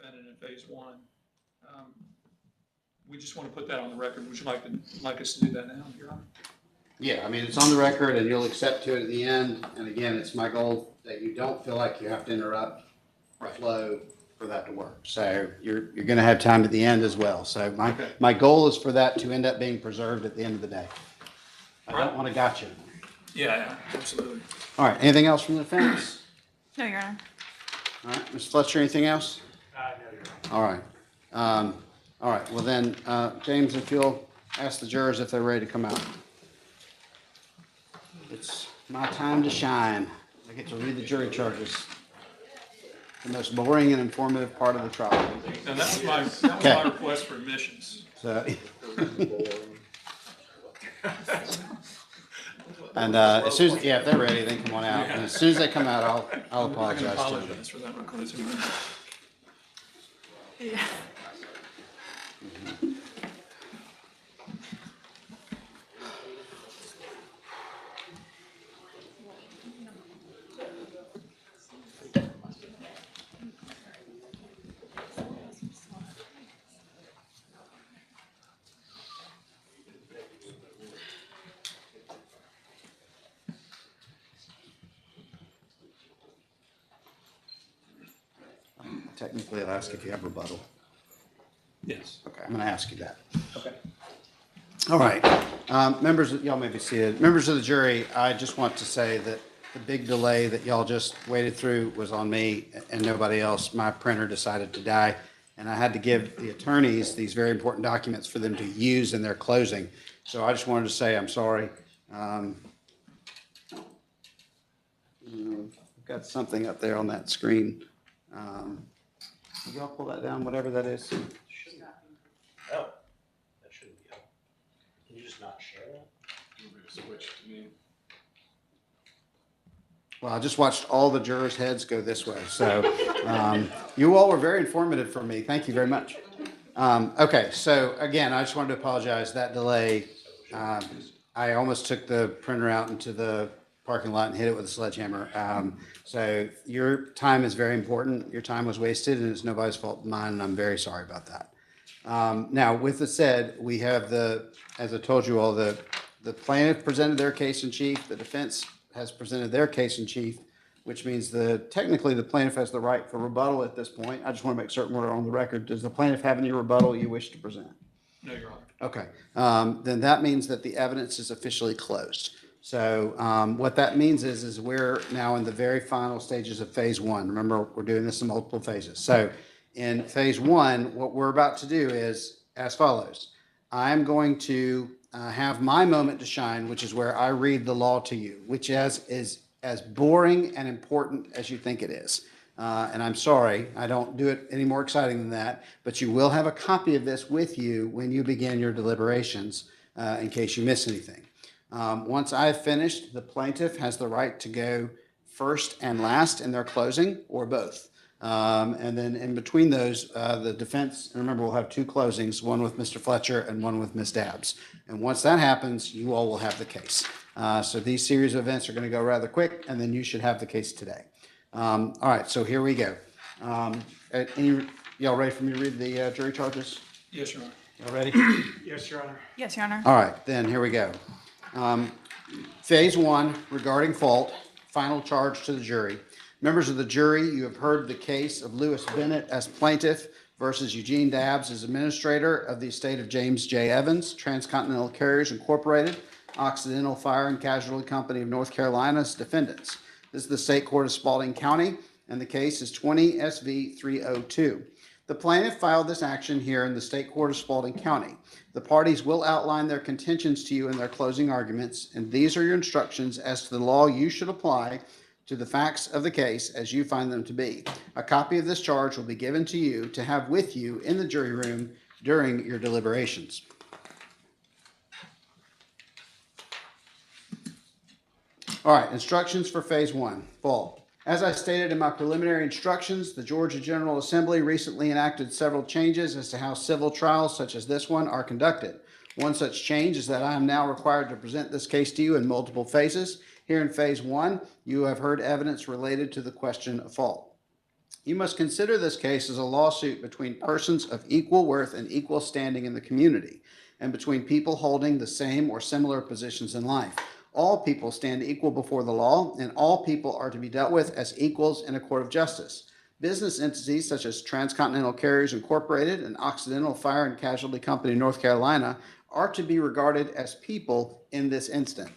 defendant in phase one. We just want to put that on the record. Would you like us to do that now, Your Honor? Yeah, I mean, it's on the record and you'll accept to it at the end. And again, it's my goal that you don't feel like you have to interrupt the flow for that to work. So you're going to have time at the end as well. So my goal is for that to end up being preserved at the end of the day. I don't want to gotcha. Yeah, absolutely. All right, anything else from the defense? No, Your Honor. All right, Mr. Fletcher, anything else? No, Your Honor. All right. All right, well then, James, if you'll ask the jurors if they're ready to come out. It's my time to shine. I get to read the jury charges. The most boring and informative part of the trial. And that was my request for admissions. So, and as soon as, if they're ready, then come on out. And as soon as they come out, I'll apologize to them. Apologize for that request. Yeah. Technically, I'll ask if you have rebuttal. Yes. Okay, I'm going to ask you that. Okay. All right. Members, y'all may be seated. Members of the jury, I just want to say that the big delay that y'all just waited through was on me and nobody else. My printer decided to die, and I had to give the attorneys these very important documents for them to use in their closing. So I just wanted to say I'm sorry. I've got something up there on that screen. Will y'all pull that down, whatever that is? Oh, that shouldn't be up. Can you just not share that? Switch to me. Well, I just watched all the jurors' heads go this way. So you all were very informative for me. Thank you very much. Okay, so again, I just wanted to apologize. That delay, I almost took the printer out into the parking lot and hit it with a sledgehammer. So your time is very important. Your time was wasted, and it's nobody's fault but mine, and I'm very sorry about that. Now, with the said, we have as I told you all, the plaintiff presented their case in chief. The defense has presented their case in chief, which means technically the plaintiff has the right for rebuttal at this point. I just want to make certain we're on the record. Does the plaintiff have any rebuttal you wish to present? No, Your Honor. Okay, then that means that the evidence is officially closed. So what that means is we're now in the very final stages of phase one. Remember, we're doing this in multiple phases. So in phase one, what we're about to do is as follows. I'm going to have my moment to shine, which is where I read the law to you, which is as boring and important as you think it is. And I'm sorry, I don't do it any more exciting than that, but you will have a copy of this with you when you begin your deliberations in case you miss anything. Once I've finished, the plaintiff has the right to go first and last in their closing, or both. And then in between those, the defense, remember, we'll have two closings, one with Mr. Fletcher and one with Ms. Dabbs. And once that happens, you all will have the case. So these series of events are going to go rather quick, and then you should have the case today. All right, so here we go. Y'all ready for me to read the jury charges? Yes, Your Honor. Y'all ready? Yes, Your Honor. Yes, Your Honor. All right, then here we go. Phase one, regarding fault, final charge to the jury. Members of the jury, you have heard the case of Lewis Bennett as plaintiff versus Eugene Dabbs as administrator of the estate of James J. Evans, Transcontinental Carriers Incorporated, Occidental Fire and Casualty Company of North Carolina as defendants. This is the State Court of Spalding County, and the case is 20 SV 302. The plaintiff filed this action here in the State Court of Spalding County. The parties will outline their contentions to you in their closing arguments, and these are your instructions as to the law you should apply to the facts of the case as you find them to be. A copy of this charge will be given to you to have with you in the jury room during your deliberations. All right, instructions for phase one, fault. As I stated in my preliminary instructions, the Georgia General Assembly recently enacted several changes as to how civil trials such as this one are conducted. One such change is that I am now required to present this case to you in multiple phases. Here in phase one, you have heard evidence related to the question of fault. You must consider this case as a lawsuit between persons of equal worth and equal standing in the community, and between people holding the same or similar positions in life. All people stand equal before the law, and all people are to be dealt with as equals in a court of justice. Business entities such as Transcontinental Carriers Incorporated and Occidental Fire and Casualty Company, North Carolina, are to be regarded as people in this instant.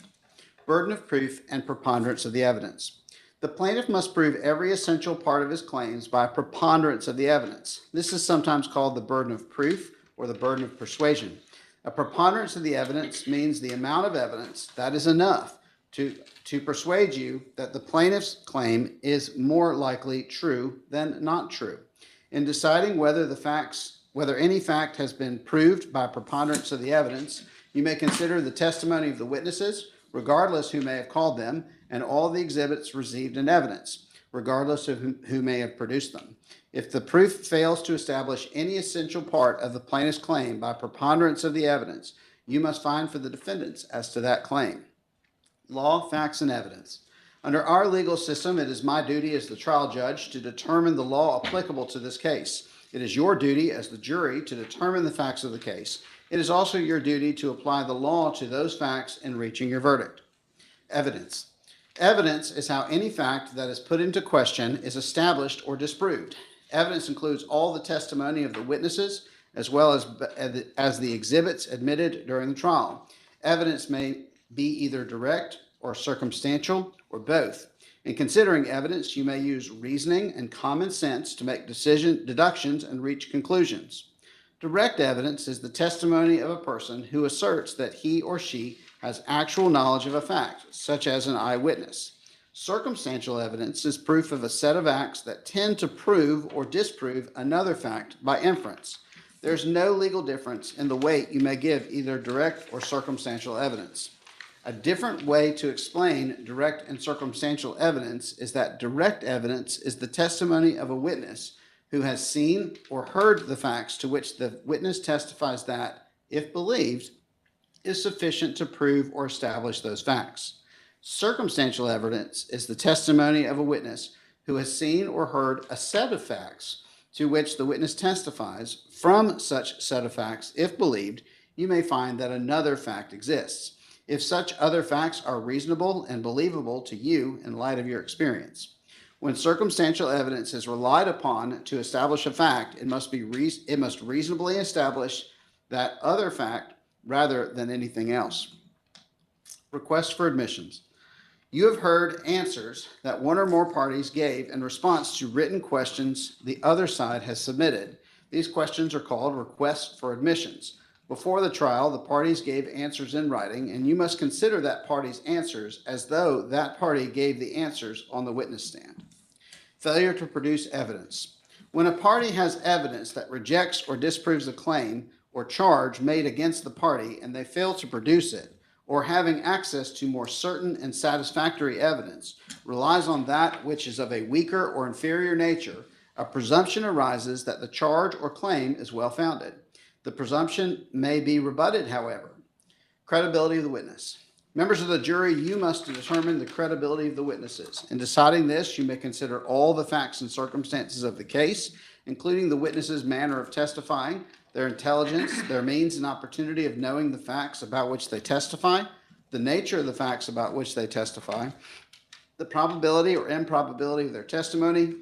Burden of proof and preponderance of the evidence. The plaintiff must prove every essential part of his claims by preponderance of the evidence. This is sometimes called the burden of proof or the burden of persuasion. A preponderance of the evidence means the amount of evidence that is enough to persuade you that the plaintiff's claim is more likely true than not true. In deciding whether any fact has been proved by preponderance of the evidence, you may consider the testimony of the witnesses, regardless who may have called them, and all the exhibits received in evidence, regardless of who may have produced them. If the proof fails to establish any essential part of the plaintiff's claim by preponderance of the evidence, you must find for the defendants as to that claim. Law, facts, and evidence. Under our legal system, it is my duty as the trial judge to determine the law applicable to this case. It is your duty as the jury to determine the facts of the case. It is also your duty to apply the law to those facts in reaching your verdict. Evidence. Evidence is how any fact that is put into question is established or disproved. Evidence includes all the testimony of the witnesses as well as the exhibits admitted during the trial. Evidence may be either direct or circumstantial or both. In considering evidence, you may use reasoning and common sense to make deductions and reach conclusions. Direct evidence is the testimony of a person who asserts that he or she has actual knowledge of a fact, such as an eyewitness. Circumstantial evidence is proof of a set of acts that tend to prove or disprove another fact by inference. There's no legal difference in the weight you may give either direct or circumstantial evidence. A different way to explain direct and circumstantial evidence is that direct evidence is the testimony of a witness who has seen or heard the facts to which the witness testifies that, if believed, is sufficient to prove or establish those facts. Circumstantial evidence is the testimony of a witness who has seen or heard a set of facts to which the witness testifies. From such set of facts, if believed, you may find that another fact exists, if such other facts are reasonable and believable to you in light of your experience. When circumstantial evidence is relied upon to establish a fact, it must reasonably establish that other fact rather than anything else. Request for admissions. You have heard answers that one or more parties gave in response to written questions the other side has submitted. These questions are called requests for admissions. Before the trial, the parties gave answers in writing, and you must consider that party's answers as though that party gave the answers on the witness stand. Failure to produce evidence. When a party has evidence that rejects or disproves a claim or charge made against the party and they fail to produce it, or having access to more certain and satisfactory evidence, relies on that which is of a weaker or inferior nature, a presumption arises that the charge or claim is well-founded. The presumption may be rebutted, however. Credibility of the witness. Members of the jury, you must determine the credibility of the witnesses. In deciding this, you may consider all the facts and circumstances of the case, including the witness's manner of testifying, their intelligence, their means and opportunity of knowing the facts about which they testify, the nature of the facts about which they testify, the probability or improbability of their testimony,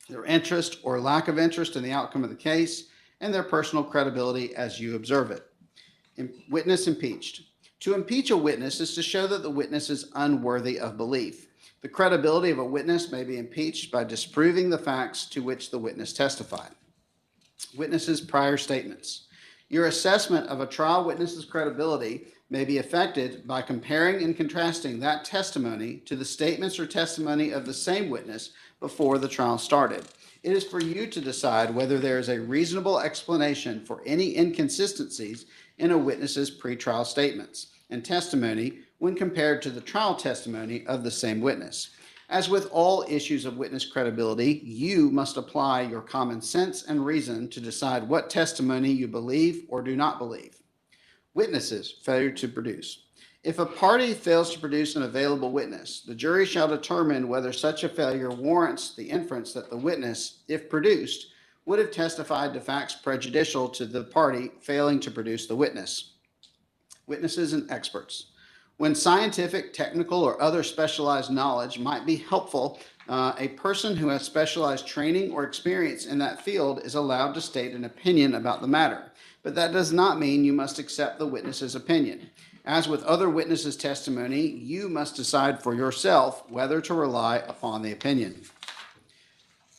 their interest or lack of interest in the outcome of the case, and their personal credibility as you observe it. Witness impeached. To impeach a witness is to show that the witness is unworthy of belief. The credibility of a witness may be impeached by disproving the facts to which the witness testified. Witnesses' prior statements. Your assessment of a trial witness's credibility may be affected by comparing and contrasting that testimony to the statements or testimony of the same witness before the trial started. It is for you to decide whether there is a reasonable explanation for any inconsistencies in a witness's pretrial statements and testimony when compared to the trial testimony of the same witness. As with all issues of witness credibility, you must apply your common sense and reason to decide what testimony you believe or do not believe. Witnesses' failure to produce. If a party fails to produce an available witness, the jury shall determine whether such a failure warrants the inference that the witness, if produced, would have testified to facts prejudicial to the party failing to produce the witness. Witnesses and experts. When scientific, technical, or other specialized knowledge might be helpful, a person who has specialized training or experience in that field is allowed to state an opinion about the matter. But that does not mean you must accept the witness's opinion. As with other witnesses' testimony, you must decide for yourself whether to rely upon the opinion.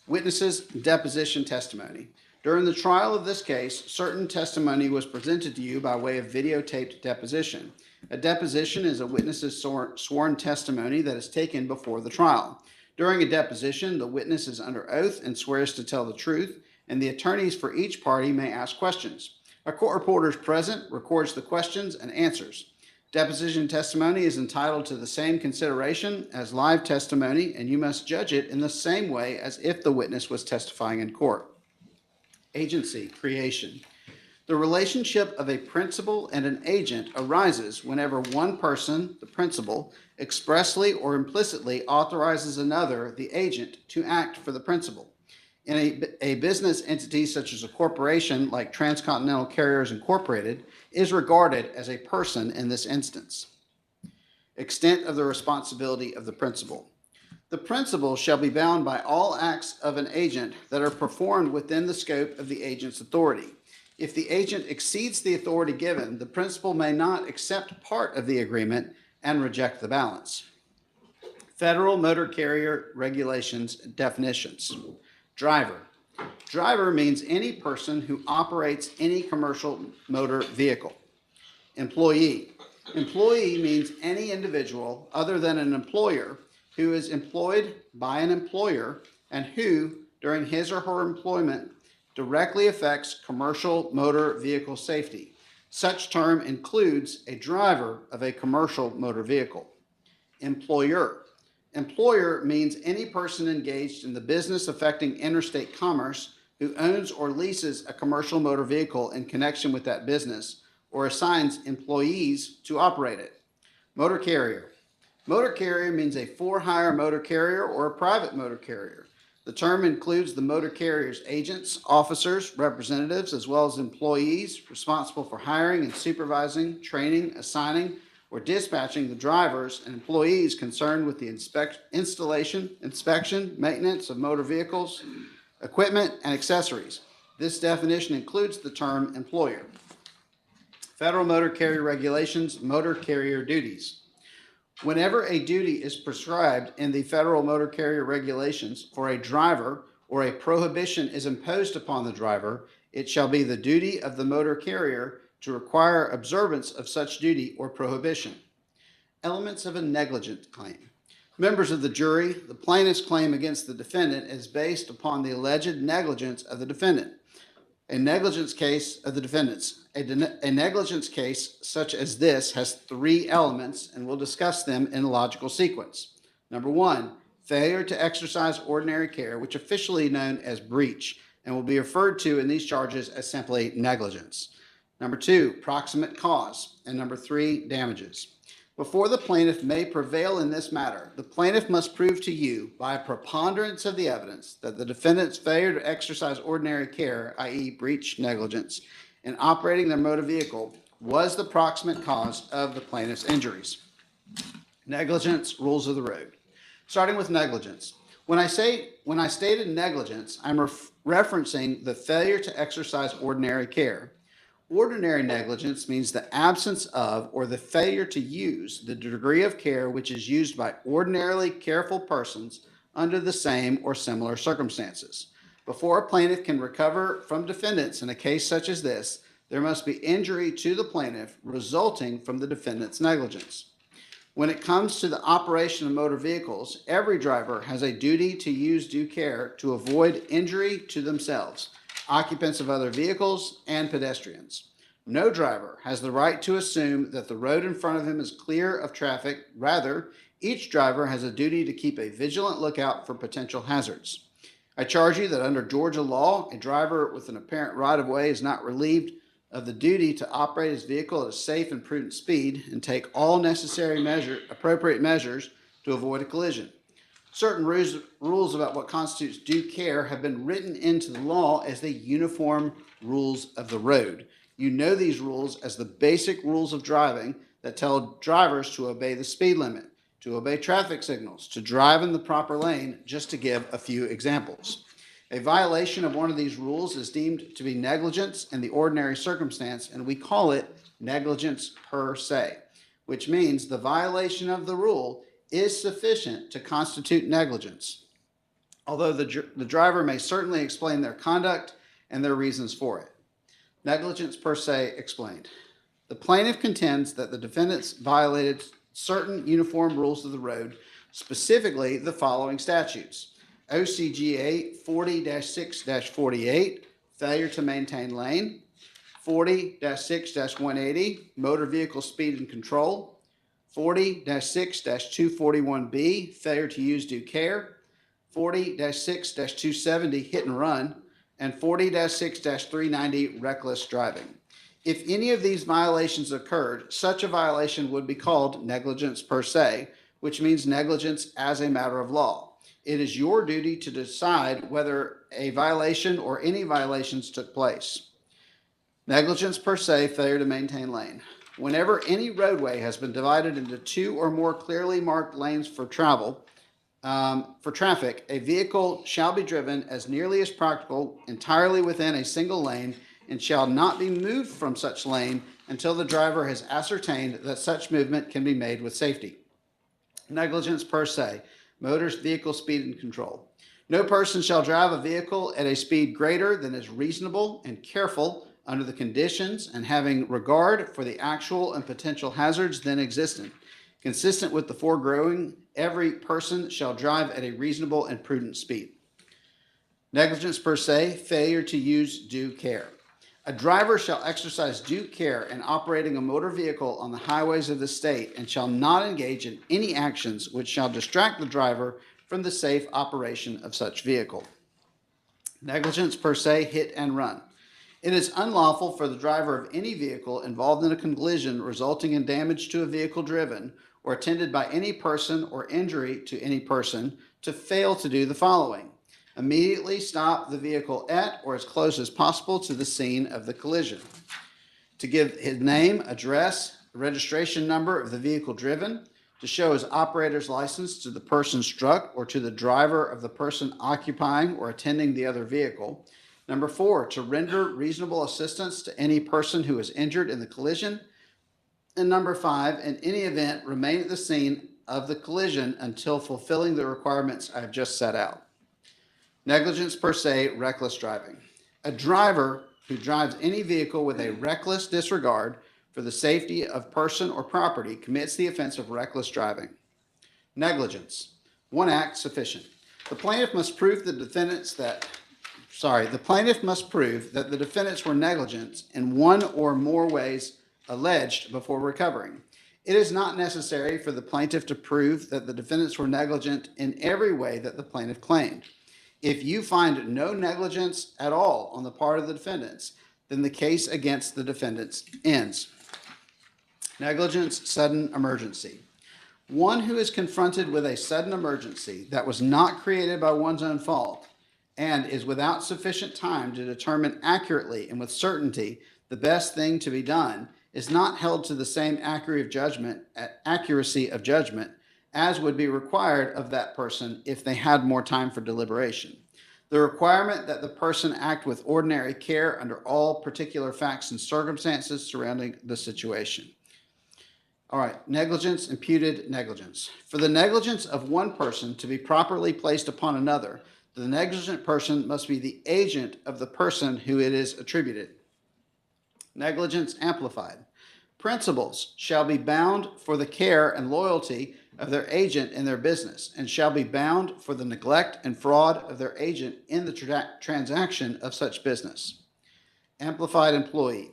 Witnesses' deposition testimony. During the trial of this case, certain testimony was presented to you by way of videotaped deposition. A deposition is a witness's sworn testimony that is taken before the trial. During a deposition, the witness is under oath and swears to tell the truth, and the attorneys for each party may ask questions. A court reporter is present, records the questions, and answers. Deposition testimony is entitled to the same consideration as live testimony, and you must judge it in the same way as if the witness was testifying in court. Agency, creation. The relationship of a principal and an agent arises whenever one person, the principal, expressly or implicitly authorizes another, the agent, to act for the principal. In a business entity such as a corporation like Transcontinental Carriers Incorporated is regarded as a person in this instance. Extent of the responsibility of the principal. The principal shall be bound by all acts of an agent that are performed within the scope of the agent's authority. If the agent exceeds the authority given, the principal may not accept part of the agreement and reject the balance. Federal Motor Carrier Regulations definitions. Driver. Driver means any person who operates any commercial motor vehicle. Employee. Employee means any individual other than an employer who is employed by an employer and who, during his or her employment, directly affects commercial motor vehicle safety. Such term includes a driver of a commercial motor vehicle. Employer. Employer means any person engaged in the business affecting interstate commerce who owns or leases a commercial motor vehicle in connection with that business or assigns employees to operate it. Motor carrier. Motor carrier means a for-hire motor carrier or a private motor carrier. The term includes the motor carrier's agents, officers, representatives, as well as employees responsible for hiring and supervising, training, assigning, or dispatching the drivers and employees concerned with the installation, inspection, maintenance of motor vehicles, equipment, and accessories. This definition includes the term employer. Federal Motor Carrier Regulations, motor carrier duties. Whenever a duty is prescribed in the Federal Motor Carrier Regulations for a driver or a prohibition is imposed upon the driver, it shall be the duty of the motor carrier to require observance of such duty or prohibition. Elements of a negligent claim. Members of the jury, the plaintiff's claim against the defendant is based upon the alleged negligence of the defendant. A negligence case of the defendants. A negligence case such as this has three elements, and we'll discuss them in logical sequence. Number one, failure to exercise ordinary care, which officially known as breach, and will be referred to in these charges as simply negligence. Number two, proximate cause. And number three, damages. Before the plaintiff may prevail in this matter, the plaintiff must prove to you by a preponderance of the evidence that the defendant's failure to exercise ordinary care, i.e. breach negligence, in operating their motor vehicle was the proximate cause of the plaintiff's injuries. Negligence, rules of the road. Starting with negligence. When I stated negligence, I'm referencing the failure to exercise ordinary care. Ordinary negligence means the absence of or the failure to use the degree of care which is used by ordinarily careful persons under the same or similar circumstances. Before a plaintiff can recover from defendants in a case such as this, there must be injury to the plaintiff resulting from the defendant's negligence. When it comes to the operation of motor vehicles, every driver has a duty to use due care to avoid injury to themselves, occupants of other vehicles, and pedestrians. No driver has the right to assume that the road in front of him is clear of traffic. Rather, each driver has a duty to keep a vigilant lookout for potential hazards. I charge you that under Georgia law, a driver with an apparent right-of-way is not relieved of the duty to operate his vehicle at a safe and prudent speed and take all necessary appropriate measures to avoid a collision. Certain rules about what constitutes due care have been written into the law as the uniform rules of the road. You know these rules as the basic rules of driving that tell drivers to obey the speed limit, to obey traffic signals, to drive in the proper lane, just to give a few examples. A violation of one of these rules is deemed to be negligence in the ordinary circumstance, and we call it negligence per se, which means the violation of the rule is sufficient to constitute negligence, although the driver may certainly explain their conduct and their reasons for it. Negligence per se explained. The plaintiff contends that the defendants violated certain uniform rules of the road, specifically the following statutes: OCGA 40-6-48, failure to maintain lane; 40-6-180, motor vehicle speed and control; 40-6-241B, failure to use due care; 40-6-270, hit and run; and 40-6-390, reckless driving. If any of these violations occurred, such a violation would be called negligence per se, which means negligence as a matter of law. It is your duty to decide whether a violation or any violations took place. Negligence per se, failure to maintain lane. Whenever any roadway has been divided into two or more clearly marked lanes for traffic, a vehicle shall be driven as nearly as practical entirely within a single lane and shall not be moved from such lane until the driver has ascertained that such movement can be made with safety. Negligence per se, motor vehicle speed and control. No person shall drive a vehicle at a speed greater than is reasonable and careful under the conditions and having regard for the actual and potential hazards then existent. Consistent with the foregoing, every person shall drive at a reasonable and prudent speed. Negligence per se, failure to use due care. A driver shall exercise due care in operating a motor vehicle on the highways of the state and shall not engage in any actions which shall distract the driver from the safe operation of such vehicle. Negligence per se, hit and run. It is unlawful for the driver of any vehicle involved in a collision resulting in damage to a vehicle driven or attended by any person or injury to any person to fail to do the following: immediately stop the vehicle at or as close as possible to the scene of the collision; to give his name, address, registration number of the vehicle driven; to show his operator's license to the person struck or to the driver of the person occupying or attending the other vehicle. Number 4, to render reasonable assistance to any person who is injured in the collision. And number 5, in any event, remain at the scene of the collision until fulfilling the requirements I have just set out. Negligence per se, reckless driving. A driver who drives any vehicle with a reckless disregard for the safety of person or property commits the offense of reckless driving. Negligence. One act sufficient. The plaintiff must prove the defendants that the defendants were negligent in one or more ways alleged before recovering. It is not necessary for the plaintiff to prove that the defendants were negligent in every way that the plaintiff claimed. If you find no negligence at all on the part of the defendants, then the case against the defendants ends. Negligence, sudden emergency. One who is confronted with a sudden emergency that was not created by one's own fault and is without sufficient time to determine accurately and with certainty the best thing to be done is not held to the same accuracy of judgment as would be required of that person if they had more time for deliberation. The requirement that the person act with ordinary care under all particular facts and circumstances surrounding the situation. All right, negligence, imputed negligence. For the negligence of one person to be properly placed upon another, the negligent person must be the agent of the person who it is attributed. Negligence amplified. Principals shall be bound for the care and loyalty of their agent in their business, and shall be bound for the neglect and fraud of their agent in the transaction of such business. Amplified employee.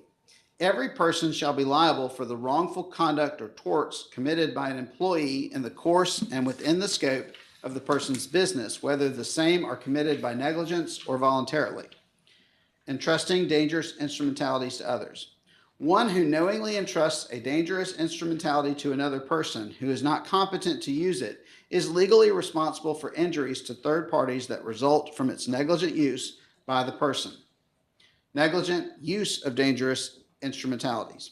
Every person shall be liable for the wrongful conduct or torts committed by an employee in the course and within the scope of the person's business, whether the same are committed by negligence or voluntarily. entrusting dangerous instrumentalities to others. One who knowingly entrusts a dangerous instrumentality to another person who is not competent to use it is legally responsible for injuries to third parties that result from its negligent use by the person. Negligent use of dangerous instrumentalities.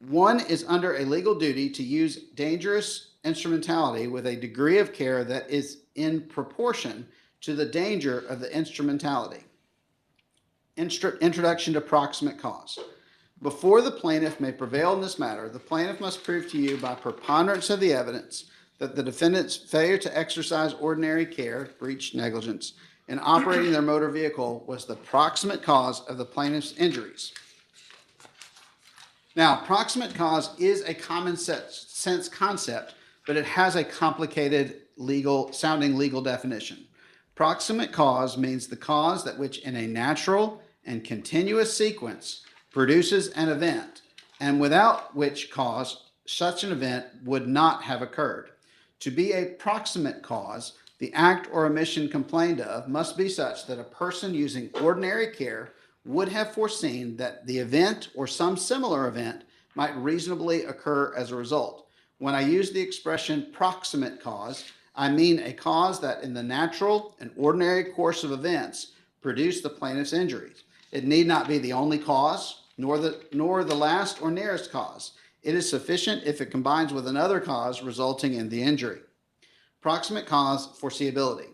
One is under a legal duty to use dangerous instrumentality with a degree of care that is in proportion to the danger of the instrumentality. Introduction to proximate cause. Before the plaintiff may prevail in this matter, the plaintiff must prove to you by preponderance of the evidence that the defendant's failure to exercise ordinary care, breach negligence, in operating their motor vehicle was the proximate cause of the plaintiff's injuries. Now, proximate cause is a common sense concept, but it has a complicated sounding legal definition. Proximate cause means the cause that which in a natural and continuous sequence produces an event, and without which cause such an event would not have occurred. To be a proximate cause, the act or omission complained of must be such that a person using ordinary care would have foreseen that the event or some similar event might reasonably occur as a result. When I use the expression proximate cause, I mean a cause that in the natural and ordinary course of events produced the plaintiff's injuries. It need not be the only cause, nor the last or nearest cause. It is sufficient if it combines with another cause resulting in the injury. Proximate cause foreseeability.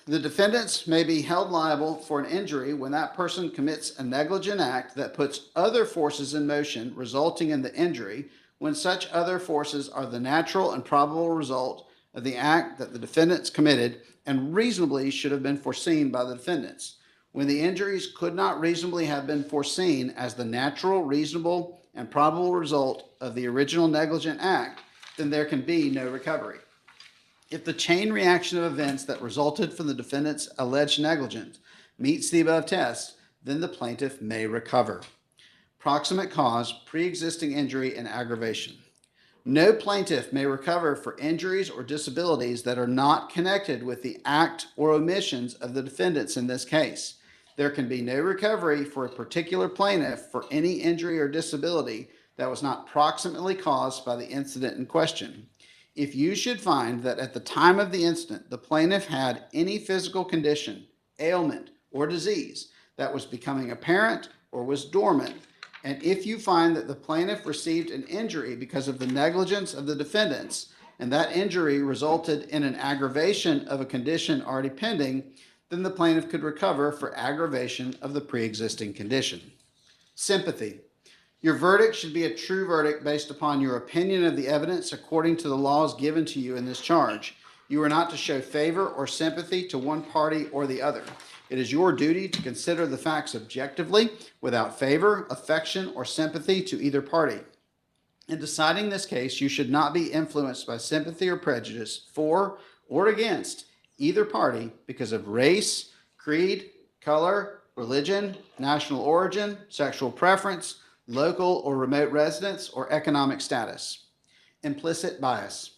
The defendants may be held liable for an injury when that person commits a negligent act that puts other forces in motion resulting in the injury, when such other forces are the natural and probable result of the act that the defendants committed and reasonably should have been foreseen by the defendants. When the injuries could not reasonably have been foreseen as the natural, reasonable, and probable result of the original negligent act, then there can be no recovery. If the chain reaction of events that resulted from the defendant's alleged negligence meets the above test, then the plaintiff may recover. Proximate cause, pre-existing injury, and aggravation. No plaintiff may recover for injuries or disabilities that are not connected with the act or omissions of the defendants in this case. There can be no recovery for a particular plaintiff for any injury or disability that was not proximately caused by the incident in question. If you should find that at the time of the incident, the plaintiff had any physical condition, ailment, or disease that was becoming apparent or was dormant, and if you find that the plaintiff received an injury because of the negligence of the defendants, and that injury resulted in an aggravation of a condition already pending, then the plaintiff could recover for aggravation of the pre-existing condition. Sympathy. Your verdict should be a true verdict based upon your opinion of the evidence according to the laws given to you in this charge. You are not to show favor or sympathy to one party or the other. It is your duty to consider the facts objectively, without favor, affection, or sympathy to either party. In deciding this case, you should not be influenced by sympathy or prejudice for or against either party because of race, creed, color, religion, national origin, sexual preference, local or remote residence, or economic status. Implicit bias.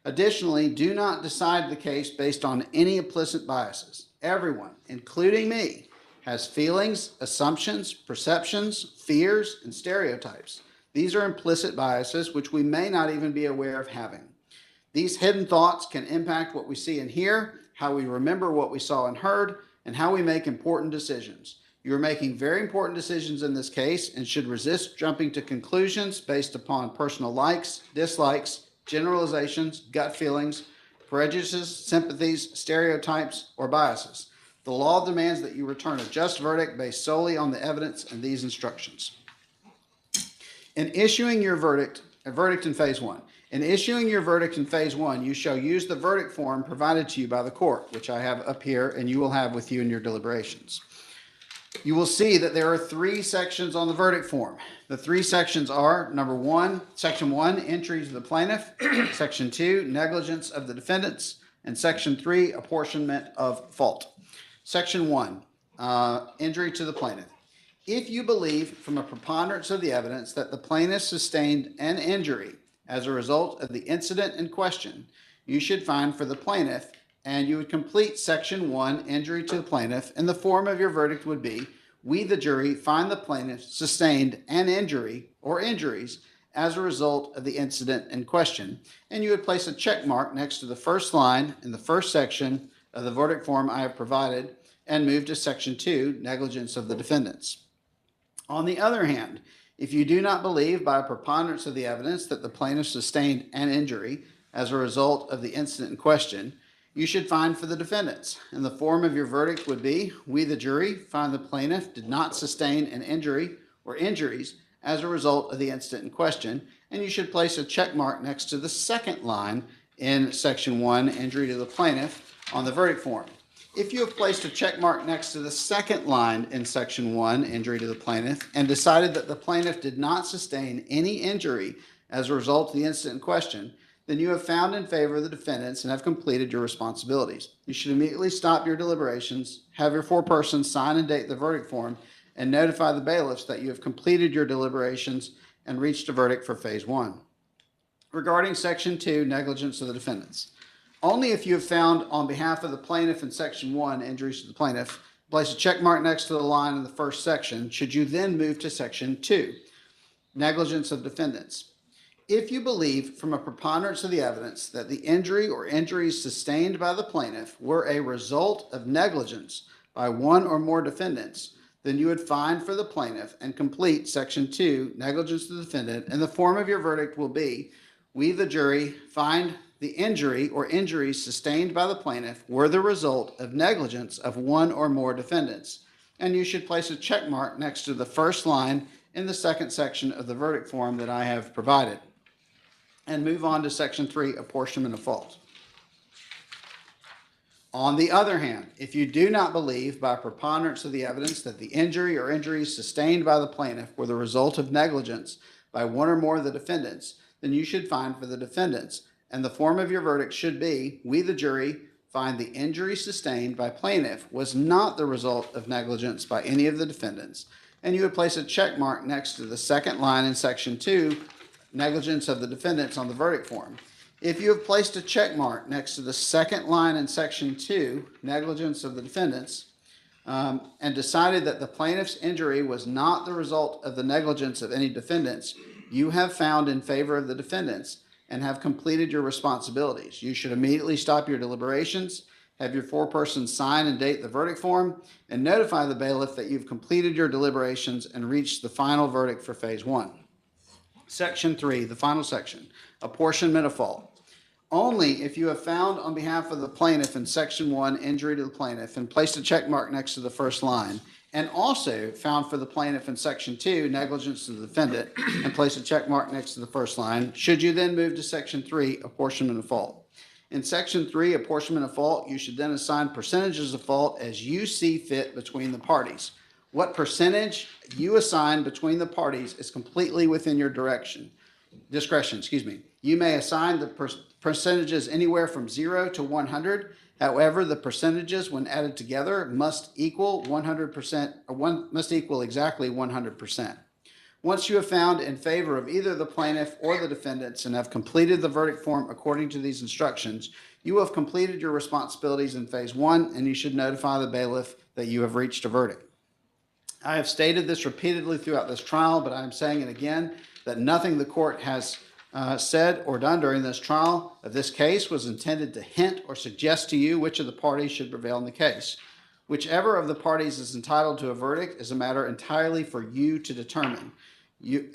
Additionally, do not decide the case based on any implicit biases. Everyone, including me, has feelings, assumptions, perceptions, fears, and stereotypes. These are implicit biases which we may not even be aware of having. These hidden thoughts can impact what we see and hear, how we remember what we saw and heard, and how we make important decisions. You are making very important decisions in this case and should resist jumping to conclusions based upon personal likes, dislikes, generalizations, gut feelings, prejudices, sympathies, stereotypes, or biases. The law demands that you return a just verdict based solely on the evidence and these instructions. In issuing your verdict, a verdict in phase one. In issuing your verdict in phase one, you shall use the verdict form provided to you by the court, which I have up here and you will have with you in your deliberations. You will see that there are 3 sections on the verdict form. The 3 sections are, number 1, section 1, injury to the plaintiff, section 2, negligence of the defendants, and section 3, apportionment of fault. Section 1, injury to the plaintiff. If you believe from a preponderance of the evidence that the plaintiff sustained an injury as a result of the incident in question, you should find for the plaintiff and you would complete section 1, injury to the plaintiff, and the form of your verdict would be, we, the jury, find the plaintiff sustained an injury or injuries as a result of the incident in question. And you would place a check mark next to the first line in the first section of the verdict form I have provided and move to section 2, negligence of the defendants. On the other hand, if you do not believe by a preponderance of the evidence that the plaintiff sustained an injury as a result of the incident in question, you should find for the defendants. And the form of your verdict would be, we, the jury, find the plaintiff did not sustain an injury or injuries as a result of the incident in question, and you should place a check mark next to the second line in section 1, injury to the plaintiff, on the verdict form. If you have placed a check mark next to the second line in section 1, injury to the plaintiff, and decided that the plaintiff did not sustain any injury as a result of the incident in question, then you have found in favor of the defendants and have completed your responsibilities. You should immediately stop your deliberations, have your foreperson sign and date the verdict form, and notify the bailiffs that you have completed your deliberations and reached a verdict for phase 1. Regarding section 2, negligence of the defendants. Only if you have found on behalf of the plaintiff in section 1, injuries to the plaintiff, place a check mark next to the line in the first section, should you then move to section 2, negligence of defendants. If you believe from a preponderance of the evidence that the injury or injuries sustained by the plaintiff were a result of negligence by one or more defendants, then you would find for the plaintiff and complete section 2, negligence of the defendant, and the form of your verdict will be, we, the jury, find the injury or injuries sustained by the plaintiff were the result of negligence of one or more defendants. And you should place a check mark next to the first line in the second section of the verdict form that I have provided. And move on to section 3, apportionment of fault. On the other hand, if you do not believe by preponderance of the evidence that the injury or injuries sustained by the plaintiff were the result of negligence by one or more of the defendants, then you should find for the defendants. And the form of your verdict should be, we, the jury, find the injury sustained by plaintiff was not the result of negligence by any of the defendants. And you would place a check mark next to the second line in section 2, negligence of the defendants, on the verdict form. If you have placed a check mark next to the second line in section 2, negligence of the defendants, and decided that the plaintiff's injury was not the result of the negligence of any defendants, you have found in favor of the defendants and have completed your responsibilities. You should immediately stop your deliberations, have your foreperson sign and date the verdict form, and notify the bailiff that you've completed your deliberations and reached the final verdict for phase 1. Section 3, the final section, apportionment of fault. Only if you have found on behalf of the plaintiff in section 1, injury to the plaintiff, and placed a check mark next to the first line, and also found for the plaintiff in section 2, negligence to the defendant, and place a check mark next to the first line, should you then move to section 3, apportionment of fault. In section 3, apportionment of fault, you should then assign percentages of fault as you see fit between the parties. What percentage you assign between the parties is completely within your discretion. You may assign the percentages anywhere from 0 to 100. However, the percentages, when added together, must equal 100%, or must equal exactly 100%. Once you have found in favor of either the plaintiff or the defendants and have completed the verdict form according to these instructions, you have completed your responsibilities in phase 1, and you should notify the bailiff that you have reached a verdict. I have stated this repeatedly throughout this trial, but I'm saying it again, that nothing the court has said or done during this trial of this case was intended to hint or suggest to you which of the parties should prevail in the case. Whichever of the parties is entitled to a verdict is a matter entirely for you to determine.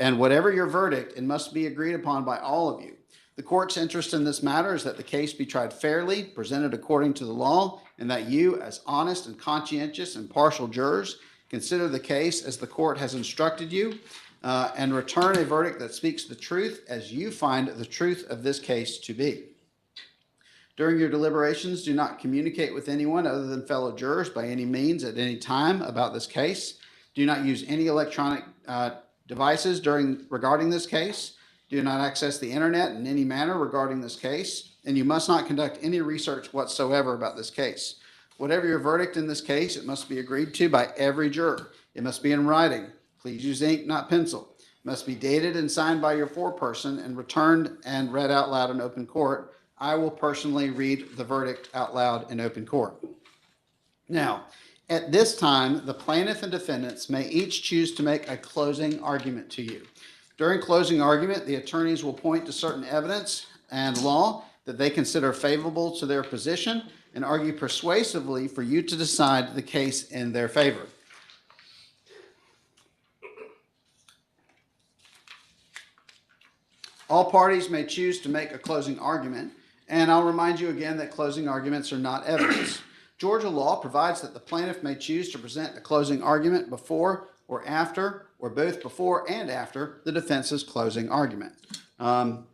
And whatever your verdict, it must be agreed upon by all of you. The court's interest in this matter is that the case be tried fairly, presented according to the law, and that you, as honest and conscientious and impartial jurors, consider the case as the court has instructed you, and return a verdict that speaks the truth as you find the truth of this case to be. During your deliberations, do not communicate with anyone other than fellow jurors by any means at any time about this case. Do not use any electronic devices regarding this case. Do not access the internet in any manner regarding this case, and you must not conduct any research whatsoever about this case. Whatever your verdict in this case, it must be agreed to by every juror. It must be in writing. Please use ink, not pencil. It must be dated and signed by your foreperson and returned and read out loud in open court. I will personally read the verdict out loud in open court. Now, at this time, the plaintiff and defendants may each choose to make a closing argument to you. During closing argument, the attorneys will point to certain evidence and law that they consider favorable to their position and argue persuasively for you to decide the case in their favor. All parties may choose to make a closing argument, and I'll remind you again that closing arguments are not evidence. Georgia law provides that the plaintiff may choose to present a closing argument before or after, or both before and after, the defense's closing argument. Mr.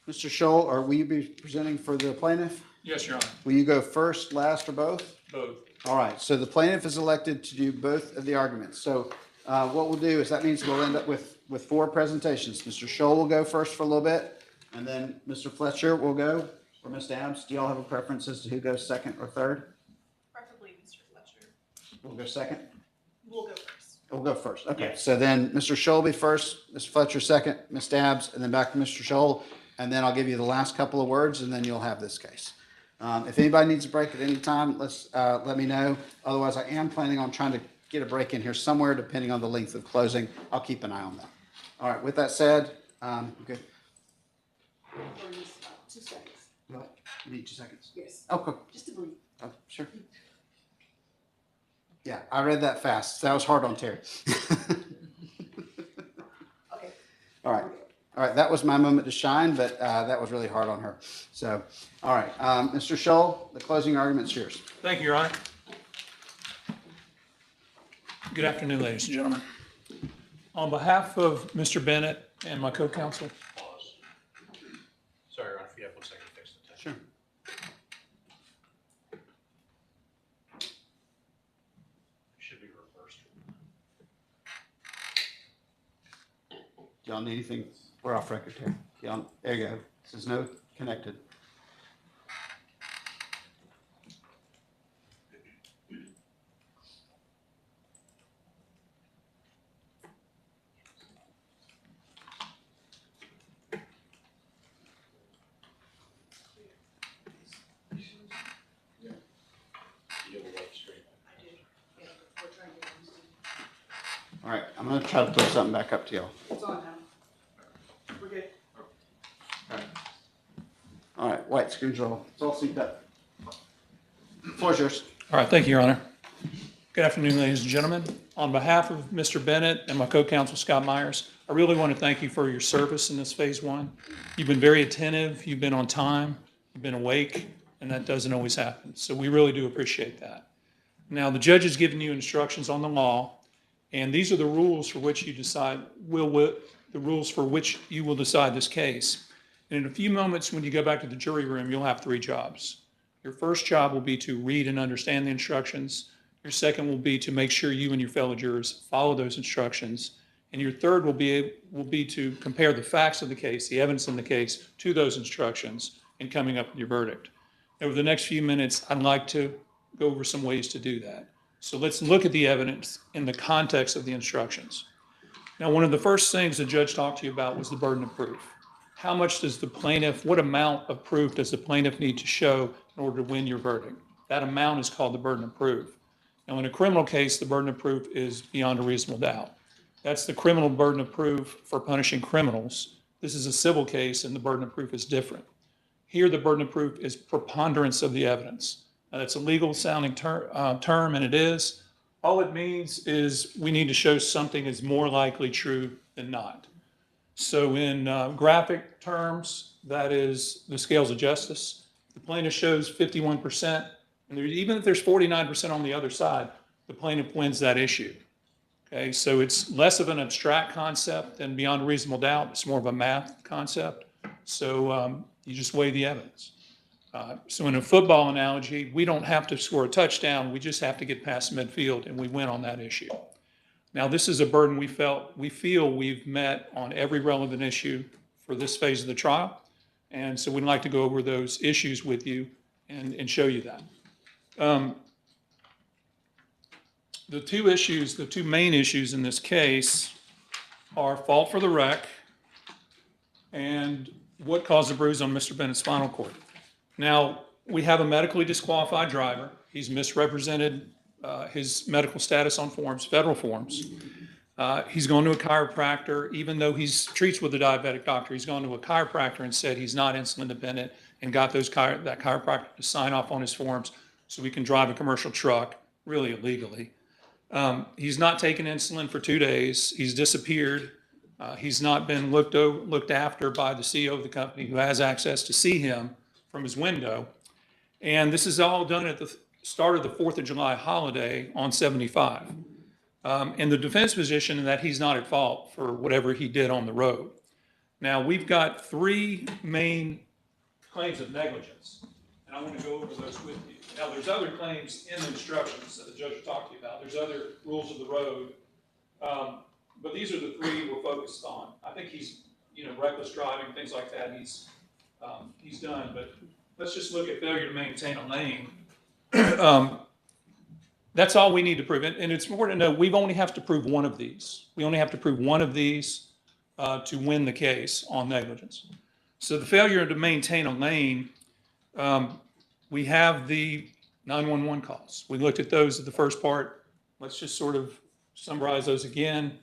Scholl, will you be presenting for the plaintiff? Yes, Your Honor. Will you go first, last, or both? Both. All right, so the plaintiff is elected to do both of the arguments. So what we'll do is that means we'll end up with 4 presentations. Mr. Scholl will go first for a little bit, and then Mr. Fletcher will go, or Ms. Dabbs. Do y'all have a preference as to who goes second or third? Preferably Mr. Fletcher. We'll go second? We'll go first. We'll go first. Okay, Yeah. so then Mr. Scholl will be first, Mr. Fletcher second, Ms. Dabbs, and then back to Mr. Scholl. And then I'll give you the last couple of words, and then you'll have this case. If anybody needs a break at any time, let me know. Otherwise, I am planning on trying to get a break in here somewhere, depending on the length of closing. I'll keep an eye on that. All right, with that said, good. Or just 2 seconds. What? You need 2 seconds? Yes. Oh, cool. Just to breathe. Oh, sure. Yeah, I read that fast. That was hard on Terry. Okay. All right. All right, that was my moment to shine, but that was really hard on her. So, all right, Mr. Scholl, the closing argument's yours. Thank you, Your Honor. Good afternoon, ladies and gentlemen. On behalf of Mr. Bennett and my co-counsel, Pause. Sorry, Ron, if you have 1 second to fix the text. Sure. It should be reversed. Do y'all need anything? We're off record here. Y'all, there you go. It says no connected. You have a white screen. I do. Yeah, we're trying to get used to All right, I'm gonna try to put something back up to y'all. it. It's on now. We're good. All right, white screen's all, it's all synced up. Floor's yours. all right, thank you, Your Honor. Good afternoon, ladies and gentlemen. On behalf of Mr. Bennett and my co-counsel, Scott Myers, I really want to thank you for your service in this phase 1. You've been very attentive, you've been on time, you've been awake, and that doesn't always happen. So we really do appreciate that. Now, the judge has given you instructions on the law, and these are the rules for which you decide, the rules for which you will decide this case. And in a few moments, when you go back to the jury room, you'll have 3 jobs. Your first job will be to read and understand the instructions. Your second will be to make sure you and your fellow jurors follow those instructions. And your third will be to compare the facts of the case, the evidence in the case, to those instructions in coming up with your verdict. Over the next few minutes, I'd like to go over some ways to do that. So let's look at the evidence in the context of the instructions. Now, one of the first things the judge talked to you about was the burden of proof. How much does the plaintiff, what amount of proof does the plaintiff need to show in order to win your verdict? That amount is called the burden of proof. Now, in a criminal case, the burden of proof is beyond a reasonable doubt. That's the criminal burden of proof for punishing criminals. This is a civil case, and the burden of proof is different. Here, the burden of proof is preponderance of the evidence. Now, that's a legal sounding term, and it is. All it means is we need to show something is more likely true than not. So in graphic terms, that is the scales of justice. The plaintiff shows 51%, and even if there's 49% on the other side, the plaintiff wins that issue. Okay, so it's less of an abstract concept than beyond reasonable doubt. It's more of a math concept. So you just weigh the evidence. So in a football analogy, we don't have to score a touchdown. We just have to get past midfield, and we win on that issue. Now, this is a burden we feel we've met on every relevant issue for this phase of the trial. And so we'd like to go over those issues with you and show you that. The two main issues in this case are fault for the wreck and what caused the bruise on Mr. Bennett's spinal cord. Now, we have a medically disqualified driver. He's misrepresented his medical status on forms, federal forms. He's gone to a chiropractor, even though he's treats with a diabetic doctor. He's gone to a chiropractor and said he's not insulin dependent and got that chiropractor to sign off on his forms so he can drive a commercial truck, really illegally. He's not taken insulin for 2 days. He's disappeared. He's not been looked after by the CEO of the company who has access to see him from his window. And this is all done at the start of the 4th of July holiday on 75. And the defense position that he's not at fault for whatever he did on the road. Now, we've got 3 main claims of negligence, and I want to go over those with you. Now, there's other claims in the instructions that the judge talked to you about. There's other rules of the road, but these are the 3 we're focused on. I think he's, reckless driving, things like that. He's done, but let's just look at failure to maintain a lane. That's all we need to prove. And it's important to know, we only have to prove one of these. We only have to prove one of these to win the case on negligence. So the failure to maintain a lane, we have the 911 calls. We looked at those at the first part. Let's just sort of summarize those again.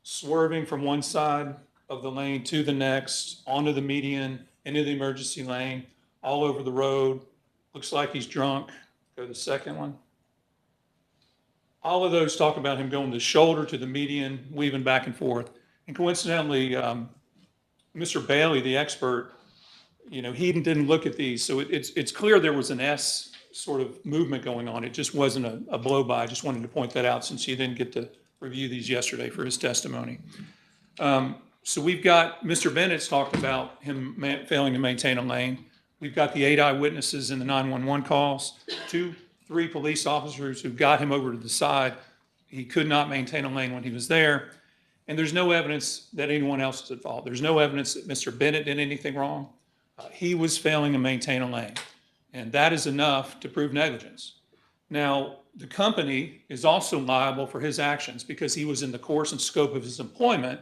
Swerving from one side of the lane to the next, onto the median, into the emergency lane, all over the road. Looks like he's drunk. Go to the second one. All of those talk about him going to the shoulder, to the median, weaving back and forth. And coincidentally, Mr. Bailey, the expert, he didn't look at these. So it's clear there was an S sort of movement going on. It just wasn't a blow-by. I just wanted to point that out since you didn't get to review these yesterday for his testimony. So we've got Mr. Bennett's talked about him failing to maintain a lane. We've got the 8 eyewitnesses in the 911 calls, 3 police officers who got him over to the side. He could not maintain a lane when he was there. And there's no evidence that anyone else is at fault. There's no evidence that Mr. Bennett did anything wrong. He was failing to maintain a lane. And that is enough to prove negligence. Now, the company is also liable for his actions because he was in the course and scope of his employment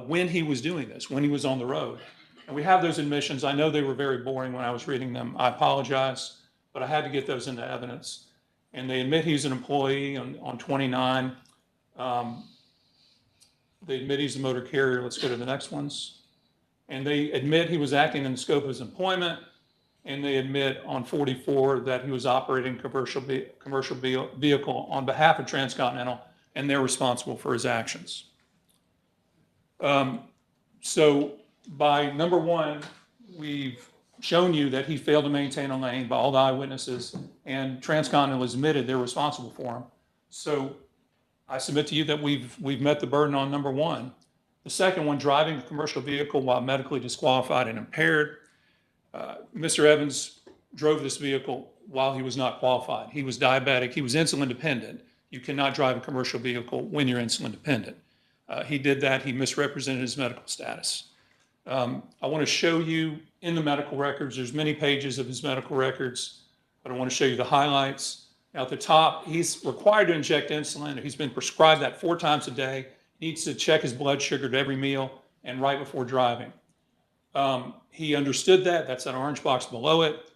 when he was doing this, when he was on the road. And we have those admissions. I know they were very boring when I was reading them. I apologize, but I had to get those into evidence. And they admit he's an employee on 29. They admit he's a motor carrier. Let's go to the next ones. And they admit he was acting in the scope of his employment. And they admit on 44 that he was operating commercial vehicle on behalf of Transcontinental, and they're responsible for his actions. So by number 1, we've shown you that he failed to maintain a lane by all the eyewitnesses, and Transcontinental has admitted they're responsible for him. So I submit to you that we've met the burden on number 1. The second one, driving a commercial vehicle while medically disqualified and impaired. Mr. Evans drove this vehicle while he was not qualified. He was diabetic. He was insulin dependent. You cannot drive a commercial vehicle when you're insulin dependent. He did that. He misrepresented his medical status. I want to show you in the medical records, there's many pages of his medical records, but I want to show you the highlights. Now at the top, he's required to inject insulin. He's been prescribed that 4 times a day. He needs to check his blood sugar at every meal and right before driving. He understood that. That's that orange box below it.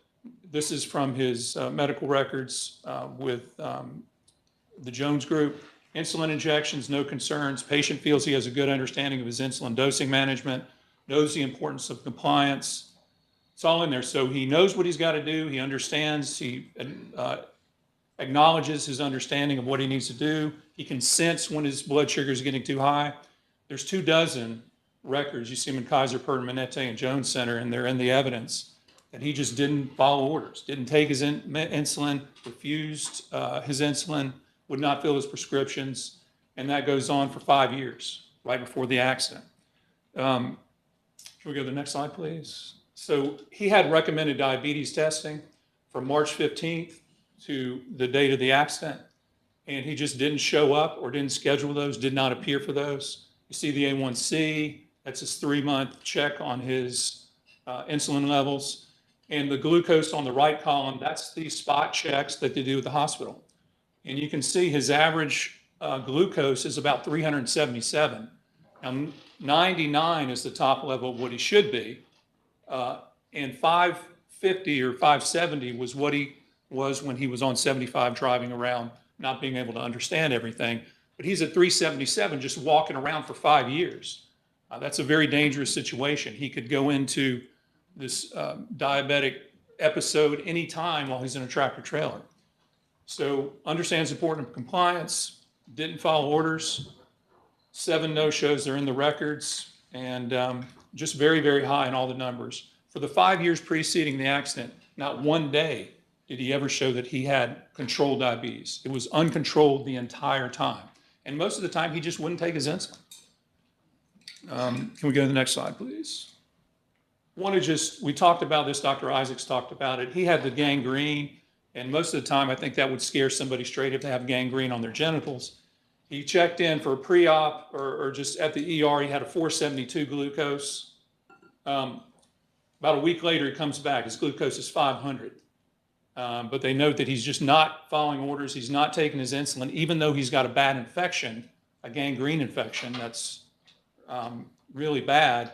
This is from his medical records with the Jones Group. Insulin injections, no concerns. Patient feels he has a good understanding of his insulin dosing management, knows the importance of compliance. It's all in there. So he knows what he's got to do. He understands. He acknowledges his understanding of what he needs to do. He can sense when his blood sugar is getting too high. There's 24 records. You see them in Kaiser Permanente and Jones Center, and they're in the evidence that he just didn't follow orders, didn't take his insulin, refused his insulin, would not fill his prescriptions, and that goes on for 5 years, right before the accident. Can we go to the next slide, please? So he had recommended diabetes testing from March 15th to the date of the accident, and he just didn't show up or didn't schedule those, did not appear for those. You see the A1C, that's his 3-month check on his insulin levels. And the glucose on the right column, that's the spot checks that they do at the hospital. And you can see his average glucose is about 377. Now, 99 is the top level of what he should be. And 550 or 570 was what he was when he was on 75 driving around, not being able to understand everything. But he's at 377 just walking around for 5 years. That's a very dangerous situation. He could go into this diabetic episode anytime while he's in a tractor trailer. So understands the importance of compliance, didn't follow orders, 7 no-shows are in the records, and just very, very high in all the numbers. For the 5 years preceding the accident, not one day did he ever show that he had controlled diabetes. It was uncontrolled the entire time. And most of the time, he just wouldn't take his insulin. Can we go to the next slide, please? We talked about this, Dr. Isaacs talked about it. He had the gangrene, and most of the time, I think that would scare somebody straight if they have gangrene on their genitals. He checked in for a pre-op or just at the ER, he had a 472 glucose. About a week later, he comes back, his glucose is 500. But they note that he's just not following orders, he's not taking his insulin, even though he's got a bad infection, a gangrene infection that's really bad.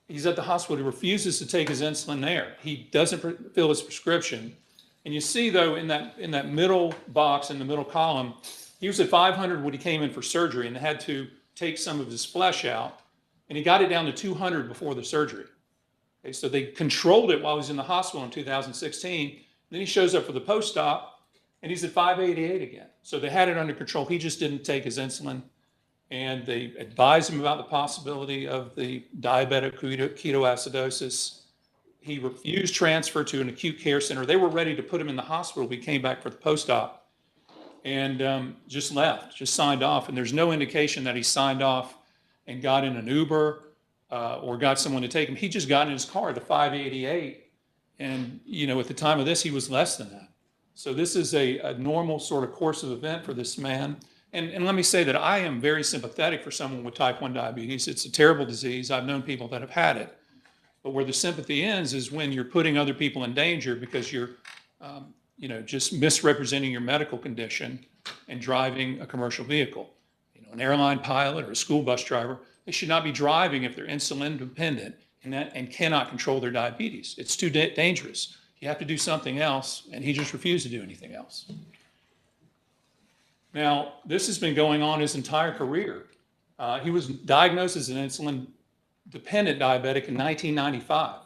He's at the hospital, he refuses to take his insulin there. He doesn't fill his prescription. And you see though, in that middle box, in the middle column, he was at 500 when he came in for surgery and had to take some of his flesh out. And he got it down to 200 before the surgery. Okay, so they controlled it while he was in the hospital in 2016. Then he shows up for the post-op and he's at 588 again. So they had it under control. He just didn't take his insulin. And they advised him about the possibility of the diabetic ketoacidosis. He refused transfer to an acute care center. They were ready to put him in the hospital. We came back for the post-op and just left, just signed off. And there's no indication that he signed off and got in an Uber or got someone to take him. He just got in his car, the 588. And, at the time of this, he was less than that. So this is a normal sort of course of event for this man. And let me say that I am very sympathetic for someone with type 1 diabetes. It's a terrible disease. I've known people that have had it. But where the sympathy ends is when you're putting other people in danger because you're, just misrepresenting your medical condition and driving a commercial vehicle. An airline pilot or a school bus driver, they should not be driving if they're insulin dependent and cannot control their diabetes. It's too dangerous. You have to do something else, and he just refused to do anything else. Now, this has been going on his entire career. He was diagnosed as an insulin-dependent diabetic in 1995.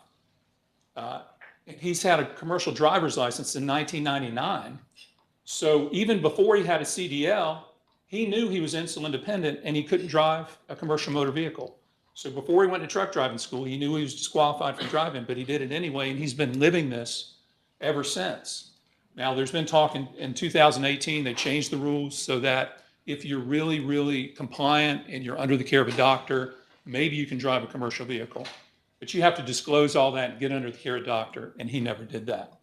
He's had a commercial driver's license in 1999. So even before he had a CDL, he knew he was insulin-dependent and he couldn't drive a commercial motor vehicle. So before he went to truck driving school, he knew he was disqualified from driving, but he did it anyway, and he's been living this ever since. Now, there's been talk in 2018, they changed the rules so that if you're really, really compliant and you're under the care of a doctor, maybe you can drive a commercial vehicle. But you have to disclose all that and get under the care of a doctor, and he never did that.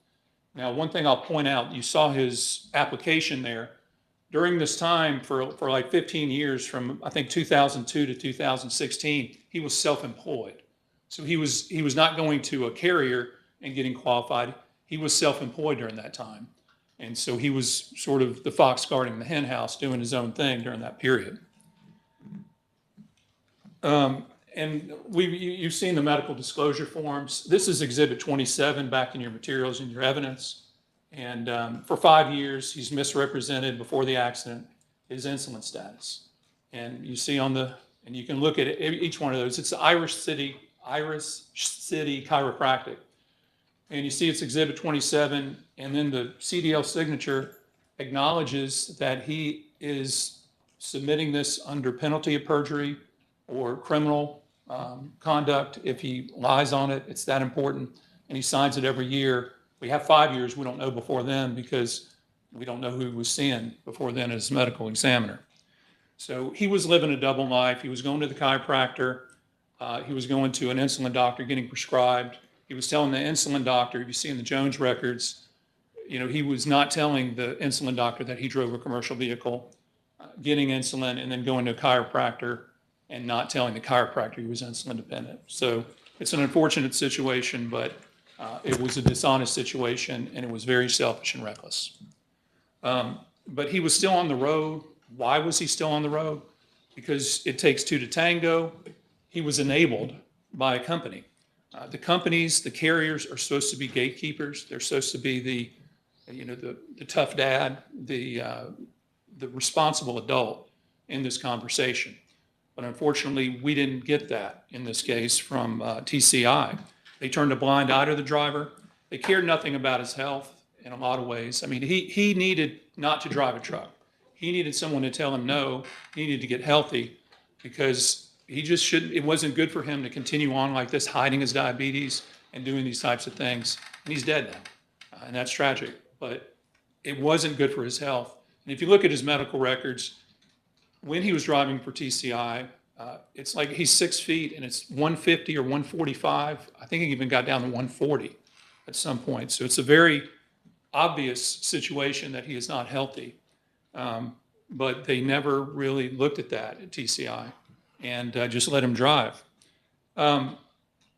Now, one thing I'll point out, you saw his application there. During this time, for like 15 years, from I think 2002 to 2016, he was self-employed. So he was not going to a carrier and getting qualified. He was self-employed during that time. And so he was sort of the fox guarding the hen house, doing his own thing during that period. And you've seen the medical disclosure forms. This is Exhibit 27 back in your materials and your evidence. And for 5 years, he's misrepresented before the accident his insulin status. And you see and you can look at each one of those. It's the Irish City Chiropractic. And you see it's Exhibit 27, and then the CDL signature acknowledges that he is submitting this under penalty of perjury or criminal conduct. If he lies on it, it's that important, and he signs it every year. We have 5 years. We don't know before then because we don't know who he was seeing before then as medical examiner. So he was living a double life. He was going to the chiropractor. He was going to an insulin doctor, getting prescribed. He was telling the insulin doctor, if you see in the Jones records, he was not telling the insulin doctor that he drove a commercial vehicle, getting insulin, and then going to a chiropractor and not telling the chiropractor he was insulin dependent. So it's an unfortunate situation, but it was a dishonest situation, and it was very selfish and reckless. But he was still on the road. Why was he still on the road? Because it takes two to tango. He was enabled by a company. The companies, the carriers are supposed to be gatekeepers. They're supposed to be the tough dad, the responsible adult in this conversation. But unfortunately, we didn't get that in this case from TCI. They turned a blind eye to the driver. They cared nothing about his health in a lot of ways. I mean, he needed not to drive a truck. He needed someone to tell him no. He needed to get healthy because he just shouldn't, it wasn't good for him to continue on like this, hiding his diabetes and doing these types of things. And he's dead now, and that's tragic. But it wasn't good for his health. And if you look at his medical records, when he was driving for TCI, it's like he's 6 feet and it's 150 or 145. I think he even got down to 140 at some point. So it's a very obvious situation that he is not healthy. But they never really looked at that at TCI and just let him drive. Now,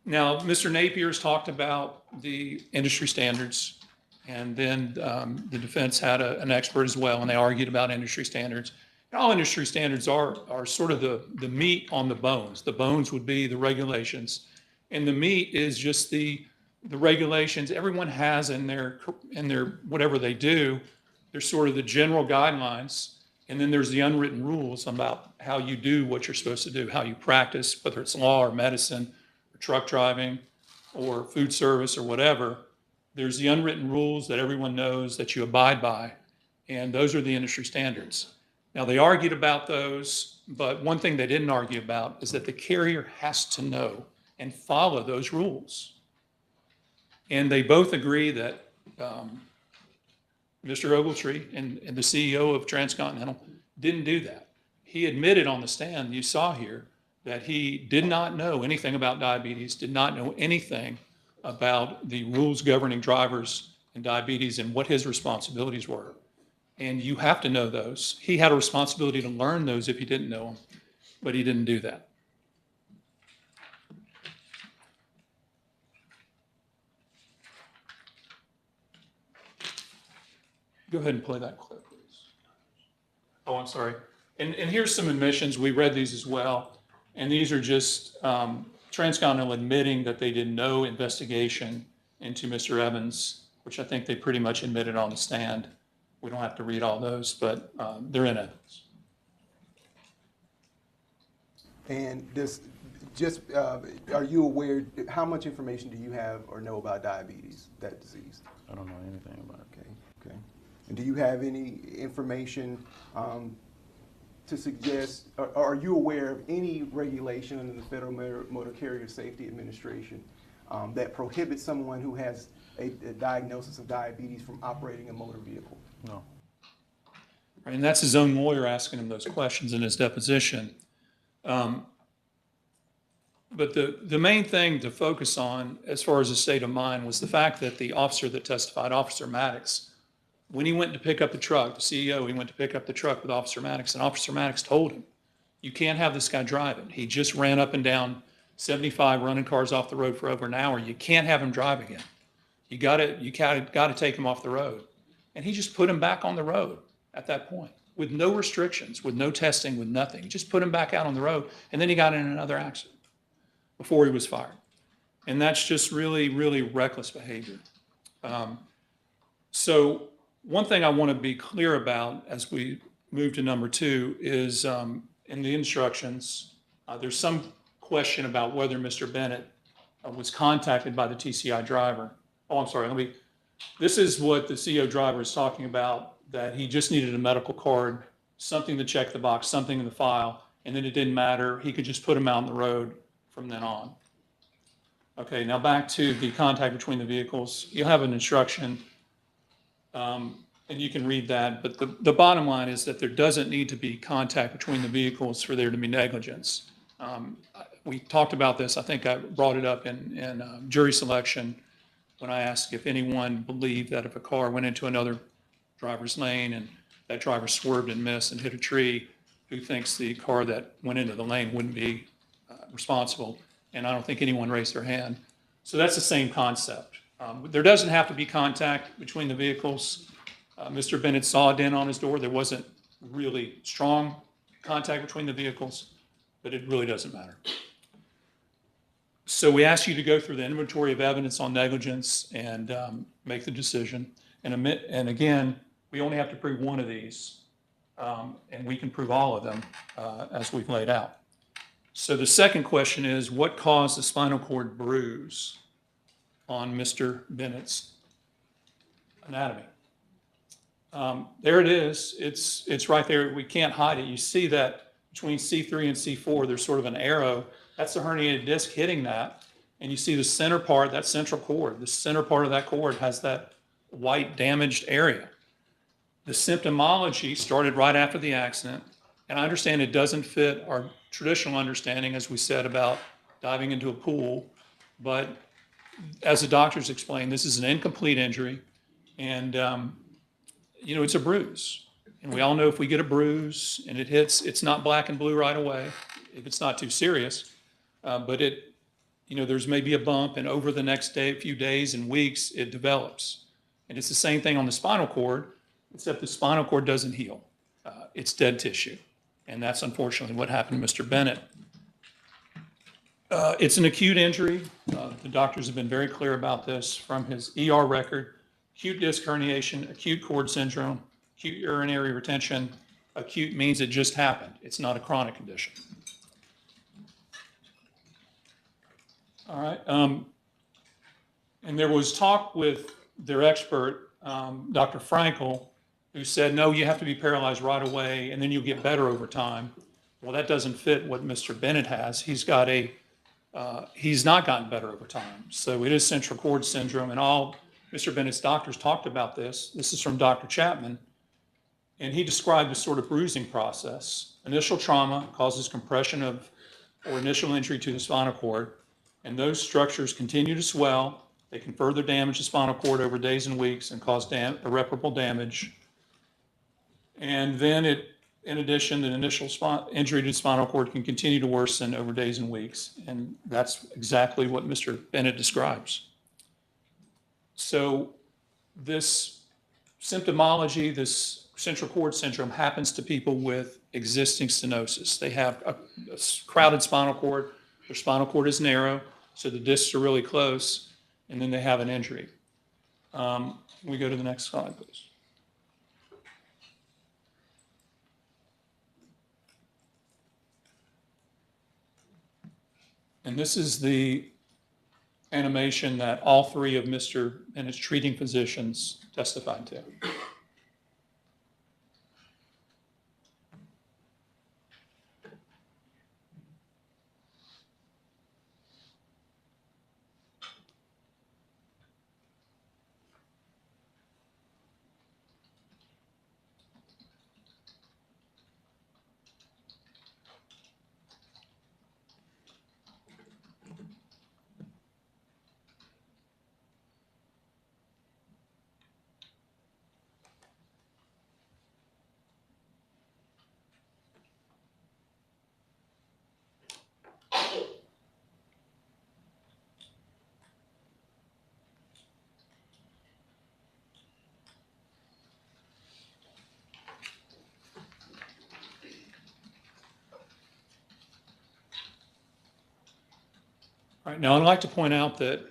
Mr. Napier's talked about the industry standards, and then the defense had an expert as well, and they argued about industry standards. And all industry standards are sort of the meat on the bones. The bones would be the regulations, and the meat is just the regulations everyone has in their whatever they do. There's sort of the general guidelines, and then there's the unwritten rules about how you do what you're supposed to do, how you practice, whether it's law or medicine or truck driving or food service or whatever. There's the unwritten rules that everyone knows that you abide by, and those are the industry standards. Now, they argued about those, but one thing they didn't argue about is that the carrier has to know and follow those rules. And they both agree that Mr. Ogletree and the CEO of Transcontinental didn't do that. He admitted on the stand, you saw here, that he did not know anything about diabetes, did not know anything about the rules governing drivers and diabetes and what his responsibilities were. And you have to know those. He had a responsibility to learn those if you didn't know them, but he didn't do that. Go ahead and play that clip, please. Oh, I'm sorry. And here's some admissions. We read these as well. And these are just Transcontinental admitting that they did no investigation into Mr. Evans, which I think they pretty much admitted on the stand. We don't have to read all those, but they're in evidence. And this, just, are you aware, how much information do you have or know about diabetes, that disease? I don't know anything about it. Okay, okay. And do you have any information to suggest, or are you aware of any regulation under the Federal Motor Carrier Safety Administration that prohibits someone who has a diagnosis of diabetes from operating a motor vehicle? No. Right, and that's his own lawyer asking him those questions in his deposition. But the main thing to focus on as far as the state of mind was the fact that the officer that testified, Officer Maddox, when he went to pick up the truck, the CEO, he went to pick up the truck with Officer Maddox, and Officer Maddox told him, you can't have this guy driving. He just ran up and down 75 running cars off the road for over an hour. You can't have him drive again. You got to take him off the road. And he just put him back on the road at that point with no restrictions, with no testing, with nothing. He just put him back out on the road, and then he got in another accident before he was fired. And that's just really, really reckless behavior. So one thing I want to be clear about as we move to number 2 is in the instructions, there's some question about whether Mr. Bennett was contacted by the TCI driver. Oh, I'm sorry, this is what the CEO driver is talking about, that he just needed a medical card, something to check the box, something in the file, and then it didn't matter. He could just put him out on the road from then on. Okay, now back to the contact between the vehicles. You'll have an instruction, and you can read that, but the bottom line is that there doesn't need to be contact between the vehicles for there to be negligence. We talked about this, I think I brought it up in jury selection when I asked if anyone believed that if a car went into another driver's lane and that driver swerved and missed and hit a tree, who thinks the car that went into the lane wouldn't be responsible? And I don't think anyone raised their hand. So that's the same concept. There doesn't have to be contact between the vehicles. Mr. Bennett saw a dent on his door. There wasn't really strong contact between the vehicles, but it really doesn't matter. So we ask you to go through the inventory of evidence on negligence and make the decision. And again, we only have to prove one of these, and we can prove all of them as we've laid out. So the second question is, what caused the spinal cord bruise on Mr. Bennett's anatomy? There it is. It's right there. We can't hide it. You see that between C3 and C4, there's sort of an arrow. That's the herniated disc hitting that. And you see the center part, that central cord. The center part of that cord has that white damaged area. The symptomology started right after the accident. And I understand it doesn't fit our traditional understanding, as we said, about diving into a pool. But as the doctors explained, this is an incomplete injury. And, it's a bruise. And we all know if we get a bruise and it hits, it's not black and blue right away, if it's not too serious. But there's maybe a bump, and over the next few days and weeks, it develops. And it's the same thing on the spinal cord, except the spinal cord doesn't heal. It's dead tissue. And that's unfortunately what happened to Mr. Bennett. It's an acute injury. The doctors have been very clear about this from his ER record. Acute disc herniation, acute cord syndrome, acute urinary retention. Acute means it just happened. It's not a chronic condition. All right. And there was talk with their expert, Dr. Frankel, who said, no, you have to be paralyzed right away and then you'll get better over time. Well, that doesn't fit what Mr. Bennett has. He's not gotten better over time. So it is central cord syndrome, and all Mr. Bennett's doctors talked about this. This is from Dr. Chapman. And he described a sort of bruising process. Initial trauma causes compression or initial injury to the spinal cord, and those structures continue to swell. They can further damage the spinal cord over days and weeks and cause irreparable damage. And then in addition, the initial injury to the spinal cord can continue to worsen over days and weeks. And that's exactly what Mr. Bennett describes. So this symptomology, this central cord syndrome, happens to people with existing stenosis. They have a crowded spinal cord. Their spinal cord is narrow, so the discs are really close, and then they have an injury. We go to the next slide, please. And this is the animation that all three of Mr. Bennett's treating physicians testified to. All right, now I'd like to point out that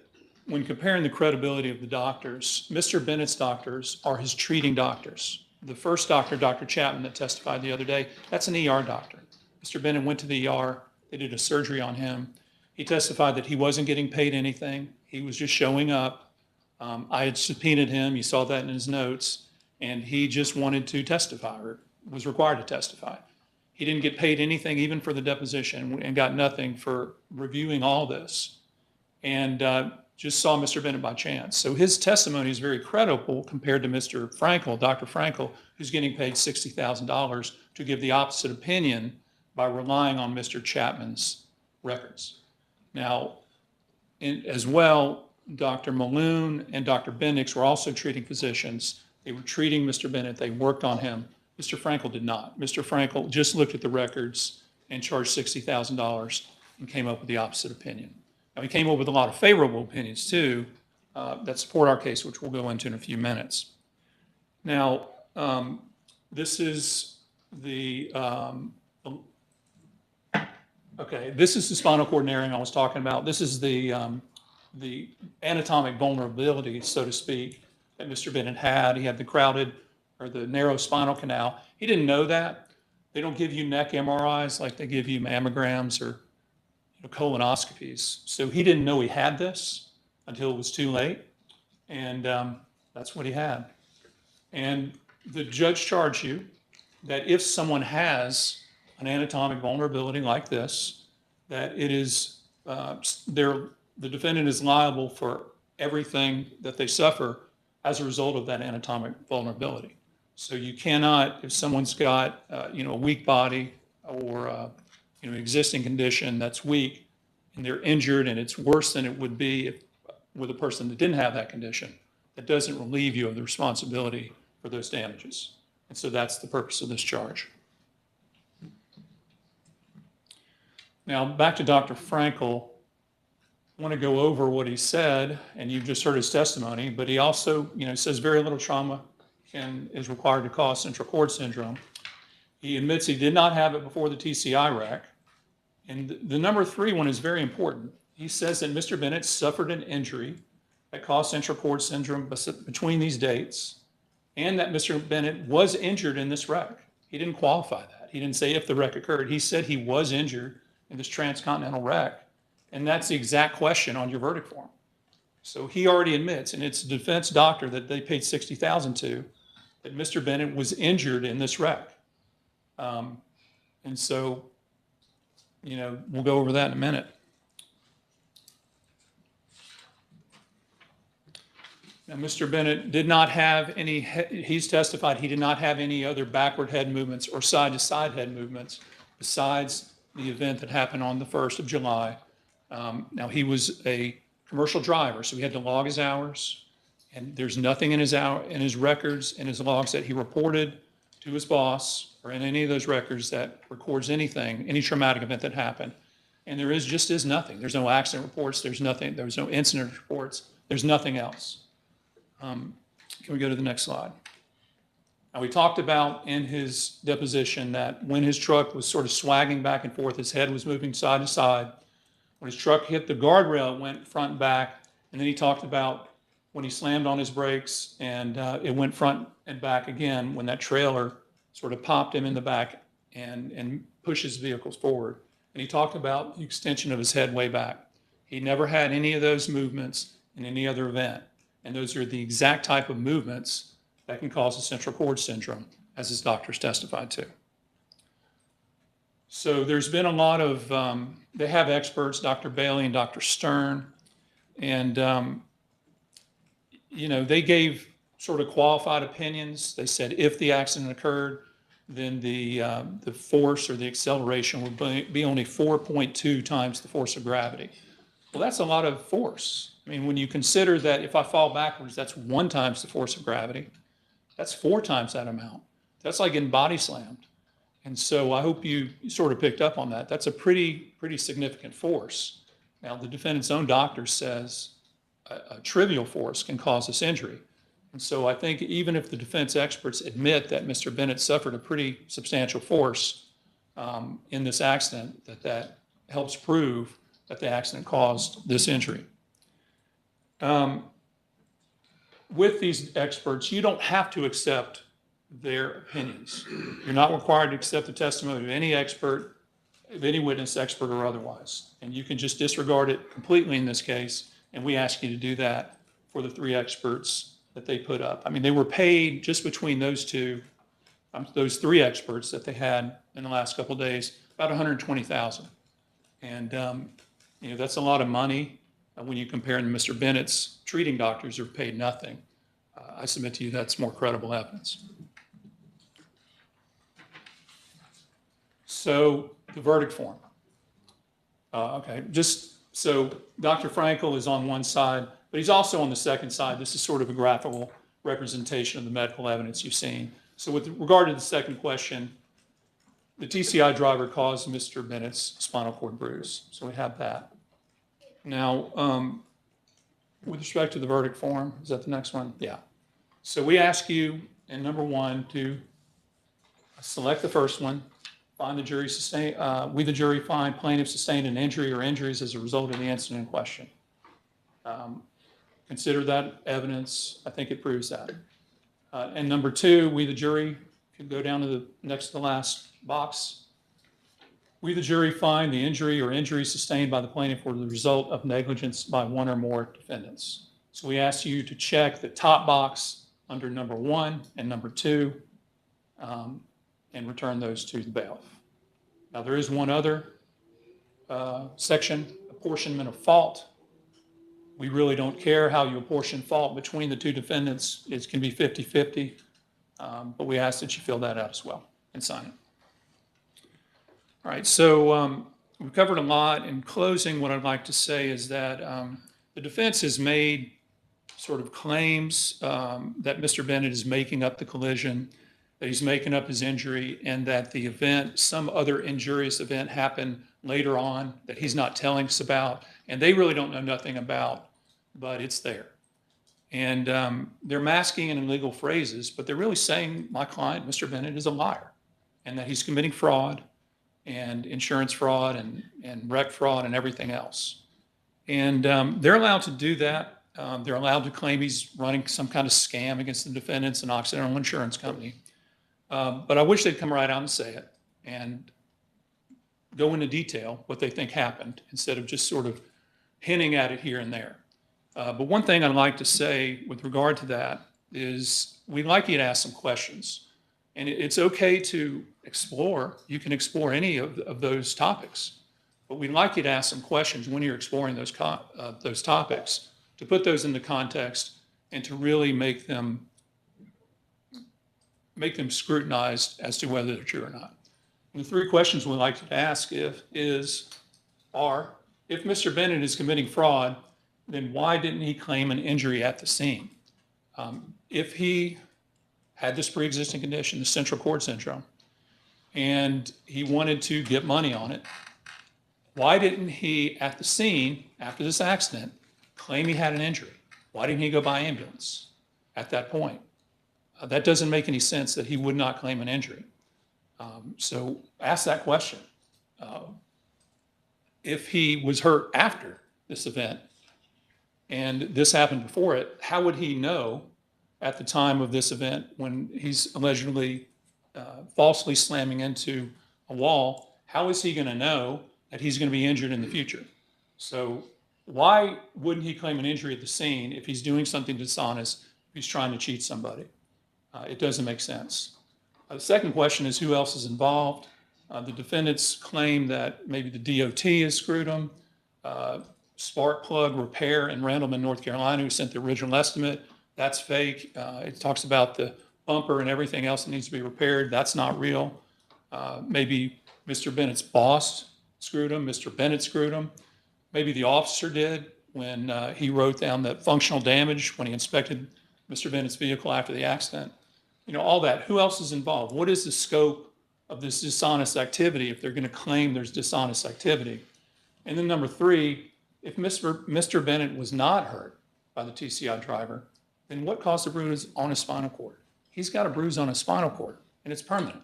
when comparing the credibility of the doctors, Mr. Bennett's doctors are his treating doctors. The first doctor, Dr. Chapman, that testified the other day, that's an ER doctor. Mr. Bennett went to the ER. They did a surgery on him. He testified that he wasn't getting paid anything. He was just showing up. I had subpoenaed him. You saw that in his notes. And he just wanted to testify, or was required to testify. He didn't get paid anything, even for the deposition, and got nothing for reviewing all this. And just saw Mr. Bennett by chance. So his testimony is very credible compared to Mr. Frankel, Dr. Frankel, who's getting paid $60,000 to give the opposite opinion by relying on Mr. Chapman's records. Now, as well, Dr. Maloon and Dr. Bendix were also treating physicians. They were treating Mr. Bennett. They worked on him. Mr. Frankel did not. Mr. Frankel just looked at the records and charged $60,000 and came up with the opposite opinion. Now, he came up with a lot of favorable opinions, too, that support our case, which we'll go into in a few minutes. Now, this is the Okay, this is the spinal cord narrowing I was talking about. This is the anatomic vulnerability, so to speak, that Mr. Bennett had. He had the crowded or the narrow spinal canal. He didn't know that. They don't give you neck MRIs like they give you mammograms or colonoscopies. So he didn't know he had this until it was too late. And that's what he had. And the judge charged you that if someone has an anatomic vulnerability like this, that it is, the defendant is liable for everything that they suffer as a result of that anatomic vulnerability. So you cannot, if someone's got, a weak body or, an existing condition that's weak and they're injured and it's worse than it would be if, with a person that didn't have that condition, that doesn't relieve you of the responsibility for those damages. And so that's the purpose of this charge. Now, back to Dr. Frankel. I want to go over what he said, and you've just heard his testimony, but he also, says very little trauma is required to cause central cord syndrome. He admits he did not have it before the TCI wreck. And the number 3 one is very important. He says that Mr. Bennett suffered an injury that caused central cord syndrome between these dates, and that Mr. Bennett was injured in this wreck. He didn't qualify that. He didn't say if the wreck occurred. He said he was injured in this transcontinental wreck, and that's the exact question on your verdict form. So he already admits, and it's a defense doctor that they paid $60,000 to, that Mr. Bennett was injured in this wreck. And so, we'll go over that in a minute. Now, Mr. Bennett did not have any, he's testified he did not have any other backward head movements or side-to-side head movements besides the event that happened on the 1st of July. Now, he was a commercial driver, so he had to log his hours, and there's nothing in his records, in his logs that he reported to his boss or in any of those records that records anything, any traumatic event that happened. And there just is nothing. There's no accident reports. There's nothing. There's no incident reports. There's nothing else. Can we go to the next slide? Now, we talked about in his deposition that when his truck was sort of swagging back and forth, his head was moving side to side. When his truck hit the guardrail, it went front and back. And then he talked about when he slammed on his brakes and it went front and back again when that trailer sort of popped him in the back and pushed his vehicles forward. And he talked about the extension of his head way back. He never had any of those movements in any other event. And those are the exact type of movements that can cause a central cord syndrome, as his doctors testified to. So there's been a lot of, they have experts, Dr. Bailey and Dr. Stern, and, they gave sort of qualified opinions. They said if the accident occurred, then the force or the acceleration would be only 4.2 times the force of gravity. Well, that's a lot of force. I mean, when you consider that if I fall backwards, that's 1 times the force of gravity. That's 4 times that amount. That's like getting body slammed. And so I hope you sort of picked up on that. That's a pretty significant force. Now, the defendant's own doctor says a trivial force can cause this injury. And so I think even if the defense experts admit that Mr. Bennett suffered a pretty substantial force in this accident, that helps prove that the accident caused this injury. With these experts, you don't have to accept their opinions. You're not required to accept the testimony of any expert, of any witness, expert or otherwise. And you can just disregard it completely in this case, and we ask you to do that for the 3 experts that they put up. I mean, they were paid just between those 3 experts that they had in the last couple of days, about $120,000. And, that's a lot of money when you compare them to Mr. Bennett's treating doctors who are paid nothing. I submit to you that's more credible evidence. So the verdict form. Okay, just so Dr. Frankel is on one side, but he's also on the second side. This is sort of a graphical representation of the medical evidence you've seen. So with regard to the second question, the TCI driver caused Mr. Bennett's spinal cord bruise. So we have that. Now, with respect to the verdict form, is that the next one? Yeah. So we ask you in number 1 to select the first one find the jury sustain, we, the jury, find plaintiff sustained an injury or injuries as a result of the incident in question. Consider that evidence. I think it proves that. And number two, we, the jury, can go down to the next to the last box. We, the jury, find the injury or injuries sustained by the plaintiff were the result of negligence by one or more defendants. So we ask you to check the top box under number one and number two, and return those to the bailiff. Now, there is one other section, apportionment of fault. We really don't care how you apportion fault between the two defendants. It can be 50-50, but we ask that you fill that out as well and sign it. All right, so we've covered a lot. In closing, what I'd like to say is that the defense has made sort of claims that Mr. Bennett is making up the collision, that he's making up his injury, and that the event, some other injurious event happened later on that he's not telling us about, and they really don't know nothing about, but it's there. And they're masking it in legal phrases, but they're really saying my client, Mr. Bennett, is a liar, and that he's committing fraud and insurance fraud and wreck fraud and everything else. And they're allowed to do that. They're allowed to claim he's running some kind of scam against the defendants and Occidental Insurance Company. But I wish they'd come right out and say it and go into detail what they think happened instead of just sort of hinting at it here and there. But one thing I'd like to say with regard to that is we'd like you to ask some questions. And it's okay to explore. You can explore any of those topics. But we'd like you to ask some questions when you're exploring those topics, to put those into context and to really make them scrutinized as to whether they're true or not. And the three questions we'd like you to ask are, if Mr. Bennett is committing fraud, then why didn't he claim an injury at the scene? If he had this pre-existing condition, the central cord syndrome, and he wanted to get money on it, why didn't he, at the scene, after this accident, claim he had an injury? Why didn't he go by ambulance at that point? That doesn't make any sense that he would not claim an injury. So ask that question. If he was hurt after this event and this happened before it, how would he know at the time of this event when he's allegedly falsely slamming into a wall? How is he going to know that he's going to be injured in the future? So why wouldn't he claim an injury at the scene if he's doing something dishonest, if he's trying to cheat somebody? It doesn't make sense. The second question is who else is involved? The defendants claim that maybe the DOT has screwed them. Sparkplug Repair in Randleman, North Carolina, who sent the original estimate, that's fake. It talks about the bumper and everything else that needs to be repaired. That's not real. Maybe Mr. Bennett's boss screwed him. Mr. Bennett screwed him. Maybe the officer did when he wrote down that functional damage when he inspected Mr. Bennett's vehicle after the accident. You know, all that. Who else is involved? What is the scope of this dishonest activity if they're going to claim there's dishonest activity? And then number three, if Mr. Bennett was not hurt by the TCI driver, then what caused the bruise on his spinal cord? He's got a bruise on his spinal cord, and it's permanent.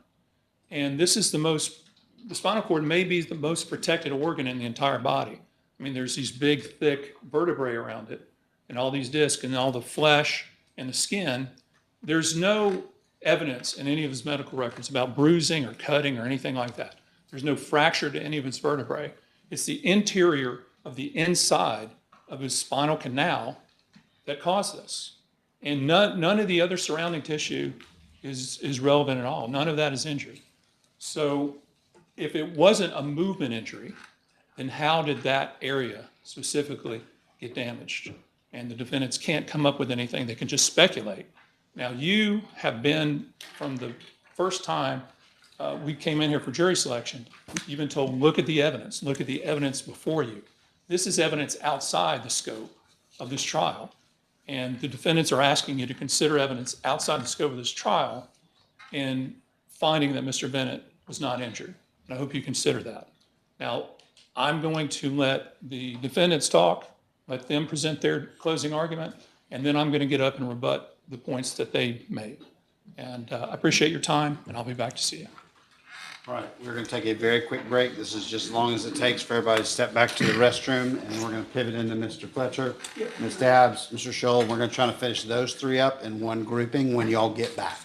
And this is the spinal cord may be the most protected organ in the entire body. I mean, there's these big, thick vertebrae around it, and all these discs, and all the flesh and the skin. There's no evidence in any of his medical records about bruising or cutting or anything like that. There's no fracture to any of his vertebrae. It's the interior of the inside of his spinal canal that caused this. And none of the other surrounding tissue is relevant at all. None of that is injury. So if it wasn't a movement injury, then how did that area specifically get damaged? And the defendants can't come up with anything. They can just speculate. Now, you have been, from the first time we came in here for jury selection, you've been told, look at the evidence before you. This is evidence outside the scope of this trial. And the defendants are asking you to consider evidence outside the scope of this trial in finding that Mr. Bennett was not injured. And I hope you consider that. Now, I'm going to let the defendants talk, let them present their closing argument, and then I'm going to get up and rebut the points that they made. And I appreciate your time, and I'll be back to see you. All right, we're going to take a very quick break. This is just as long as it takes for everybody to step back to the restroom, and we're going to pivot into Mr. Fletcher, Ms. Dabbs, Mr. Scholl. We're going to try to finish those three up in one grouping when y'all get back.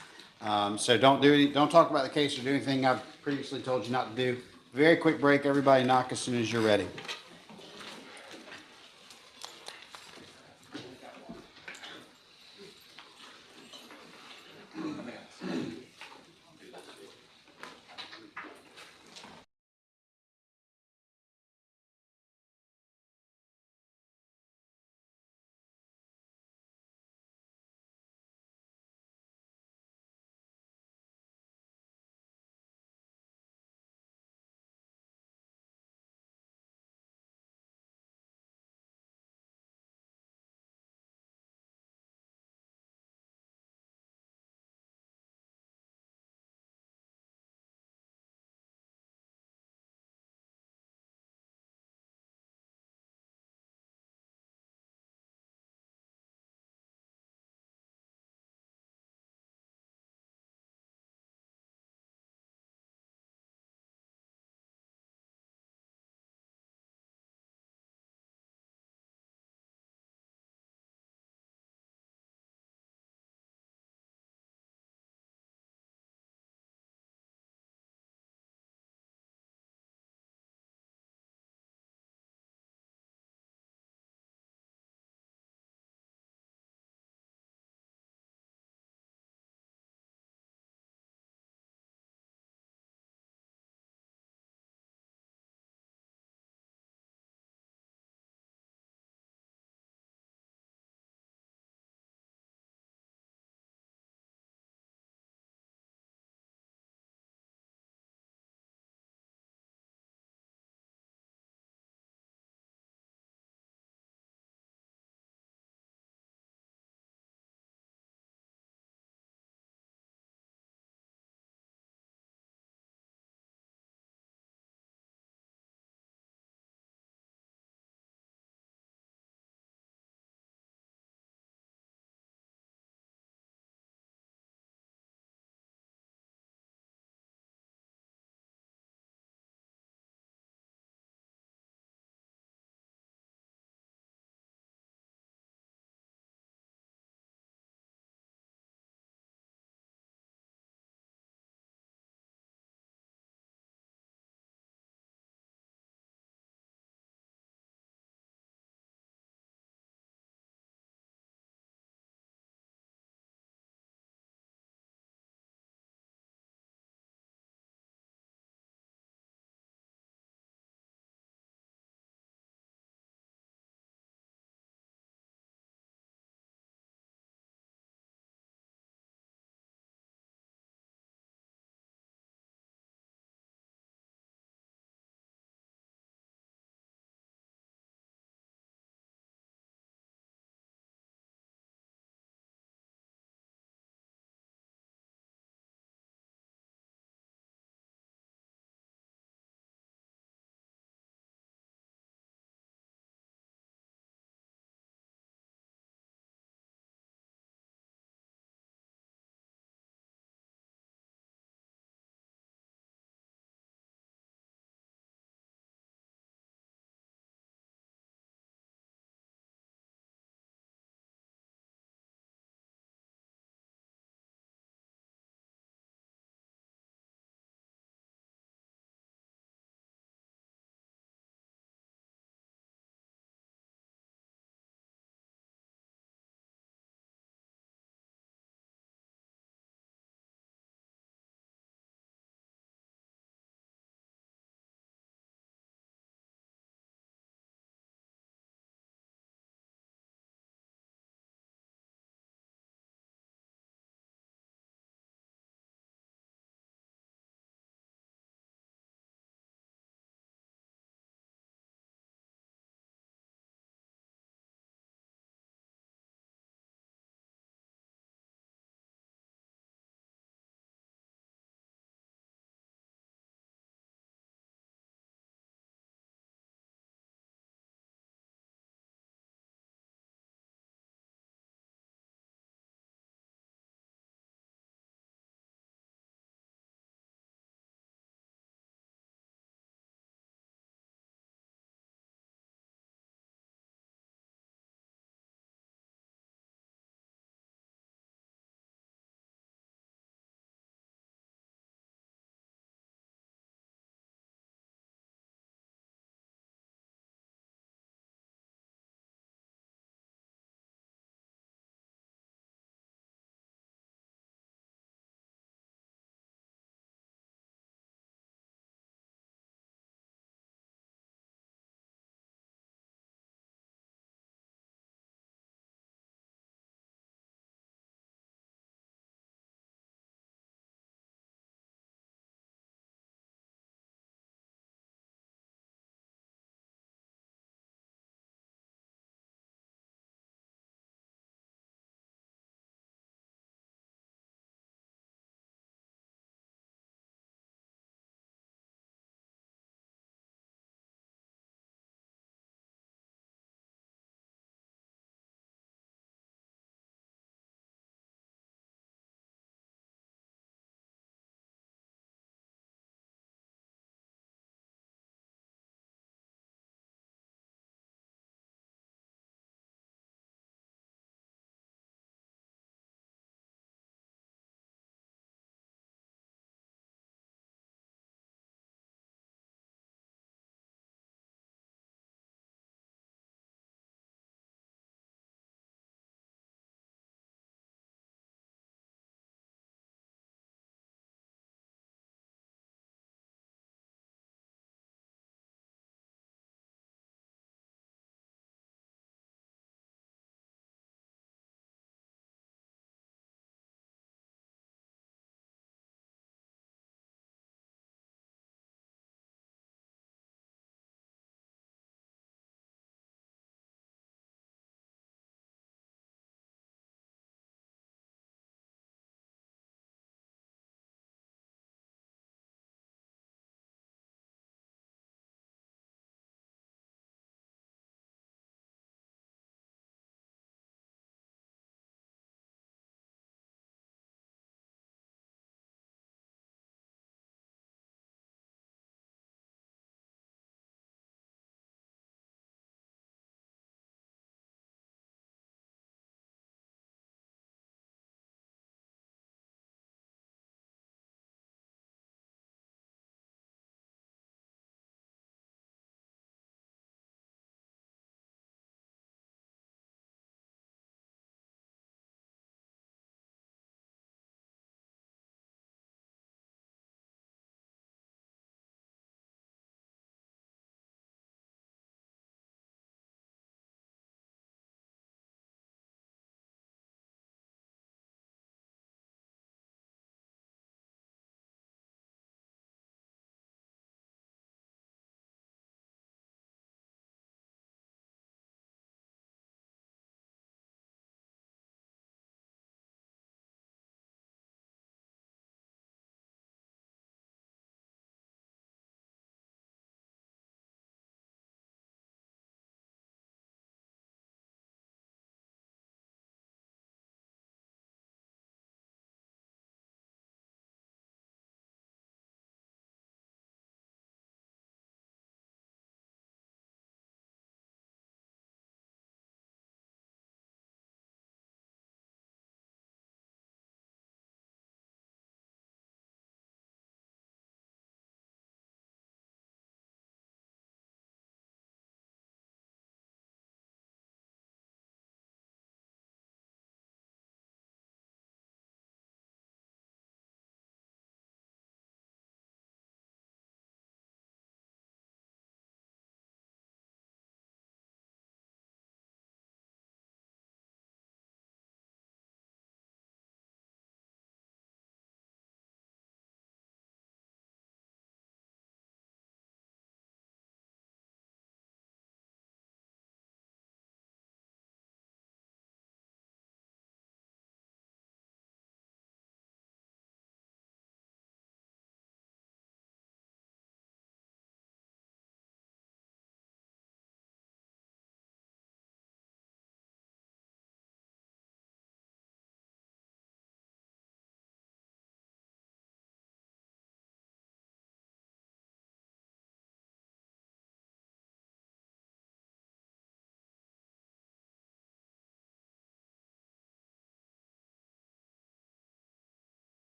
So don't talk about the case or do anything I've previously told you not to do. Very quick break. Everybody knock as soon as you're ready.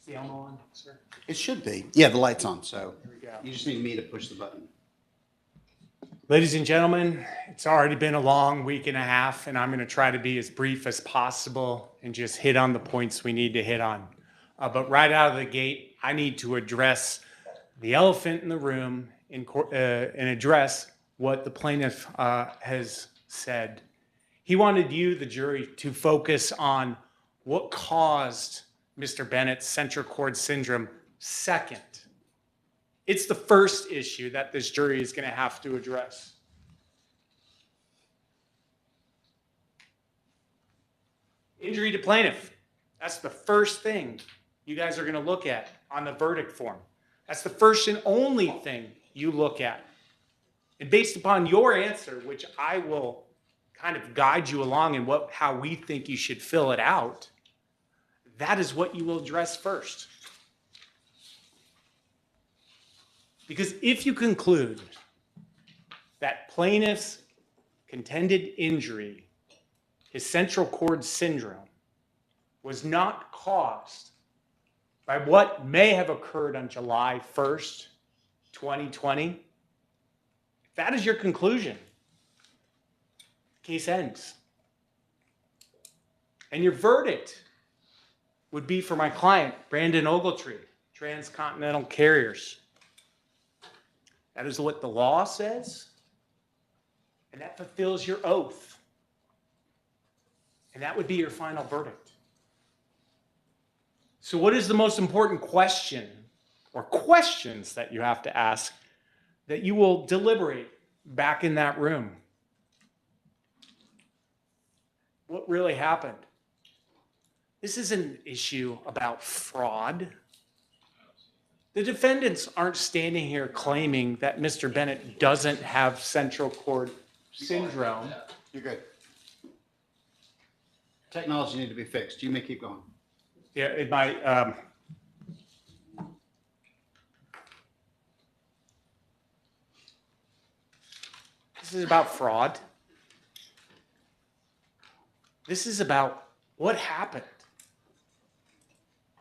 Is the elmo on, sir? It should be. Yeah, the light's on, so Here we go. you just need me to push the button. Ladies and gentlemen, it's already been a long week and a half, and I'm going to try to be as brief as possible and just hit on the points we need to hit on. But right out of the gate, I need to address the elephant in the room and address what the plaintiff has said. He wanted you, the jury, to focus on what caused Mr. Bennett's central cord syndrome second. It's the first issue that this jury is going to have to address. Injury to plaintiff. That's the first thing you guys are going to look at on the verdict form. That's the first and only thing you look at. And based upon your answer, which I will kind of guide you along in how we think you should fill it out, that is what you will address first. Because if you conclude that plaintiff's contended injury, his central cord syndrome, was not caused by what may have occurred on July 1st, 2020, if that is your conclusion, the case ends. And your verdict would be for my client, Brandon Ogletree, Transcontinental Carriers. That is what the law says, and that fulfills your oath. And that would be your final verdict. So what is the most important question or questions that you have to ask that you will deliberate back in that room? What really happened? This is an issue about fraud. The defendants aren't standing here claiming that Mr. Bennett doesn't have central cord syndrome. You're good. Technology need to be fixed. You may keep going. Yeah, it might. This is about fraud. This is about what happened.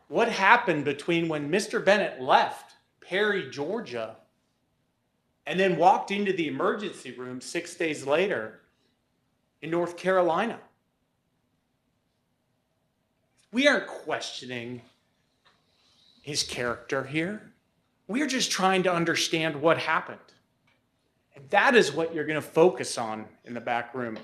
What happened between when Mr. Bennett left Perry, Georgia, and then walked into the emergency room 6 days later in North Carolina? We aren't questioning his character here. We're just trying to understand what happened. And that is what you're going to focus on in the back room.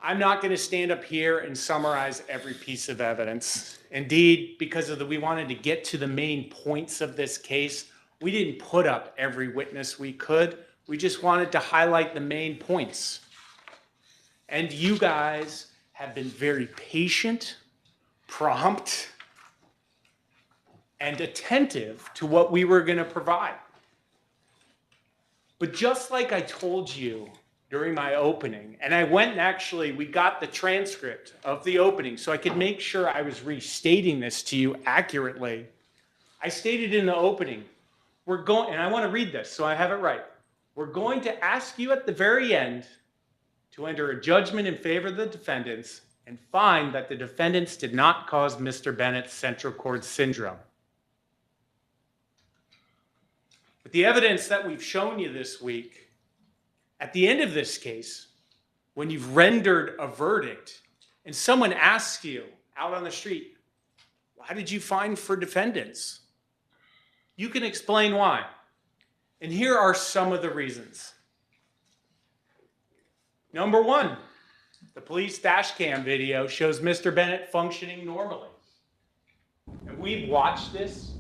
I'm not going to stand up here and summarize every piece of evidence. Indeed, because we wanted to get to the main points of this case, we didn't put up every witness we could. We just wanted to highlight the main points. And you guys have been very patient, prompt, and attentive to what we were going to provide. But just like I told you during my opening, and I went and actually, we got the transcript of the opening so I could make sure I was restating this to you accurately. I stated in the opening, and I want to read this so I have it right. We're going to ask you at the very end to enter a judgment in favor of the defendants and find that the defendants did not cause Mr. Bennett's central cord syndrome. But the evidence that we've shown you this week, at the end of this case, when you've rendered a verdict and someone asks you out on the street, why did you find for defendants? You can explain why. And here are some of the reasons. Number one, the police dash cam video shows Mr. Bennett functioning normally. And we've watched this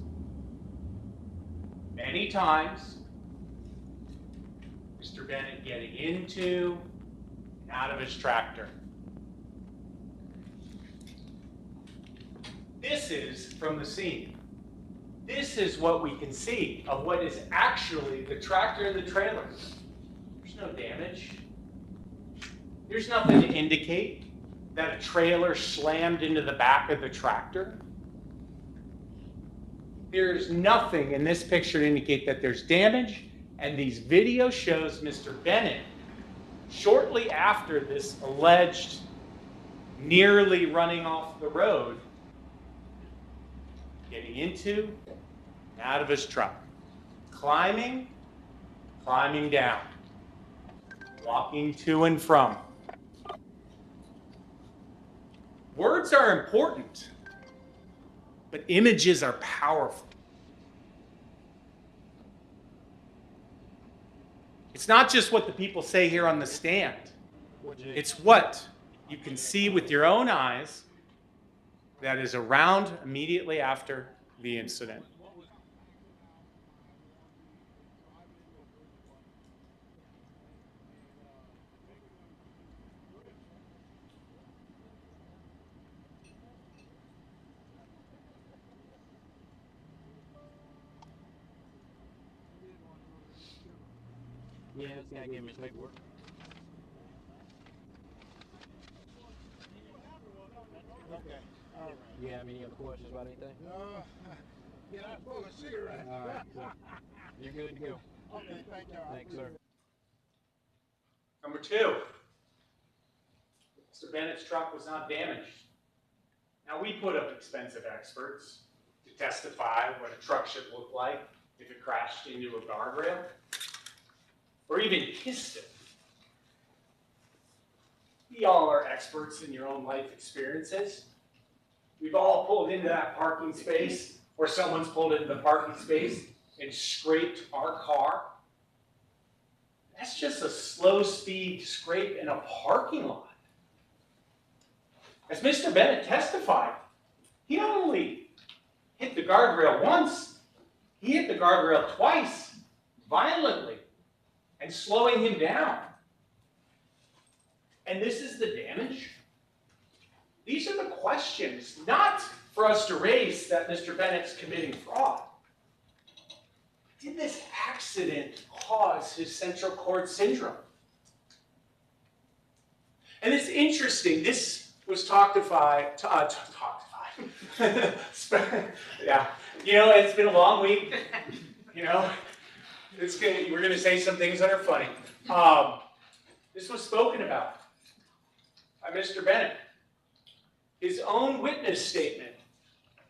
many times. Mr. Bennett getting into and out of his tractor. This is from the scene. This is what we can see of what is actually the tractor and the trailer. There's no damage. There's nothing to indicate that a trailer slammed into the back of the tractor. There's nothing in this picture to indicate that there's damage. And these video shows Mr. Bennett, shortly after this alleged nearly running off the road, getting into and out of his truck, climbing down, walking to and from. Words are important, but images are powerful. It's not just what the people say here on the stand. It's what you can see with your own eyes that is around immediately after the incident. Yeah, it's gotta give me paperwork. Okay, all right. You have any other questions about anything? No, can I pull a cigarette? All right, cool. You're good to go. Okay, thank you. Thanks, sir. Number two, Mr. Bennett's truck was not damaged. Now, we put up expensive experts to testify what a truck should look like if it crashed into a guardrail or even hissed it. We all are experts in your own life experiences. We've all pulled into that parking space, or someone's pulled into the parking space and scraped our car. That's just a slow speed scrape in a parking lot. As Mr. Bennett testified, he not only hit the guardrail once, he hit the guardrail twice, violently, and slowing him down. And this is the damage? These are the questions, not for us to raise that Mr. Bennett's committing fraud. Did this accident cause his central cord syndrome? And it's interesting, this was yeah, you know, it's been a long week, you know, we're going to say some things that are funny. This was spoken about by Mr. Bennett. His own witness statement,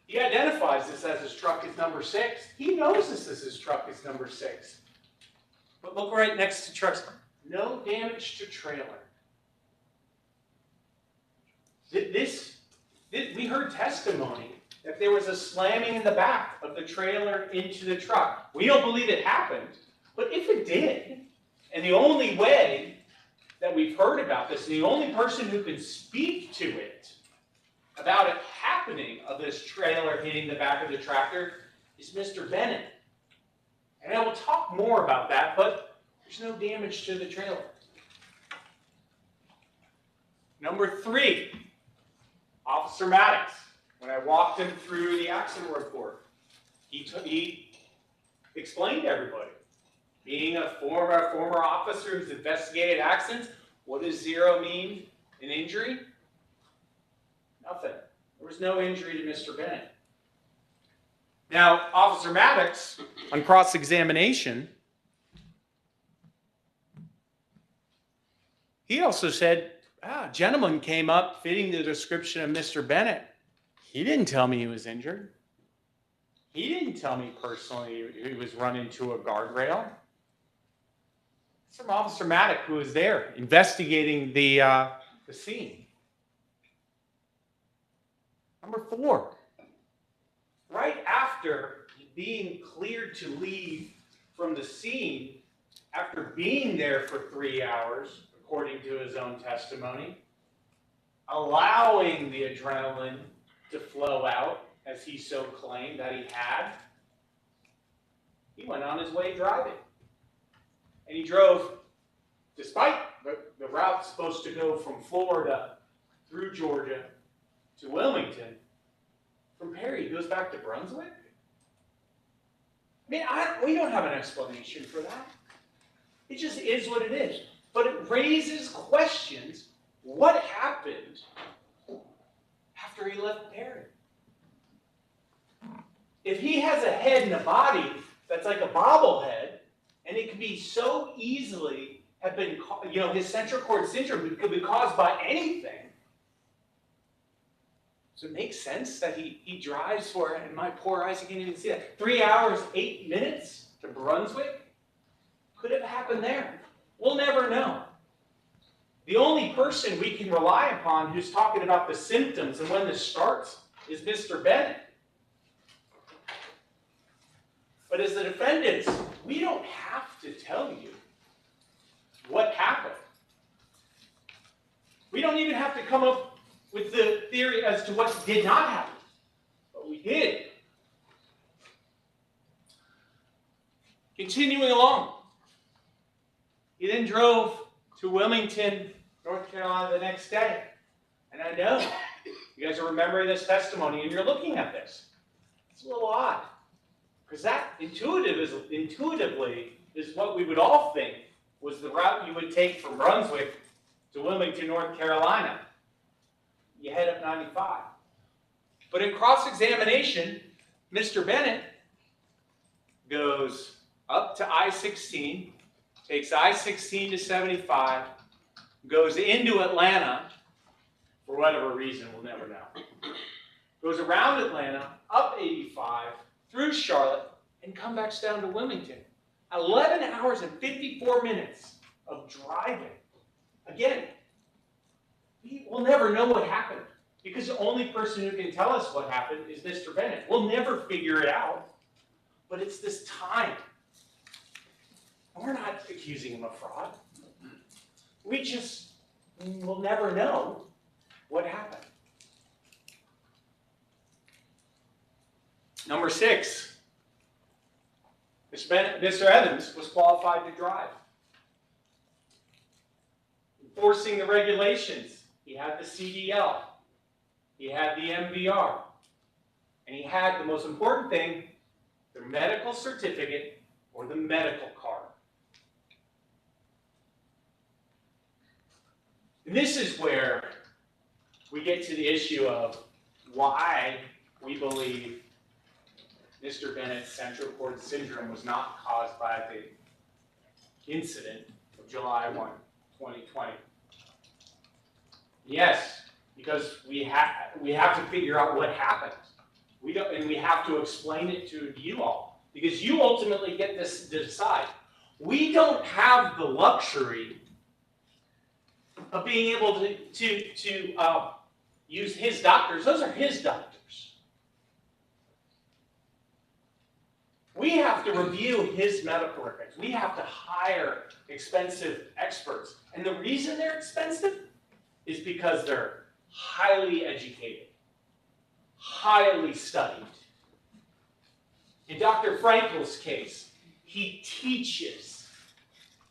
he identifies this as his truck is number 6. He knows this is his truck is number 6. But look right next to trucks. No damage to trailer. We heard testimony that there was a slamming in the back of the trailer into the truck. We don't believe it happened, but if it did, and the only way that we've heard about this, and the only person who can speak to it, about it happening of this trailer hitting the back of the tractor, is Mr. Bennett. And I will talk more about that, but there's no damage to the trailer. Number 3, Officer Maddox. When I walked him through the accident report, he explained to everybody, being a former officer who's investigated accidents, what does 0 mean in injury? Nothing. There was no injury to Mr. Bennett. Now, Officer Maddox, on cross-examination, he also said, a gentleman came up fitting the description of Mr. Bennett. He didn't tell me he was injured. He didn't tell me personally he was run into a guardrail. It's from Officer Maddox, who was there investigating the scene. Number 4, right after being cleared to leave from the scene, after being there for 3 hours, according to his own testimony, allowing the adrenaline to flow out, as he so claimed that he had, he went on his way driving. And he drove, despite the route supposed to go from Florida through Georgia to Wilmington, from Perry, he goes back to Brunswick? I mean, we don't have an explanation for that. It just is what it is. But it raises questions. What happened after he left Perry? If he has a head and a body that's like a bobblehead, and it can be so easily have been, his central cord syndrome could be caused by anything, Does it make sense that he drives for, and my poor eyes, I can't even see that, 3 hours, 8 minutes to Brunswick? Could have happened there. We'll never know. The only person we can rely upon who's talking about the symptoms and when this starts is Mr. Bennett. But as the defendants, we don't have to tell you what happened. We don't even have to come up with the theory as to what did not happen. But we did. Continuing along, he then drove to Wilmington, North Carolina the next day. And I know you guys are remembering this testimony and you're looking at this. It's a little odd. Because that intuitively is what we would all think was the route you would take from Brunswick to Wilmington, North Carolina. You head up 95. But in cross-examination, Mr. Bennett goes up to I-16, takes I-16 to 75, goes into Atlanta, for whatever reason, we'll never know. Goes around Atlanta, up 85, through Charlotte, and come back down to Wilmington. 11 hours and 54 minutes of driving. Again, we will never know what happened because the only person who can tell us what happened is Mr. Bennett. We'll never figure it out, but it's this time. And we're not accusing him of fraud. We just will never know what happened. Number 6, Mr. Evans was qualified to drive. Enforcing the regulations, he had the CDL, he had the MVR, and he had the most important thing, the medical certificate or the medical card. And this is where we get to the issue of why we believe Mr. Bennett's central cord syndrome was not caused by the incident of July 1, 2020. Yes, because we have to figure out what happened. And we have to explain it to you all, because you ultimately get this to decide. We don't have the luxury of being able to use his doctors. Those are his doctors. We have to review his medical records. We have to hire expensive experts. And the reason they're expensive is because they're highly educated, highly studied. In Dr. Frankel's case, he teaches,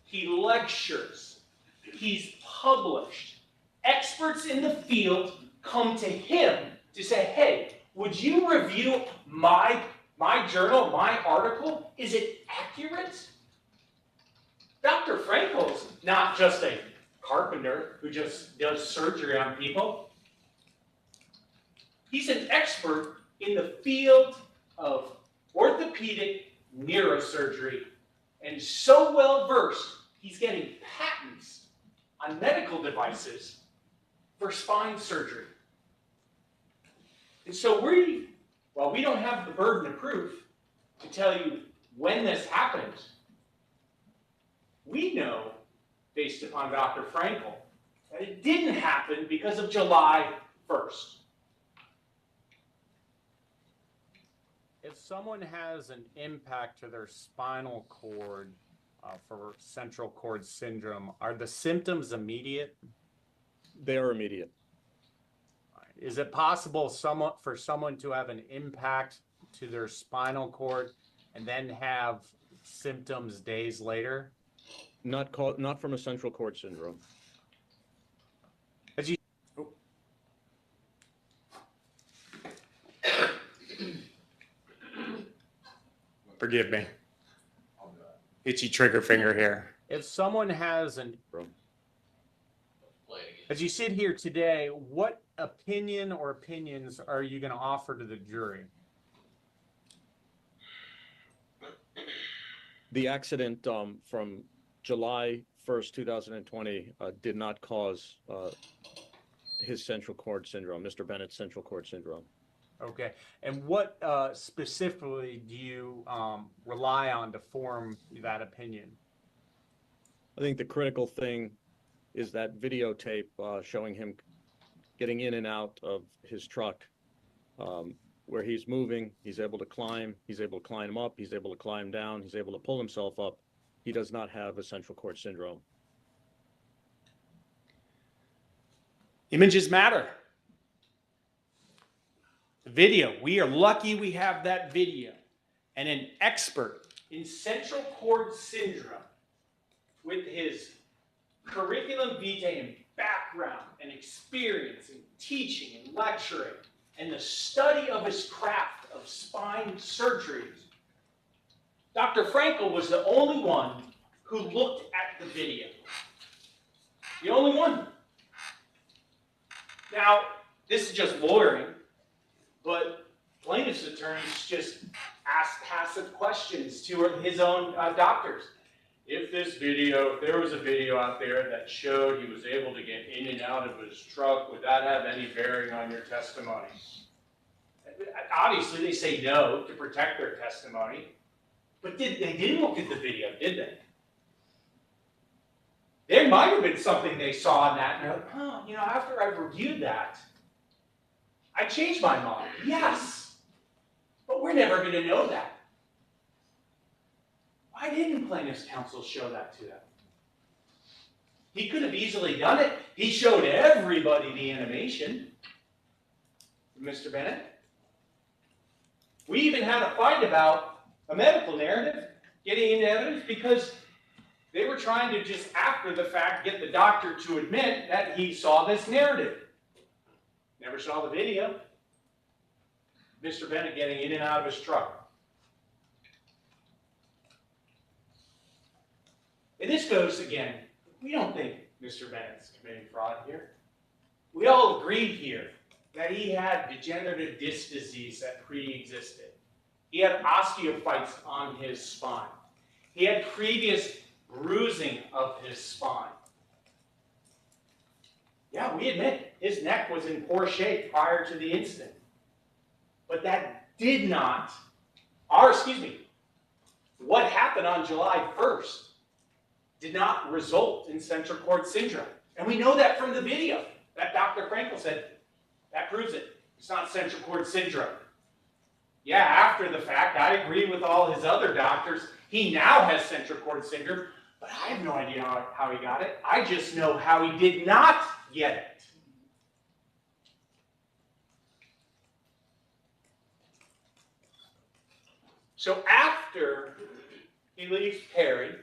he lectures, he's published. Experts in the field come to him to say, hey, would you review my journal, my article? Is it accurate? Dr. Frankel's not just a carpenter who just does surgery on people. He's an expert in the field of orthopedic neurosurgery and so well versed, he's getting patents on medical devices for spine surgery. And so while we don't have the burden of proof to tell you when this happened, we know, based upon Dr. Frankel, that it didn't happen because of July 1st. If someone has an impact to their spinal cord for central cord syndrome, are the symptoms immediate? They are immediate. Is it possible for someone to have an impact to their spinal cord and then have symptoms days later? Not from a central cord syndrome. As you Forgive me. Itchy trigger finger here. If someone has as you sit here today, what opinion or opinions are you going to offer to the jury? The accident from July 1st, 2020 did not cause his central cord syndrome, Mr. Bennett's central cord syndrome. Okay, and what specifically do you rely on to form that opinion? I think the critical thing is that videotape showing him getting in and out of his truck, where he's moving, he's able to climb up, he's able to climb down, he's able to pull himself up. He does not have a central cord syndrome. Images matter. The video, we are lucky we have that video. And an expert in central cord syndrome with his curriculum vitae and background and experience in teaching and lecturing and the study of his craft of spine surgeries. Dr. Frankel was the only one who looked at the video. The only one. Now, this is just lawyering, but plaintiff's attorneys just ask passive questions to his own doctors. If there was a video out there that showed he was able to get in and out of his truck, would that have any bearing on your testimony? Obviously, they say no to protect their testimony, but they didn't look at the video, did they? There might have been something they saw in that and they're like, after I reviewed that, I changed my mind. Yes, but we're never going to know that. Why didn't plaintiff's counsel show that to them? He could have easily done it. He showed everybody the animation. Mr. Bennett. We even had a fight about a medical narrative getting into evidence because they were trying to just after the fact get the doctor to admit that he saw this narrative. Never saw the video. Mr. Bennett getting in and out of his truck. And this goes again, we don't think Mr. Bennett's committing fraud here. We all agreed here that he had degenerative disc disease that pre-existed. He had osteophytes on his spine. He had previous bruising of his spine. Yeah, we admit his neck was in poor shape prior to the incident. But that did not, what happened on July 1st did not result in central cord syndrome. And we know that from the video that Dr. Frankel said, that proves it. It's not central cord syndrome. Yeah, after the fact, I agree with all his other doctors. He now has central cord syndrome, but I have no idea how he got it. I just know how he did not get it. So after he leaves Perry,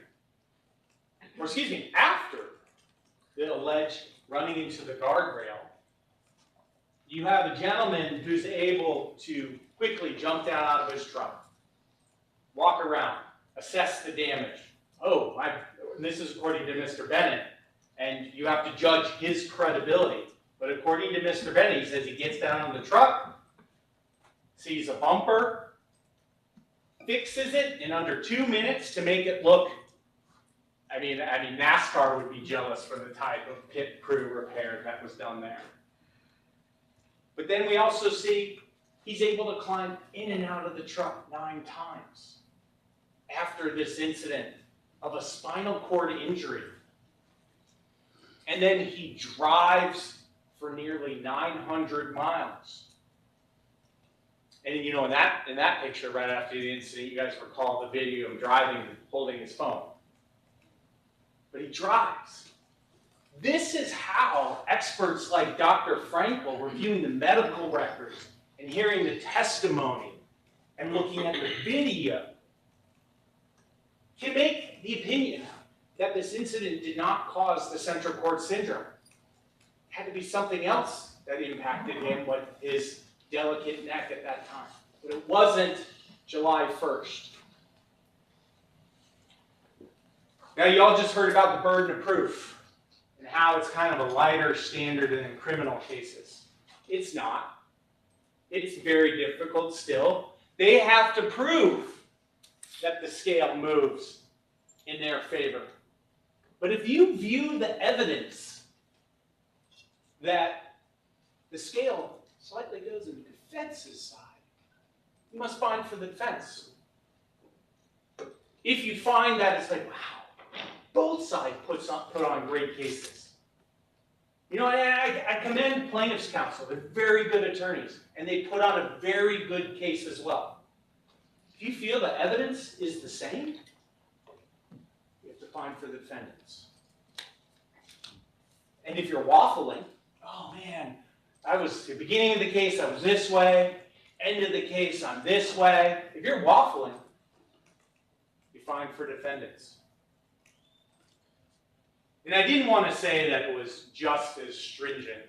after the alleged running into the guardrail, you have a gentleman who's able to quickly jump down out of his truck, walk around, assess the damage. This is according to Mr. Bennett, and you have to judge his credibility. But according to Mr. Bennett, he says he gets down in the truck, sees a bumper, fixes it in under 2 minutes to make it look, NASCAR would be jealous for the type of pit crew repair that was done there. But then we also see he's able to climb in and out of the truck 9 times after this incident of a spinal cord injury. And then he drives for nearly 900 miles. And in that picture right after the incident, you guys recall the video of him driving and holding his phone. But he drives. This is how experts like Dr. Frankel, reviewing the medical records and hearing the testimony and looking at the video, can make the opinion that this incident did not cause the central cord syndrome. It had to be something else that impacted him with his delicate neck at that time. But it wasn't July 1st. Now, you all just heard about the burden of proof and how it's kind of a lighter standard than in criminal cases. It's not. It's very difficult still. They have to prove that the scale moves in their favor. But if you view the evidence that the scale slightly goes in the defense's side. You must find for the defense. If you find that it's like, wow, both sides put on great cases. You know, and I commend plaintiffs' counsel. They're very good attorneys, and they put on a very good case as well. If you feel the evidence is the same, you have to find for the defendants. And if you're waffling, oh man, at the beginning of the case, I was this way, end of the case, I'm this way. If you're waffling, you find for defendants. And I didn't want to say that it was just as stringent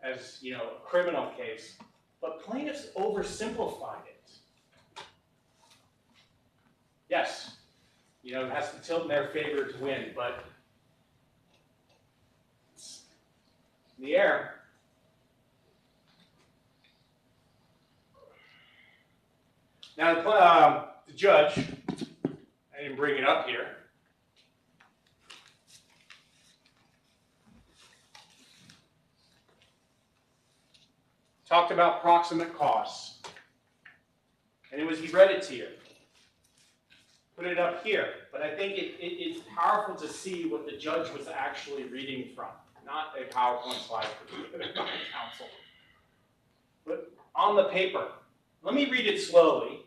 as, you know, a criminal case, but plaintiffs oversimplified it. Yes, you know, it has to tilt in their favor to win, but it's in the air. Now, the judge, I didn't bring it up here. Talked about proximate cause. And he read it to you. Put it up here. But I think it's powerful to see what the judge was actually reading from. Not a PowerPoint slide for the counsel. But on the paper. Let me read it slowly,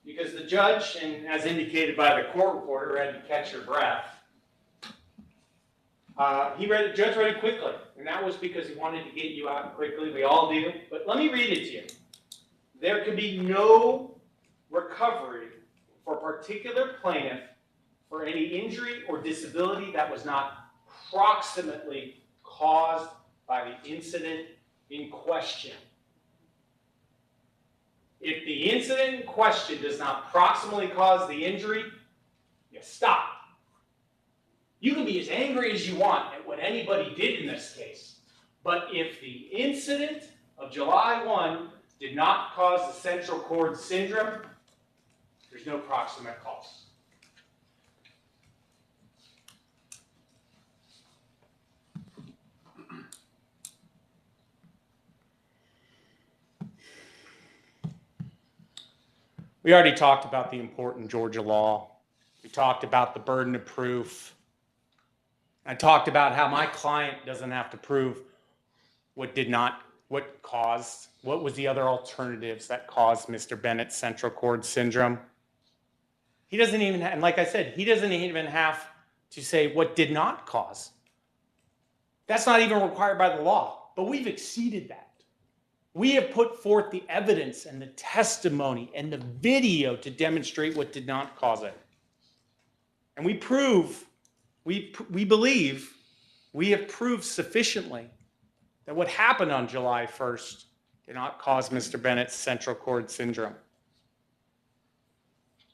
because the judge, and as indicated by the court reporter, had to catch her breath. The judge read it quickly, and that was because he wanted to get you out quickly. We all do. But let me read it to you. There could be no recovery for a particular plaintiff for any injury or disability that was not proximately caused by the incident in question. If the incident in question does not proximally cause the injury, you stop. You can be as angry as you want at what anybody did in this case, but if the incident of July 1 did not cause the central cord syndrome, there's no proximate cause. We already talked about the important Georgia law. We talked about the burden of proof. I talked about how my client doesn't have to prove what was the other alternatives that caused Mr. Bennett's central cord syndrome. He doesn't even, and like I said, he doesn't even have to say what did not cause. That's not even required by the law, but we've exceeded that. We have put forth the evidence and the testimony and the video to demonstrate what did not cause it. And we believe we have proved sufficiently that what happened on July 1st did not cause Mr. Bennett's central cord syndrome.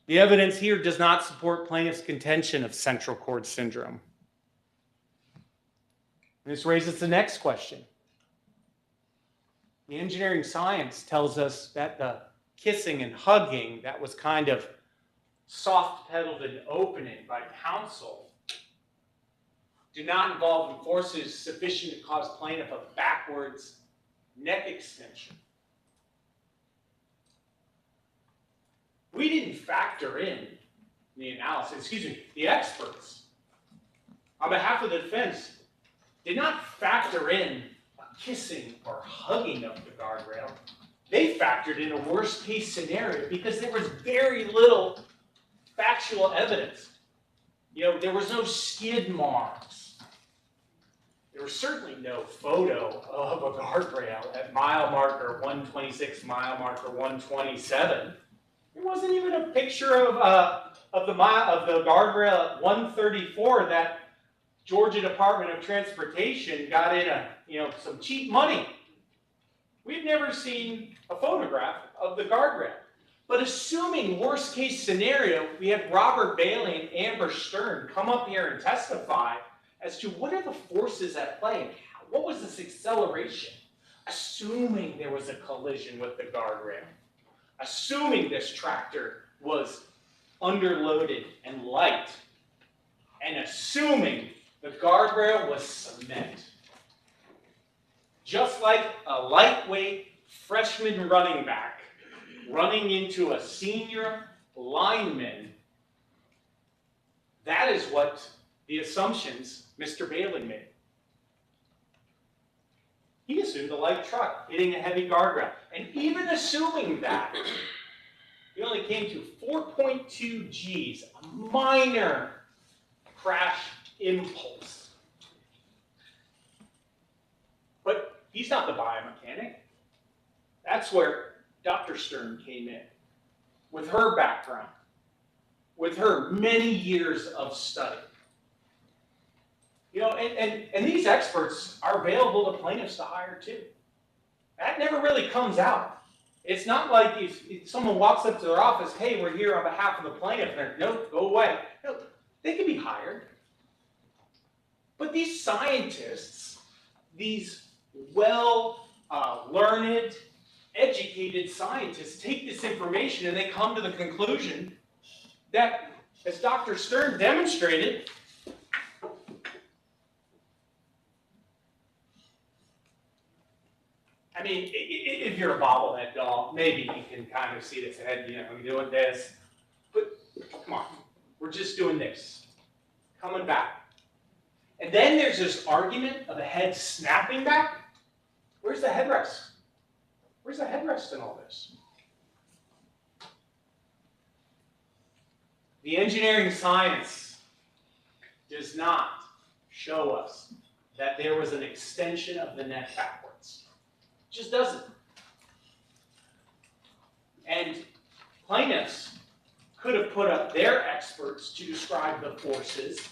The evidence here does not support plaintiff's contention of central cord syndrome. And this raises the next question. The engineering science tells us that the kissing and hugging that was kind of soft-pedaled and opening by counsel do not involve forces sufficient to cause plaintiff a backwards neck extension. We didn't factor in the analysis, the experts on behalf of the defense did not factor in kissing or hugging of the guardrail. They factored in a worst case scenario because there was very little factual evidence. You know, there was no skid marks. There was certainly no photo of a guardrail at mile marker 126, mile marker 127. There wasn't even a picture of the guardrail at 134 that Georgia Department of Transportation got in some cheap money. We've never seen a photograph of the guardrail. But assuming worst case scenario, we had Robert Bailey and Amber Stern come up here and testify as to what are the forces at play and what was this acceleration? Assuming there was a collision with the guardrail. Assuming this tractor was underloaded and light. And assuming the guardrail was cement. just like a lightweight freshman running back running into a senior lineman. That is what the assumptions Mr. Bailey made. He assumed a light truck hitting a heavy guardrail. And even assuming that, he only came to 4.2 Gs, a minor crash impulse. But he's not the biomechanic. That's where Dr. Stern came in, with her background, with her many years of study. You know, and these experts are available to plaintiffs to hire too. That never really comes out. It's not like if someone walks up to their office, hey, we're here on behalf of the plaintiff, and they're, no, go away. No, they can be hired. But these scientists, these well-learned, educated scientists take this information and they come to the conclusion that, as Dr. Stern demonstrated, I mean, if you're a bobblehead doll, maybe you can kind of see its head, you know, doing this. But come on, we're just doing this. Coming back. And then there's this argument of the head snapping back. Where's the headrest? Where's the headrest in all this? The engineering science does not show us that there was an extension of the neck backwards. It just doesn't. And plaintiffs could have put up their experts to describe the forces,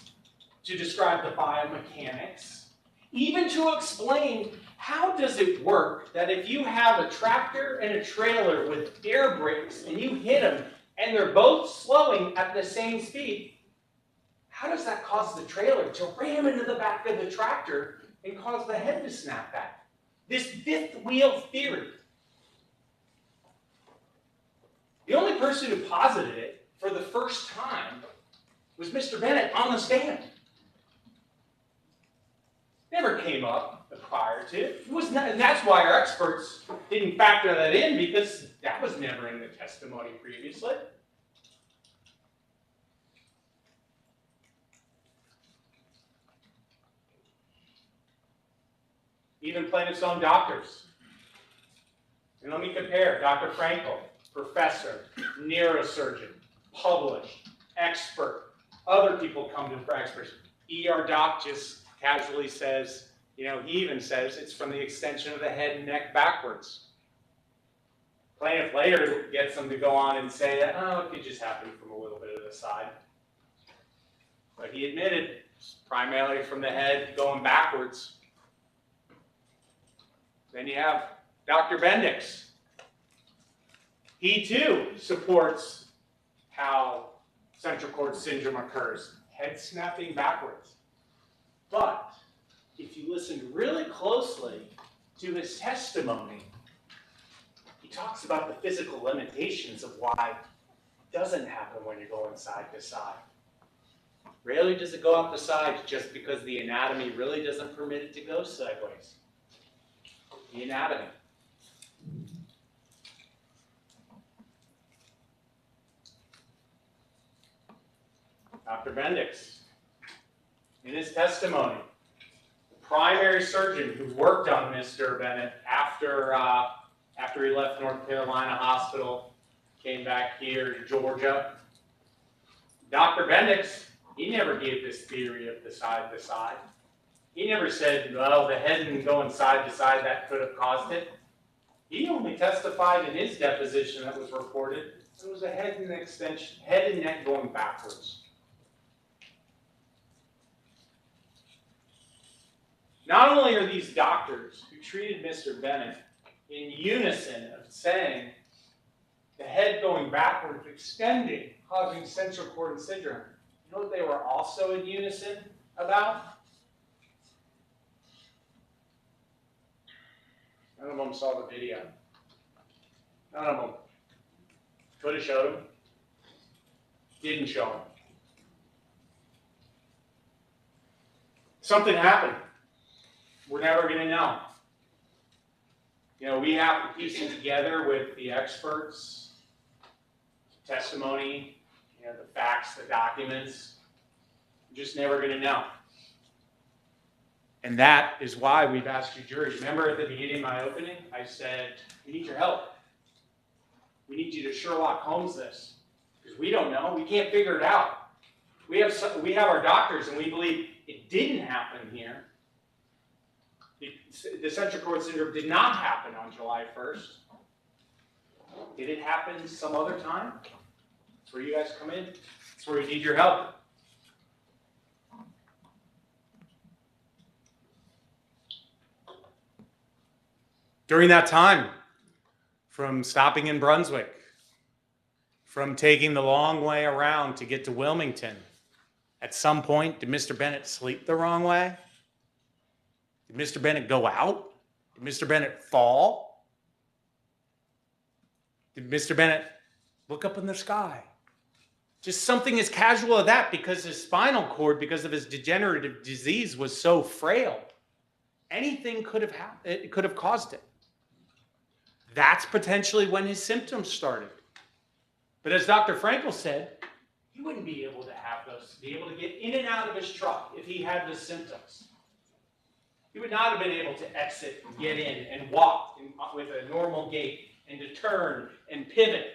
to describe the biomechanics, even to explain how does it work that if you have a tractor and a trailer with air brakes and you hit them and they're both slowing at the same speed, how does that cause the trailer to ram into the back of the tractor and cause the head to snap back? This fifth wheel theory. The only person who posited it for the first time was Mr. Bennett on the stand. Never came up prior to. It was not, and that's why our experts didn't factor that in, because that was never in the testimony previously. Even plaintiff's own doctors. And let me compare. Dr. Frankel, professor, neurosurgeon, published, expert. Other people come to him for experts. ER doc just casually says, you know, he even says it's from the extension of the head and neck backwards. Plaintiff later gets them to go on and say that, oh, it could just happen from a little bit of the side. But he admitted it's primarily from the head going backwards. Then you have Dr. Bendix. He too supports how central cord syndrome occurs, head snapping backwards. But if you listen really closely to his testimony, he talks about the physical limitations of why it doesn't happen when you're going side to side. Rarely does it go out the sides just because the anatomy really doesn't permit it to go sideways. The anatomy. Dr. Bendix, in his testimony, primary surgeon who worked on Mr. Bennett after he left North Carolina Hospital, came back here to Georgia. Dr. Bendix, he never gave this theory of the side to side. He never said, well, the head and going side to side, that could have caused it. He only testified in his deposition that was recorded, it was a head and extension, head and neck going backwards. Not only are these doctors who treated Mr. Bennett in unison of saying the head going backwards, extending, causing central cord syndrome, you know what they were also in unison about? None of them saw the video. None of them. Could have showed them. Didn't show them. Something happened. We're never going to know. You know, we have to piece it together with the experts, testimony, you know, the facts, the documents. You're just never going to know. And that is why we've asked you, jury. Remember at the beginning of my opening, I said, we need your help. We need you to Sherlock Holmes this, because we don't know. We can't figure it out. We have our doctors, and we believe it didn't happen here. The Central Court Syndrome did not happen on July 1st. Did it happen some other time? That's where you guys come in. That's where we need your help. During that time, from stopping in Brunswick, from taking the long way around to get to Wilmington, at some point, did Mr. Bennett sleep the wrong way? Did Mr. Bennett go out? Did Mr. Bennett fall? Did Mr. Bennett look up in the sky? Just something as casual as that, because his spinal cord, because of his degenerative disease, was so frail. Anything could have happened. It could have caused it. That's potentially when his symptoms started. But as Dr. Frankel said, he wouldn't be able to have those, be able to get in and out of his truck if he had the symptoms. He would not have been able to exit and get in and walk with a normal gait and to turn and pivot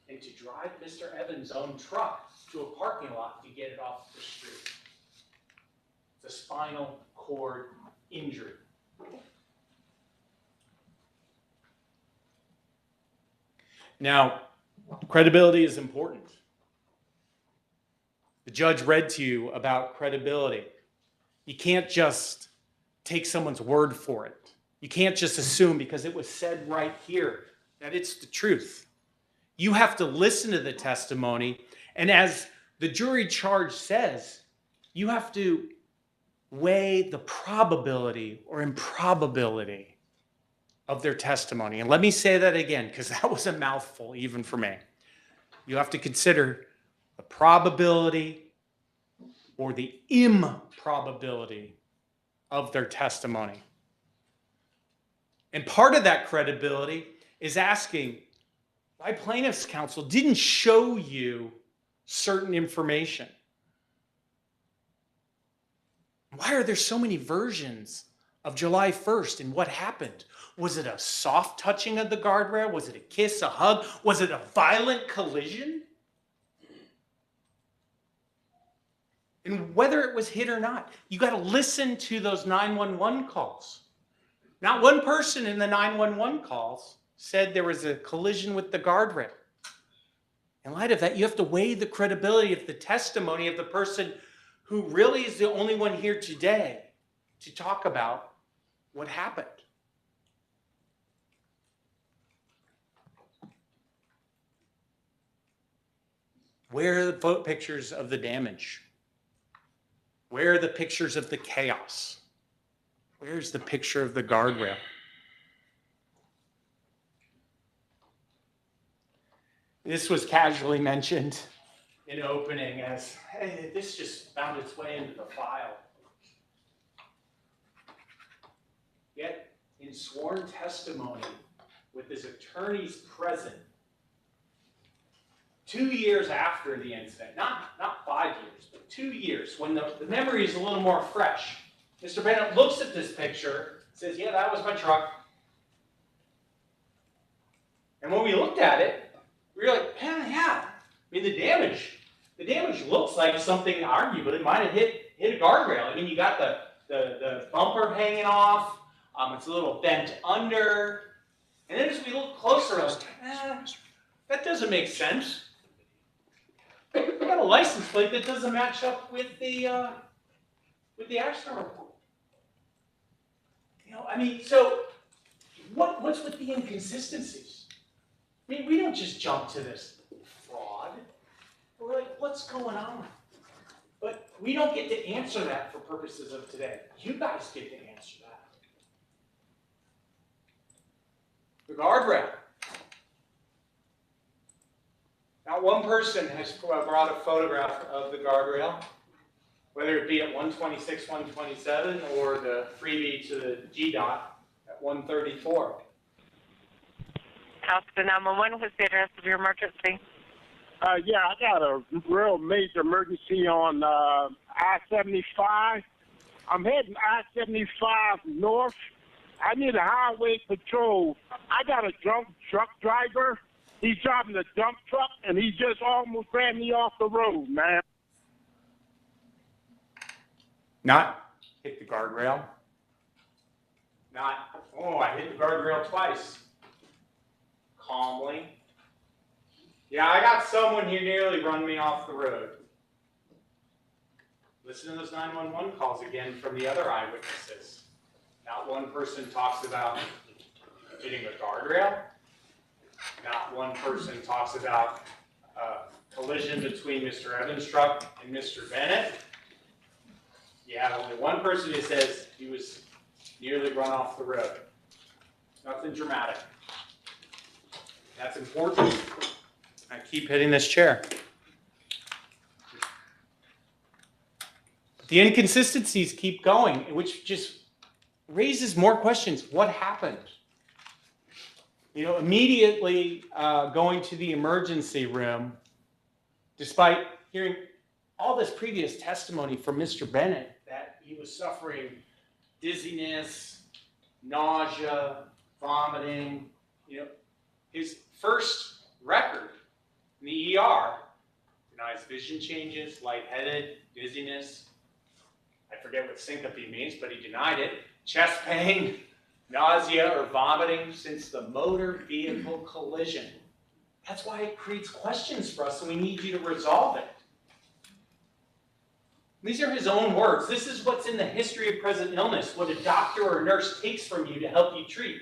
and to drive Mr. Evans' own truck to a parking lot to get it off the street. It's a spinal cord injury. Now, credibility is important. The judge read to you about credibility. You can't just take someone's word for it. You can't just assume because it was said right here that it's the truth. You have to listen to the testimony, and as the jury charge says, you have to weigh the probability or improbability of their testimony. And let me say that again, because that was a mouthful even for me. You have to consider the probability or the improbability of their testimony. And part of that credibility is asking why plaintiff's counsel didn't show you certain information. Why are there so many versions of July 1st and what happened? Was it a soft touching of the guardrail? Was it a kiss, a hug? Was it a violent collision? And whether it was hit or not, you got to listen to those 911 calls. Not one person in the 911 calls said there was a collision with the guardrail. In light of that, you have to weigh the credibility of the testimony of the person who really is the only one here today to talk about what happened. Where are the pictures of the damage? Where are the pictures of the chaos? Where's the picture of the guardrail? This was casually mentioned in opening as, hey, this just found its way into the file. Yet, in sworn testimony, with his attorneys present, 2 years after the incident, not 5 years, but 2 years, when the memory is a little more fresh, Mr. Bennett looks at this picture, says, yeah, that was my truck. And when we looked at it, we were like, yeah. I mean, the damage looks like something arguably might have hit a guardrail. I mean, you got the bumper hanging off, it's a little bent under, and then as we look closer, I was like, that doesn't make sense. We got a license plate that doesn't match up with the accident report. You know, I mean, so what's with the inconsistencies? I mean, we don't just jump to this fraud. We're like, what's going on? But we don't get to answer that for purposes of today. You guys get to answer that. The guardrail. Not one person has brought a photograph of the guardrail, whether it be at 126, 127, or the freebie to the GDOT at 134. Austin 911. What's the address of your emergency? Yeah, I got a real major emergency on I-75. I'm heading I-75 north. I need a highway patrol. I got a drunk truck driver. He's driving a dump truck, and he just almost ran me off the road, man. Not hit the guardrail. Not, oh, I hit the guardrail twice. Calmly. Yeah, I got someone who nearly run me off the road. Listen to those 911 calls again from the other eyewitnesses. Not one person talks about hitting a guardrail. Not one person talks about a collision between Mr. Evans' truck and Mr. Bennett. You have only one person who says he was nearly run off the road. Nothing dramatic. That's important. I keep hitting this chair. The inconsistencies keep going, which just raises more questions. What happened? You know, immediately going to the emergency room, despite hearing all this previous testimony from Mr. Bennett that he was suffering dizziness, nausea, vomiting. You know, his first record in the ER denies vision changes, lightheaded, dizziness. I forget what syncope means, but he denied it. Chest pain, nausea, or vomiting since the motor vehicle collision. That's why it creates questions for us, and we need you to resolve it. These are his own words. This is what's in the history of present illness, what a doctor or a nurse takes from you to help you treat.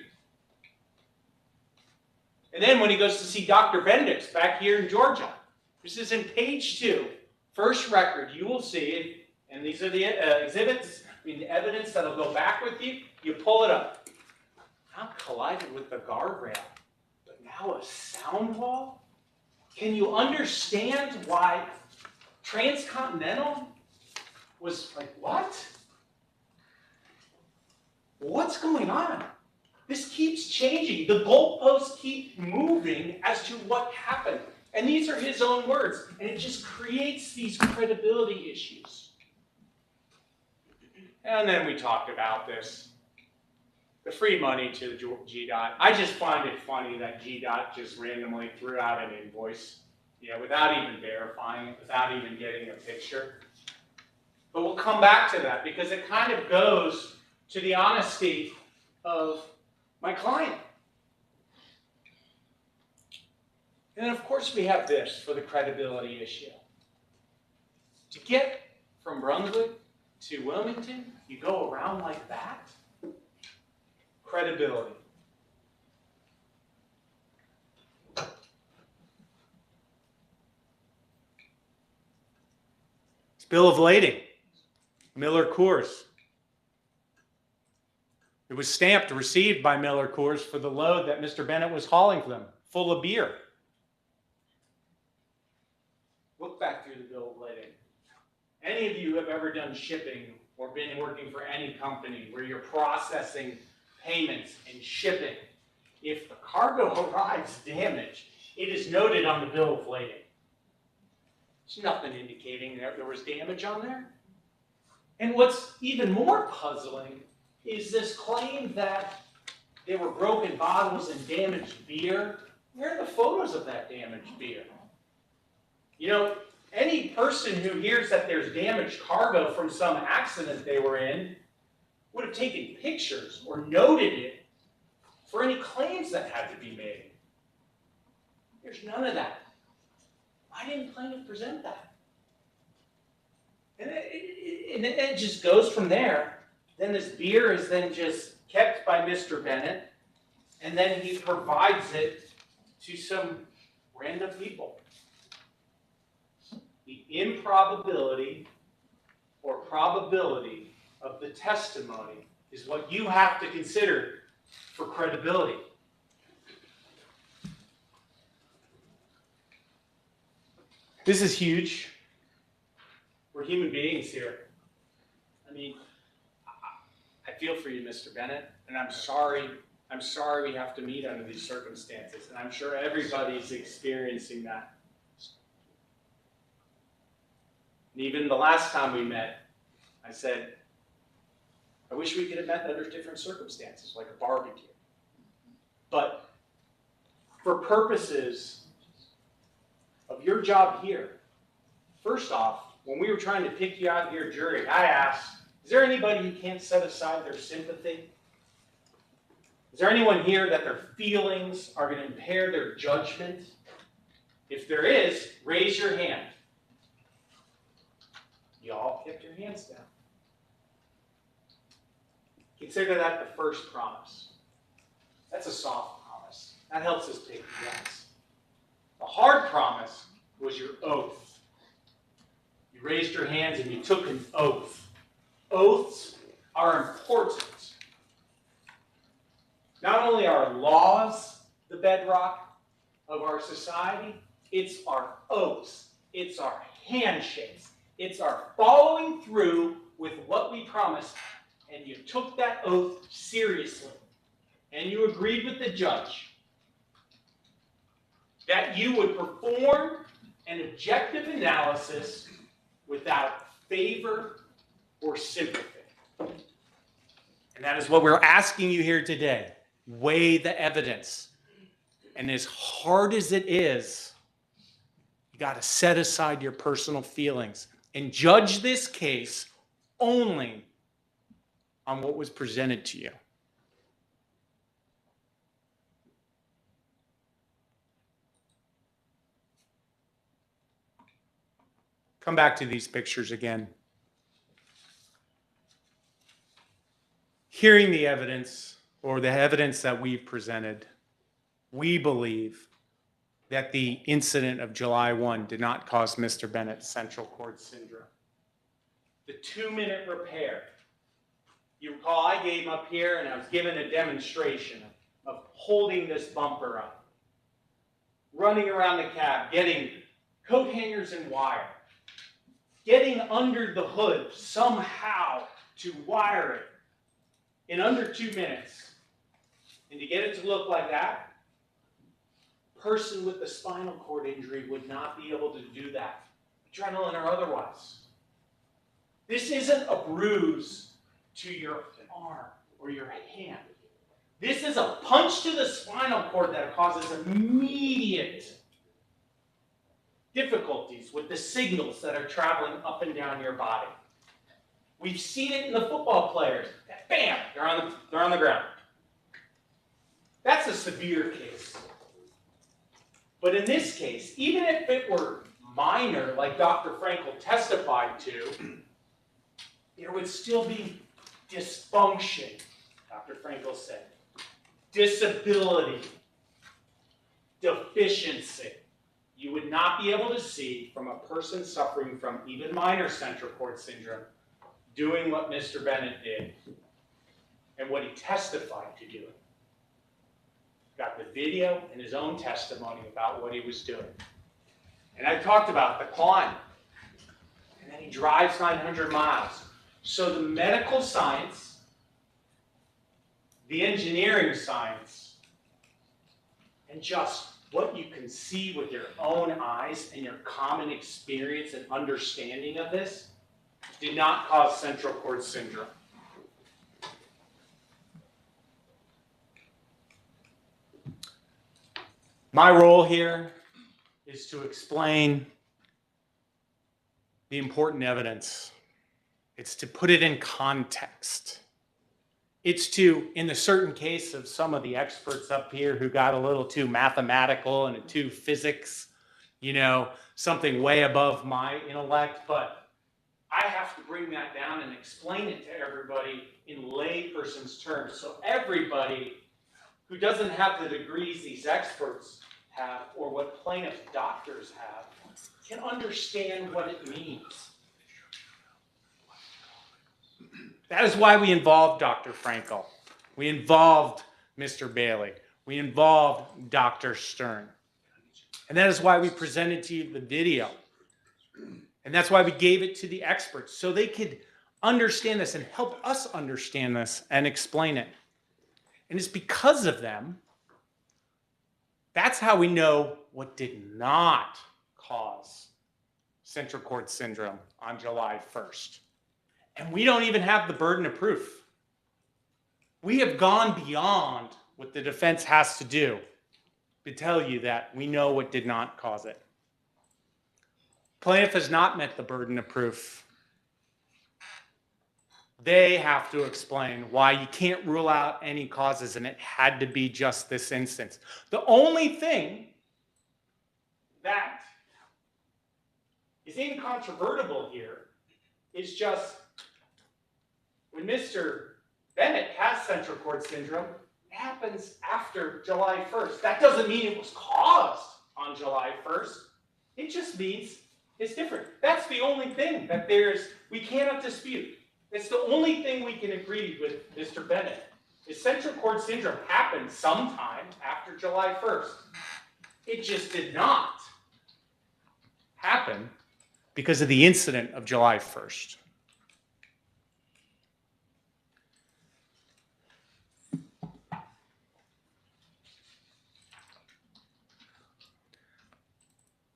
And then when he goes to see Dr. Bendix back here in Georgia, this is in page 2, first record, you will see it, and these are the exhibits, the evidence that'll go back with you. You pull it up. Not collided with the guardrail, but now a sound wall? Can you understand why Transcontinental was like, what? What's going on? This keeps changing. The goalposts keep moving as to what happened. And these are his own words. And it just creates these credibility issues. And then we talked about this. The free money to the GDOT. I just find it funny that GDOT just randomly threw out an invoice, without even verifying it, without even getting a picture. But we'll come back to that because it kind of goes to the honesty of my client. And then, of course, we have this for the credibility issue. To get from Brunswick to Wilmington, you go around like that? Credibility. It's bill of lading. Miller Coors. It was stamped, received by Miller Coors for the load that Mr. Bennett was hauling for them, full of beer. Look back through the bill of lading. Any of you have ever done shipping or been working for any company where you're processing payments and shipping, if the cargo arrives damaged, it is noted on the bill of lading. There's nothing indicating there was damage on there. And what's even more puzzling is this claim that there were broken bottles and damaged beer. Where are the photos of that damaged beer? Any person who hears that there's damaged cargo from some accident they were in would have taken pictures or noted it for any claims that had to be made. There's none of that. Why didn't plaintiff present that? And it just goes from there. Then this beer is then just kept by Mr. Bennett, and then he provides it to some random people. The improbability or probability of the testimony is what you have to consider for credibility. This is huge. We're human beings here. I feel for you, Mr. Bennett, and I'm sorry I'm sorry we have to meet under these circumstances, and I'm sure everybody's experiencing that. And even the last time we met, I said, I wish we could have met under different circumstances, like a barbecue. But for purposes of your job here, first off, when we were trying to pick you out of your jury, I asked, is there anybody who can't set aside their sympathy? Is there anyone here that their feelings are going to impair their judgment? If there is, raise your hand. You all kept your hands down. Consider that the first promise. That's a soft promise. That helps us pick yes. The hard promise was your oath. You raised your hands and you took an oath. Oaths are important. Not only are laws the bedrock of our society, it's our oaths, it's our handshakes, it's our following through with what we promised, and you took that oath seriously, and you agreed with the judge that you would perform an objective analysis without favor or sympathy. And that is what we're asking you here today. Weigh the evidence. And as hard as it is, you got to set aside your personal feelings and judge this case only on what was presented to you. Come back to these pictures again. Hearing the evidence, or the evidence that we've presented, we believe that the incident of July 1 did not cause Mr. Bennett's central cord syndrome. The 2-minute repair. You recall I gave up here and I was given a demonstration of holding this bumper up, running around the cab, getting coat hangers and wire, getting under the hood somehow to wire it in under 2 minutes. And to get it to look like that, a person with a spinal cord injury would not be able to do that, adrenaline or otherwise. This isn't a bruise to your arm or your hand. This is a punch to the spinal cord that causes immediate difficulties with the signals that are traveling up and down your body. We've seen it in the football players. Bam! They're on the ground. That's a severe case. But in this case, even if it were minor, like Dr. Frankel testified to, there would still be dysfunction, Dr. Frankel said. Disability. Deficiency. You would not be able to see from a person suffering from even minor central cord syndrome doing what Mr. Bennett did and what he testified to doing. Got the video and his own testimony about what he was doing. And I talked about the climb. And then he drives 900 miles. So the medical science, the engineering science, and just what you can see with your own eyes and your common experience and understanding of this did not cause central cord syndrome. My role here is to explain the important evidence. It's to put it in context. It's to, in the certain case of some of the experts up here who got a little too mathematical and too physics, something way above my intellect, but I have to bring that down and explain it to everybody in layperson's terms. So everybody who doesn't have the degrees these experts have or what plaintiff doctors have can understand what it means. That is why we involved Dr. Frankel. We involved Mr. Bailey. We involved Dr. Stern. And that is why we presented to you the video. And that's why we gave it to the experts, so they could understand this and help us understand this and explain it. And it's because of them. That's how we know what did not cause central cord syndrome on July 1st. And we don't even have the burden of proof. We have gone beyond what the defense has to do to tell you that we know what did not cause it. Plaintiff has not met the burden of proof. They have to explain why you can't rule out any causes, and it had to be just this instance. The only thing that is incontrovertible here is just when Mr. Bennett has central cord syndrome, it happens after July 1st. That doesn't mean it was caused on July 1st. It just means it's different. That's the only thing that we cannot dispute. It's the only thing we can agree with Mr. Bennett. Is central cord syndrome happened sometime after July 1st. It just did not happen because of the incident of July 1st.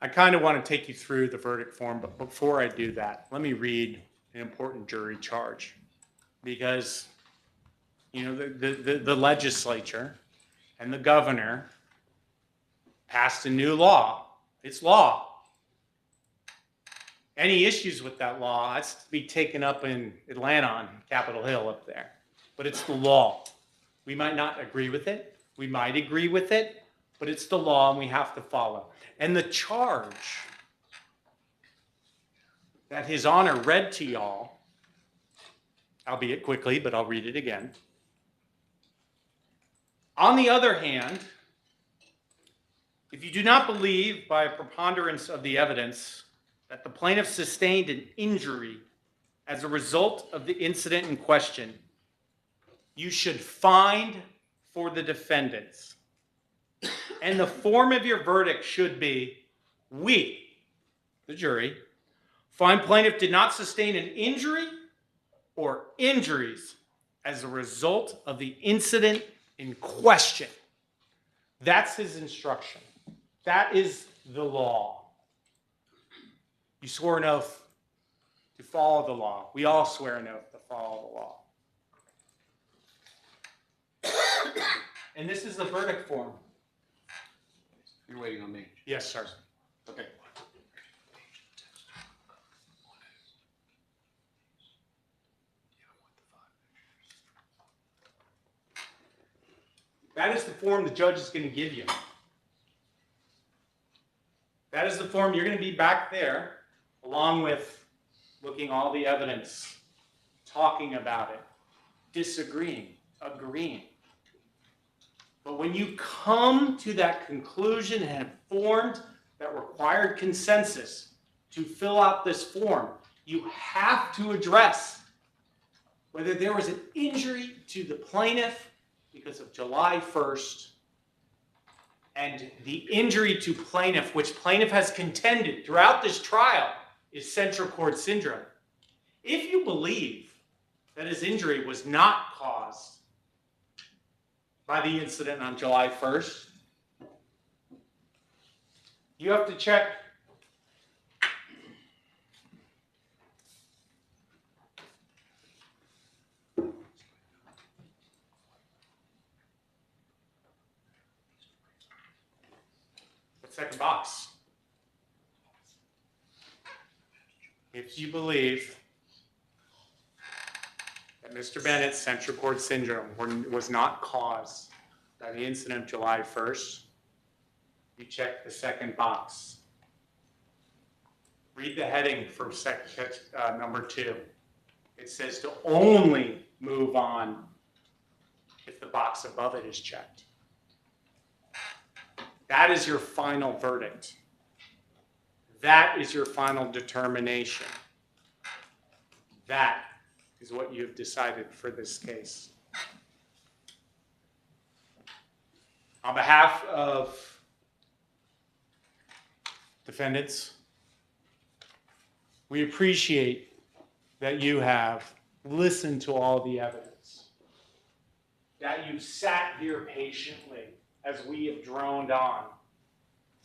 I kind of want to take you through the verdict form, but before I do that, let me read an important jury charge. Because, you know, the legislature and the governor passed a new law. It's law. Any issues with that law, that's to be taken up in Atlanta on Capitol Hill up there. But it's the law. We might not agree with it. We might agree with it, but it's the law and we have to follow. And the charge that His Honor read to y'all, albeit quickly, but I'll read it again. On the other hand, if you do not believe by a preponderance of the evidence that the plaintiff sustained an injury as a result of the incident in question, you should find for the defendants. And the form of your verdict should be, we, the jury, find plaintiff did not sustain an injury or injuries as a result of the incident in question. That's his instruction. That is the law. You swore an oath to follow the law. We all swear an oath to follow the law. And this is the verdict form. You're waiting on me. Yes, sir. Okay. That is the form the judge is going to give you. That is the form you're going to be back there, along with looking all the evidence, talking about it, disagreeing, agreeing. But when you come to that conclusion and have formed that required consensus to fill out this form, you have to address whether there was an injury to the plaintiff because of July 1st and the injury to plaintiff, which plaintiff has contended throughout this trial, is central cord syndrome. If you believe that his injury was not caused by the incident on July 1st, you have to check the second box. If you believe that Mr. Bennett's central cord syndrome was not caused by the incident of July 1st, you check the second box. Read the heading for number 2. It says to only move on if the box above it is checked. That is your final verdict. That is your final determination. That is what you have decided for this case. On behalf of defendants, we appreciate that you have listened to all the evidence. that you've sat here patiently as we have droned on.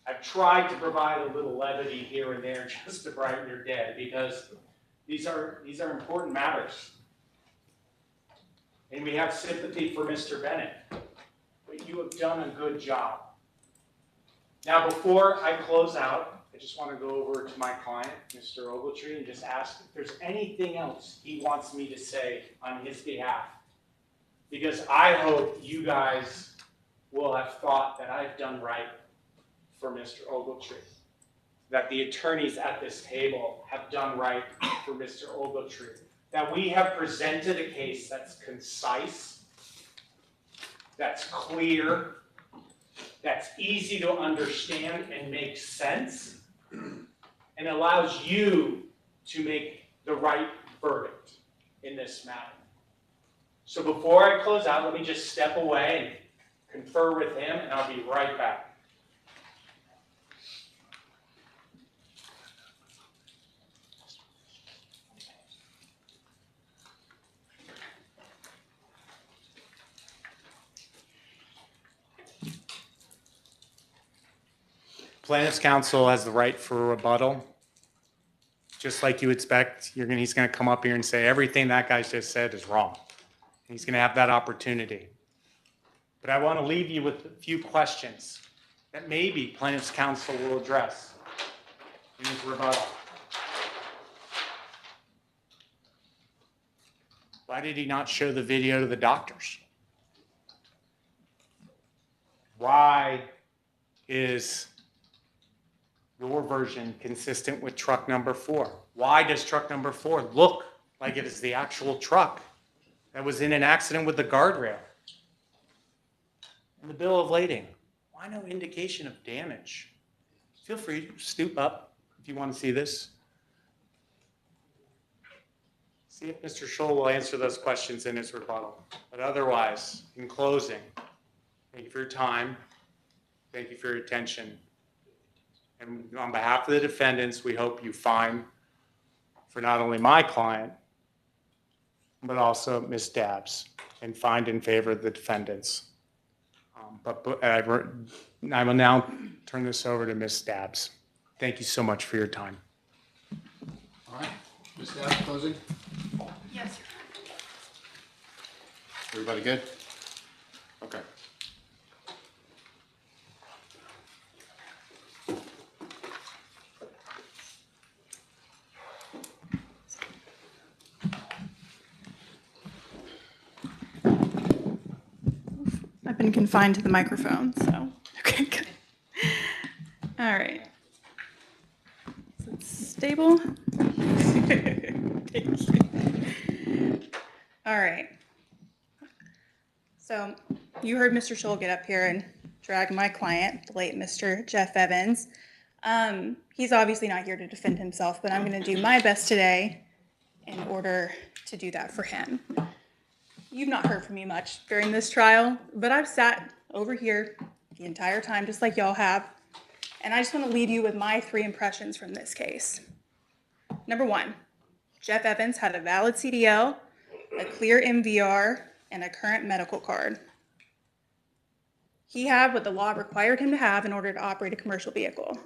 I've tried to provide a little levity here and there just to brighten your day, because these are important matters. And we have sympathy for Mr. Bennett, but you have done a good job. Now, before I close out, I just want to go over to my client, Mr. Ogletree, and just ask if there's anything else he wants me to say on his behalf. Because I hope you guys will have thought that I've done right for Mr. Ogletree, that the attorneys at this table have done right for Mr. Ogletree, that we have presented a case that's concise, that's clear, that's easy to understand and makes sense, and allows you to make the right verdict in this matter. So before I close out, let me just step away and confer with him, and I'll be right back. Plaintiff's counsel has the right for a rebuttal. Just like you expect, he's going to come up here and say everything that guy just said is wrong. He's going to have that opportunity. But I want to leave you with a few questions that maybe plaintiff's counsel will address in his rebuttal. Why did he not show the video to the doctors? Why is your version consistent with truck number 4? Why does truck number 4 look like it is the actual truck that was in an accident with the guardrail? And the bill of lading, why no indication of damage? Feel free to stoop up if you want to see this. See if Mr. Scholl will answer those questions in his rebuttal. But otherwise, in closing, thank you for your time. Thank you for your attention. And on behalf of the defendants, we hope you find for not only my client, but also Ms. Dabbs, and find in favor of the defendants. But I will now turn this over to Ms. Dabbs. Thank you so much for your time. All right, Ms. Dabbs, closing? Yes, Everybody good? Okay. I've been confined to the microphone, so, okay, good. All right. Is it stable? Thank you. All right. So you heard Mr. Scholl get up here and drag my client, the late Mr. Jeff Evans. He's obviously not here to defend himself, but I'm going to do my best today in order to do that for him. You've not heard from me much during this trial, but I've sat over here the entire time, just like y'all have, and I just want to leave you with my 3 impressions from this case. Number 1, Jeff Evans had a valid CDL, a clear MVR, and a current medical card. He had what the law required him to have in order to operate a commercial vehicle.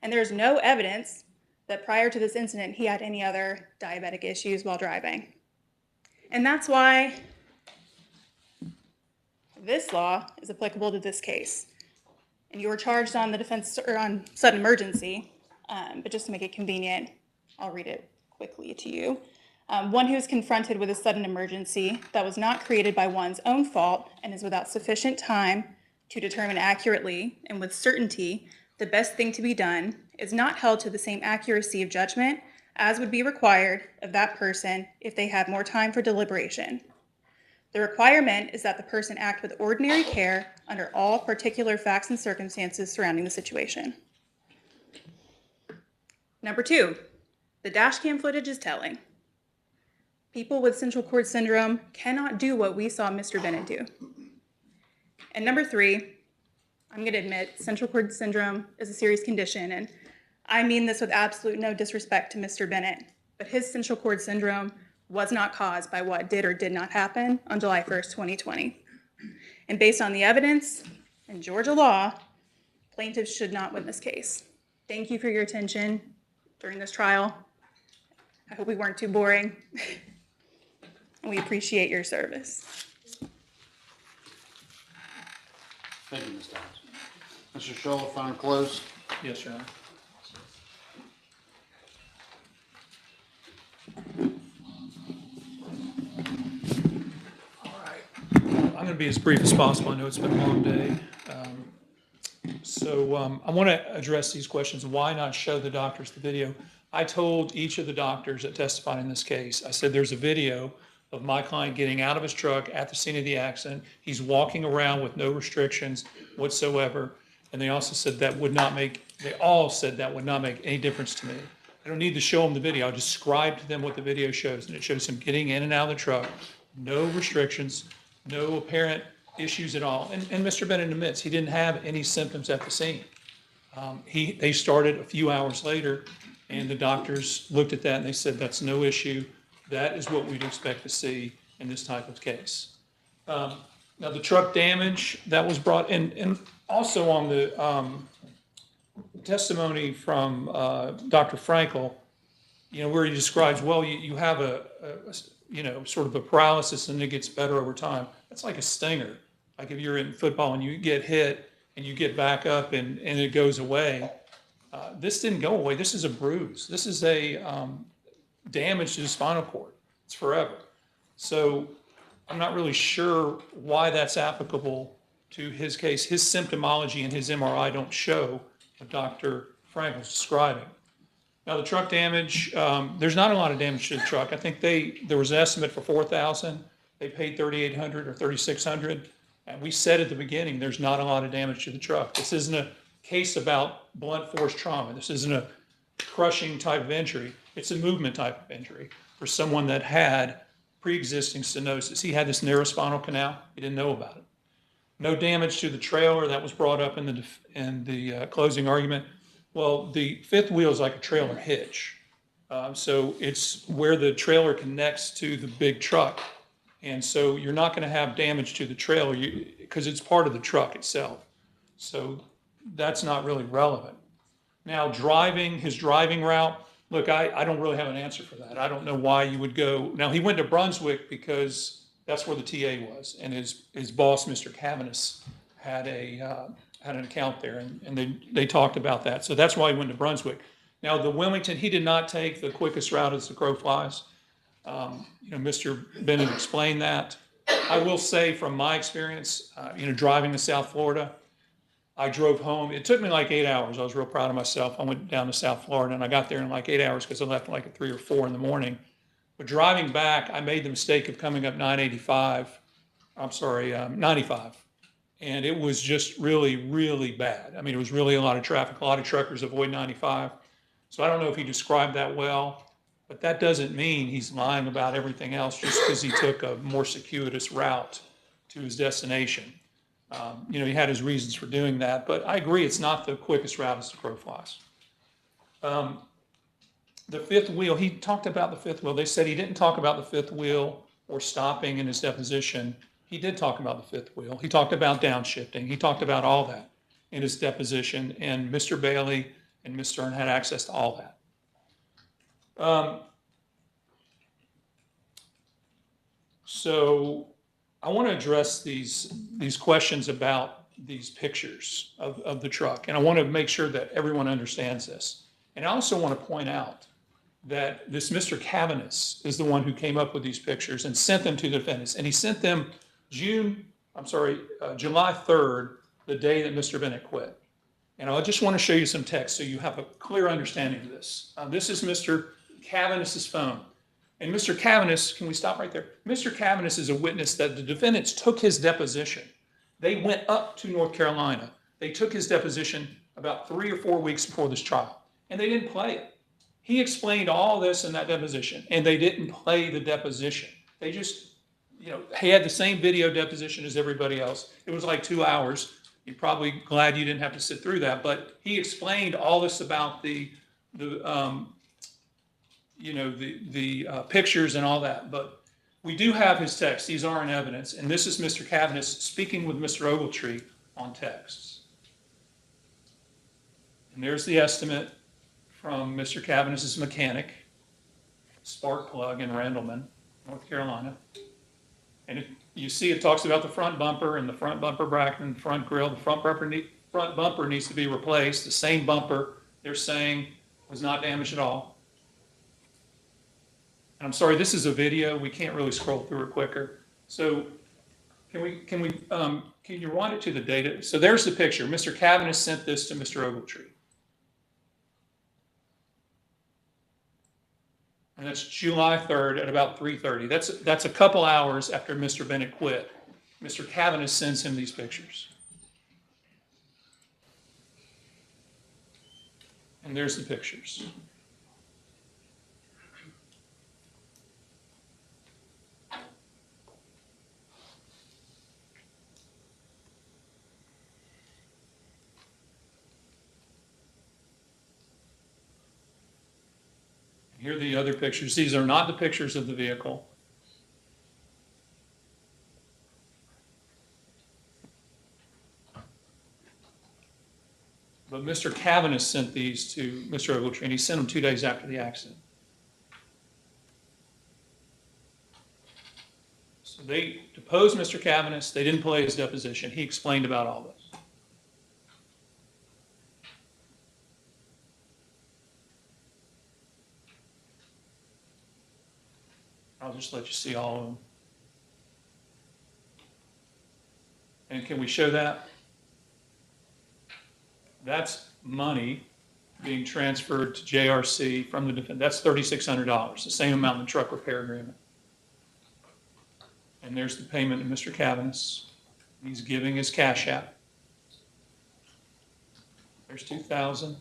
And there's no evidence that prior to this incident, he had any other diabetic issues while driving. And that's why this law is applicable to this case. And you were charged on the defense or on sudden emergency, but just to make it convenient, I'll read it quickly to you. One who is confronted with a sudden emergency that was not created by one's own fault and is without sufficient time to determine accurately and with certainty the best thing to be done is not held to the same accuracy of judgment as would be required of that person if they had more time for deliberation. The requirement is that the person act with ordinary care under all particular facts and circumstances surrounding the situation. Number 2, the dash cam footage is telling. People with central cord syndrome cannot do what we saw Mr. Bennett do. And number 3, I'm going to admit central cord syndrome is a serious condition, and I mean this with absolute no disrespect to Mr. Bennett, but his central cord syndrome was not caused by what did or did not happen on July 1st, 2020. And based on the evidence and Georgia law, plaintiffs should not win this case. Thank you for your attention during this trial. I hope we weren't too boring. And we appreciate your service. Thank you, Ms. Downs. Mr. Scholl, final close. Yes, Your Honor. All right. I'm going to be as brief as possible. I know it's been a long day. I want to address these questions. Why not show the doctors the video? I told each of the doctors that testified in this case, I said, there's a video of my client getting out of his truck at the scene of the accident. He's walking around with no restrictions whatsoever. And they also said they all said that would not make any difference to me. I don't need to show them the video. I'll describe to them what the video shows. And it shows him getting in and out of the truck, no restrictions, no apparent issues at all. And Mr. Bennett admits he didn't have any symptoms at the scene. They started a few hours later, and the doctors looked at that and they said, that's no issue. That is what we'd expect to see in this type of case. Now, the truck damage that was brought in, and also on the testimony from Dr. Frankel, where he describes, well, you have sort of a paralysis and it gets better over time. That's like a stinger. Like if you're in football and you get hit and you get back up and it goes away. This didn't go away. This is a bruise. This is a damage to the spinal cord. It's forever. So I'm not really sure why that's applicable to his case. His symptomology and his MRI don't show what Dr. Frankel's describing. Now, the truck damage, there's not a lot of damage to the truck. I think there was an estimate for $4,000. They paid $3,800 or $3,600. And we said at the beginning, there's not a lot of damage to the truck. This isn't a case about blunt force trauma. This isn't a crushing type of injury. It's a movement type of injury for someone that had pre-existing stenosis. He had this narrow spinal canal. He didn't know about it. No damage to the trailer. That was brought up in the closing argument. Well, the fifth wheel is like a trailer hitch. So it's where the trailer connects to the big truck. And so you're not going to have damage to the trailer because it's part of the truck itself. So that's not really relevant. Now, his driving route, look, I don't really have an answer for that. I don't know why you would go. Now, he went to Brunswick because that's where the TA was. And his boss, Mr. Cavanis, had an account there. And they talked about that. So that's why he went to Brunswick. Now, the Wilmington, he did not take the quickest route as the crow flies. Mr. Bennett explained that. I will say from my experience, driving to South Florida, I drove home. It took me like 8 hours. I was real proud of myself. I went down to South Florida and I got there in like 8 hours because I left like at 3 or 4 in the morning. But driving back, I made the mistake of coming up 95. And it was just really, really bad. I mean, it was really a lot of traffic. A lot of truckers avoid 95. So I don't know if he described that well. But that doesn't mean he's lying about everything else just because he took a more circuitous route to his destination. He had his reasons for doing that, but I agree it's not the quickest route as the crow flies. The fifth wheel, he talked about the fifth wheel. They said he didn't talk about the fifth wheel or stopping in his deposition. He did talk about the fifth wheel. He talked about downshifting. He talked about all that in his deposition, and Mr. Bailey and Ms. Stern had access to all that. So I want to address these questions about these pictures of the truck. And I want to make sure that everyone understands this. And I also want to point out that this Mr. Cavanis is the one who came up with these pictures and sent them to the defendants. And he sent them July 3rd, the day that Mr. Bennett quit. And I just want to show you some text so you have a clear understanding of this. This is Mr. Cavanis's phone. And Mr. Cavanis, can we stop right there? Mr. Cavanis is a witness that the defendants took his deposition. They went up to North Carolina. They took his deposition about 3 or 4 weeks before this trial, and they didn't play it. He explained all this in that deposition, and they didn't play the deposition. They just, he had the same video deposition as everybody else. It was like 2 hours. You're probably glad you didn't have to sit through that, but he explained all this about the pictures and all that. But we do have his texts. These are in evidence. And this is Mr. Cavanis speaking with Mr. Ogletree on texts. And there's the estimate from Mr. Cavanis's mechanic, spark plug in Randleman, North Carolina. And if you see, it talks about the front bumper and the front bumper bracket and the front grille. The front bumper needs to be replaced. The same bumper they're saying was not damaged at all. And I'm sorry, this is a video. We can't really scroll through it quicker. So can you rewind it to the data? So there's the picture. Mr. Cavanis sent this to Mr. Ogletree. And that's July 3rd at about 3:30. That's a couple hours after Mr. Bennett quit. Mr. Cavanis sends him these pictures. And there's the pictures. Here are the other pictures. These are not the pictures of the vehicle. But Mr. Cavanis sent these to Mr. Ogletree, and he sent them 2 days after the accident. So they deposed Mr. Cavanis. They didn't play his deposition. He explained about all this. I'll just let you see all of them. And can we show that? That's money being transferred to JRC from the defense. That's $3,600, the same amount in the truck repair agreement. And there's the payment to Mr. Cavanis. He's giving his cash app. There's $2,000.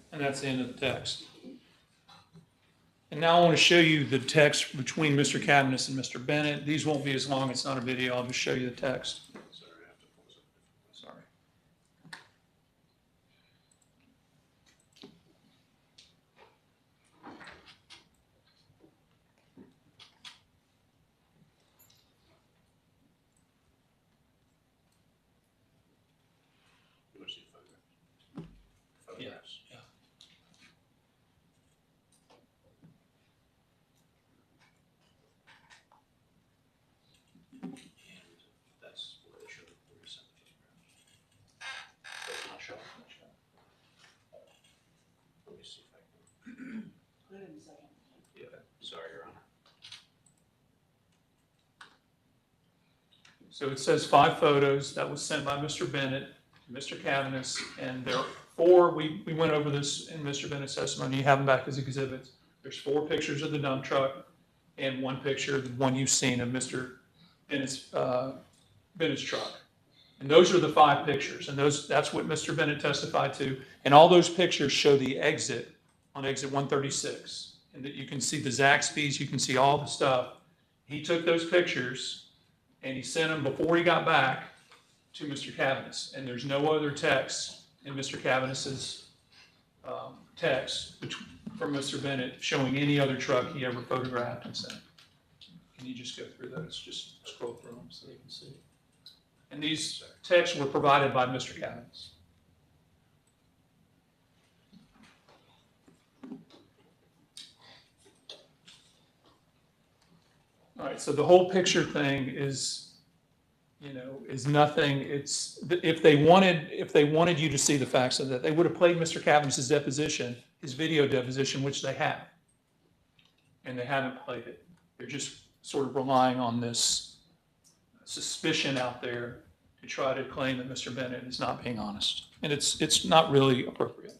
And that's the end of the text. And now I want to show you the text between Mr. Cavanis and Mr. Bennett. These won't be as long. It's not a video. I'll just show you the text. Sorry. Yes. Yeah. That's where they showed where you sent the photograph. So it's not showing. Let me see if I can. Put it in a second. Yeah, sorry, Your Honor. So it says 5 photos that was sent by Mr. Bennett to Mr. Cavanis, and there are 4, we went over this in Mr. Bennett's testimony, you have them back as exhibits. There's 4 pictures of the dump truck and 1 picture, the one you've seen of Mr. Bennett's truck. And those are the 5 pictures, and that's what Mr. Bennett testified to. And all those pictures show the exit on exit 136, and that you can see the Zaxby's, you can see all the stuff. He took those pictures and he sent them before he got back to Mr. Cavanis. And there's no other text in Mr. Cavanis's text from Mr. Bennett showing any other truck he ever photographed and sent. Can you just go through those? Just scroll through them so you can see. And these texts were provided by Mr. Cavanis. All right, so the whole picture thing is, is nothing. It's, if they wanted you to see the facts of that, they would have played Mr. Cavanis's deposition, his video deposition, which they have. And they haven't played it. They're just sort of relying on this suspicion out there to try to claim that Mr. Bennett is not being honest. And it's not really appropriate.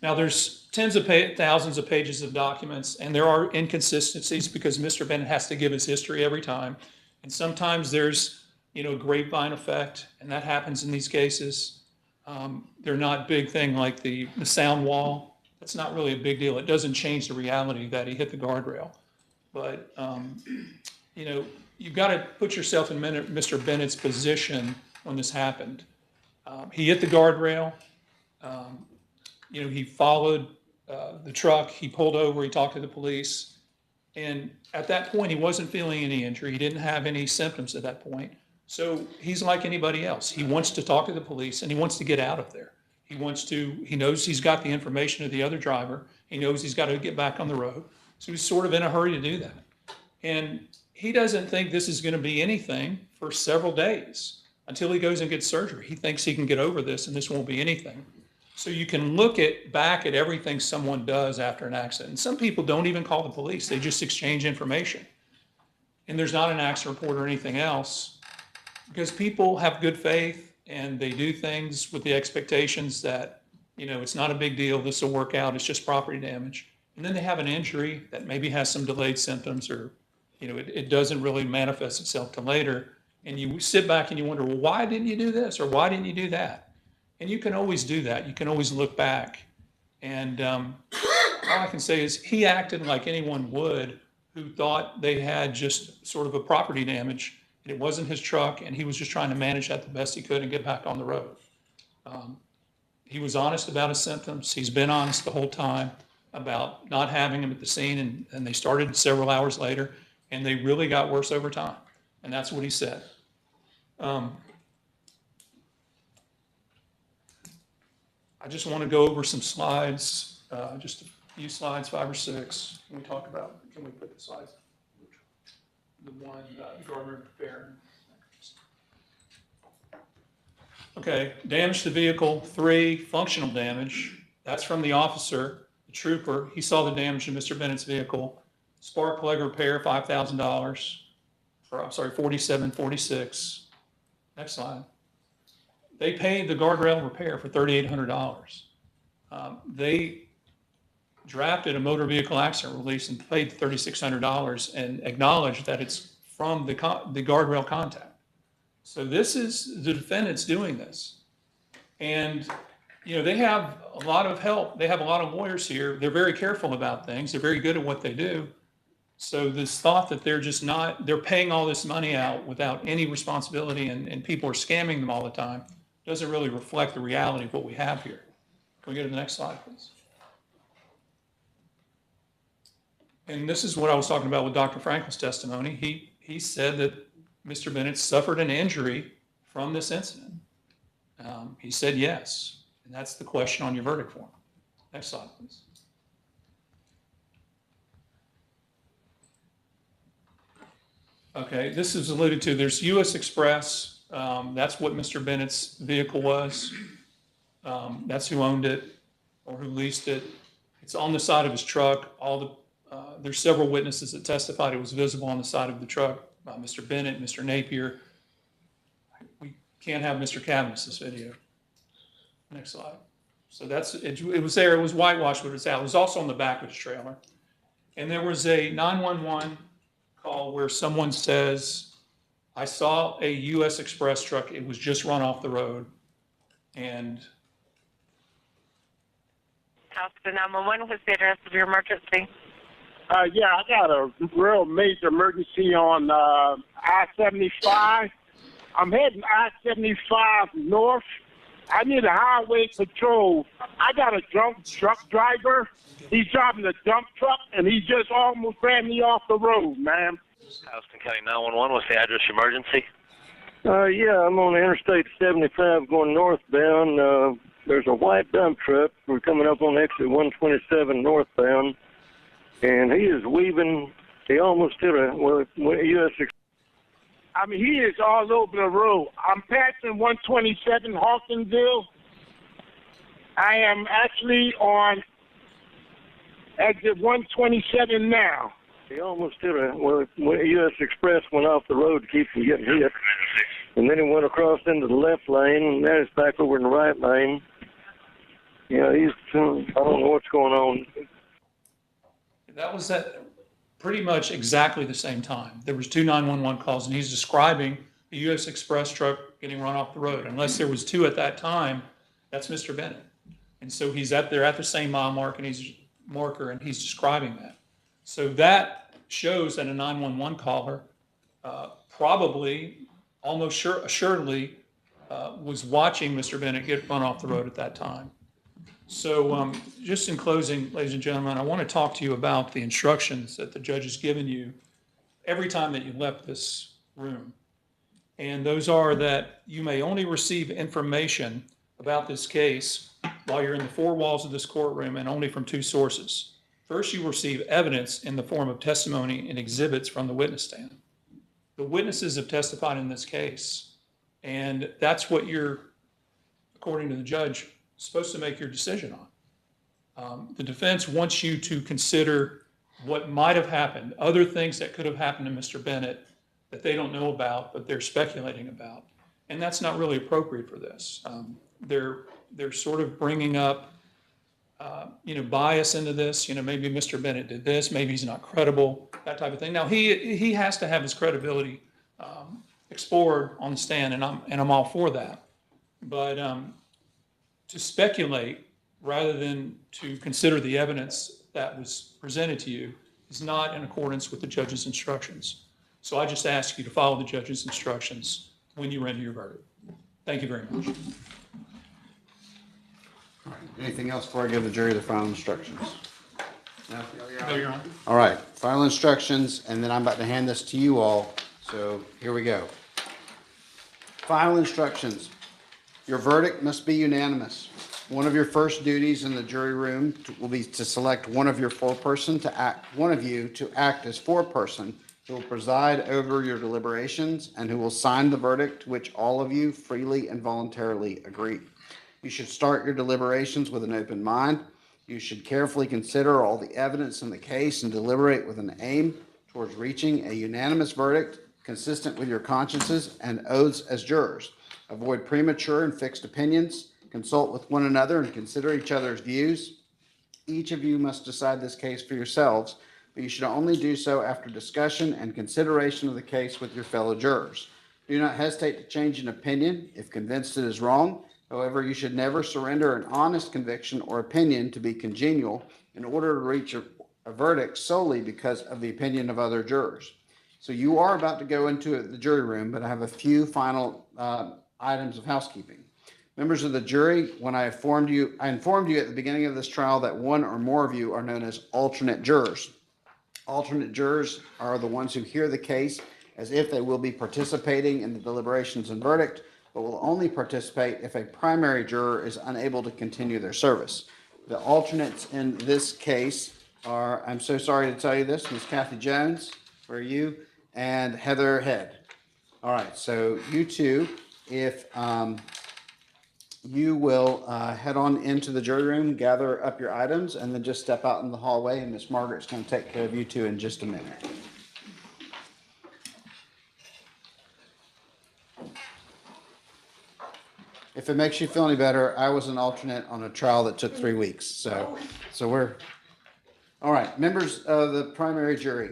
Now, there's tens of thousands of pages of documents, and there are inconsistencies because Mr. Bennett has to give his history every time. And sometimes there's, grapevine effect, and that happens in these cases. They're not big thing like the sound wall. That's not really a big deal. It doesn't change the reality that he hit the guardrail. But, you've got to put yourself in Mr. Bennett's position when this happened. He hit the guardrail. He followed the truck. He pulled over. He talked to the police. And at that point, he wasn't feeling any injury. He didn't have any symptoms at that point. So he's like anybody else. He wants to talk to the police and he wants to get out of there. He knows he's got the information of the other driver. He knows he's got to get back on the road. So he's sort of in a hurry to do that. And he doesn't think this is going to be anything for several days until he goes and gets surgery. He thinks he can get over this and this won't be anything. So you can look back at everything someone does after an accident. And some people don't even call the police. They just exchange information. And there's not an accident report or anything else because people have good faith and they do things with the expectations that, it's not a big deal. This will work out. It's just property damage. And then they have an injury that maybe has some delayed symptoms or, it doesn't really manifest itself till later. And you sit back and you wonder, well, why didn't you do this? Or why didn't you do that? And you can always do that. You can always look back. And all I can say is he acted like anyone would who thought they had just sort of a property damage. And it wasn't his truck, and he was just trying to manage that the best he could and get back on the road. He was honest about his symptoms. He's been honest the whole time about not having him at the scene, and they started several hours later, and they really got worse over time. And that's what he said. I just want to go over some slides, just a few slides, 5 or 6. Can we put the slides? The one, guardrail repair. Okay, damage to vehicle, 3, functional damage. That's from the officer, the trooper. He saw the damage to Mr. Bennett's vehicle. Spark plug repair, $5,000. $47.46. Next slide. They paid the guardrail repair for $3,800. They drafted a motor vehicle accident release and paid $3,600 and acknowledged that it's from the guardrail contact. So this is the defendants doing this. And, they have a lot of help. They have a lot of lawyers here. They're very careful about things. They're very good at what they do. So this thought that they're paying all this money out without any responsibility and people are scamming them all the time doesn't really reflect the reality of what we have here. Can we go to the next slide, please? And this is what I was talking about with Dr. Frankel's testimony. He said that Mr. Bennett suffered an injury from this incident. He said yes, and that's the question on your verdict form. Next slide, please. Okay, this is alluded to. There's U.S. Express. That's what Mr. Bennett's vehicle was. That's who owned it or who leased it. It's on the side of his truck. There's several witnesses that testified it was visible on the side of the truck. Mr. Bennett, Mr. Napier. We can't have Mr. Cavness this video. Next slide. So it was there. It was whitewashed, but it's out. It was also on the back of his trailer. And there was a 911 call where someone says, I saw a U.S. Express truck. It was just run off the road. And Austin 911, what's the address of your emergency? Yeah, I got a real major emergency on I-75. I'm heading I-75 north. I need a highway patrol. I got a drunk truck driver. He's driving a dump truck, and he just almost ran me off the road, man. Houston County 911, what's the address of your emergency? Yeah, I'm on Interstate 75 going northbound. There's a white dump truck. We're coming up on exit 127 northbound, and he is weaving. He almost hit a U.S. I mean, he is all over the road. I'm passing 127 Hawkinsville. I am actually on exit 127 now. He almost did a, well, U.S. Express went off the road to keep from getting hit. And then he went across into the left lane, and now he's back over in the right lane. Yeah, he's, I don't know what's going on. That was at pretty much exactly the same time. There was 2 911 calls, and he's describing the U.S. Express truck getting run off the road. Unless there was 2 at that time, that's Mr. Bennett. And so he's they're at the same mile marker, and he's describing that. So that shows that a 911 caller probably, almost assuredly, was watching Mr. Bennett get run off the road at that time. So just in closing, ladies and gentlemen, I want to talk to you about the instructions that the judge has given you every time that you left this room. And those are that you may only receive information about this case while you're in the 4 walls of this courtroom, and only from 2 sources. First, you receive evidence in the form of testimony and exhibits from the witness stand. The witnesses have testified in this case, and that's what you're, according to the judge, supposed to make your decision on. The defense wants you to consider what might have happened, other things that could have happened to Mr. Bennett that they don't know about, but they're speculating about. And that's not really appropriate for this. They're sort of bringing up, bias into this. Maybe Mr. Bennett did this, maybe he's not credible, that type of thing. Now, he has to have his credibility explored on the stand, and I'm all for that. But to speculate rather than to consider the evidence that was presented to you is not in accordance with the judge's instructions. So I just ask you to follow the judge's instructions when you render your verdict. Thank you very much. Anything else before I give the jury the final instructions? No? No, Your Honor. All right, final instructions, and then I'm about to hand this to you all. So here we go. Final instructions. Your verdict must be unanimous. One of your first duties in the jury room will be to select one of you to act as foreperson who will preside over your deliberations and who will sign the verdict to which all of you freely and voluntarily agree. You should start your deliberations with an open mind. You should carefully consider all the evidence in the case and deliberate with an aim towards reaching a unanimous verdict consistent with your consciences and oaths as jurors. Avoid premature and fixed opinions. Consult with one another and consider each other's views. Each of you must decide this case for yourselves, but you should only do so after discussion and consideration of the case with your fellow jurors. Do not hesitate to change an opinion if convinced it is wrong. However, you should never surrender an honest conviction or opinion to be congenial in order to reach a verdict solely because of the opinion of other jurors. So you are about to go into the jury room, but I have a few final items of housekeeping. Members of the jury, when I informed you at the beginning of this trial that one or more of you are known as alternate jurors. Alternate jurors are the ones who hear the case as if they will be participating in the deliberations and verdict, but will only participate if a primary juror is unable to continue their service. The alternates in this case are, I'm so sorry to tell you this, Ms. Kathy Jones, where are you? And Heather Head. All right, so you two, if you will head on into the jury room, gather up your items, and then just step out in the hallway, and Miss Margaret's going to take care of you two in just a minute. If it makes you feel any better, I was an alternate on a trial that took 3 weeks. So we're, all right, members of the primary jury,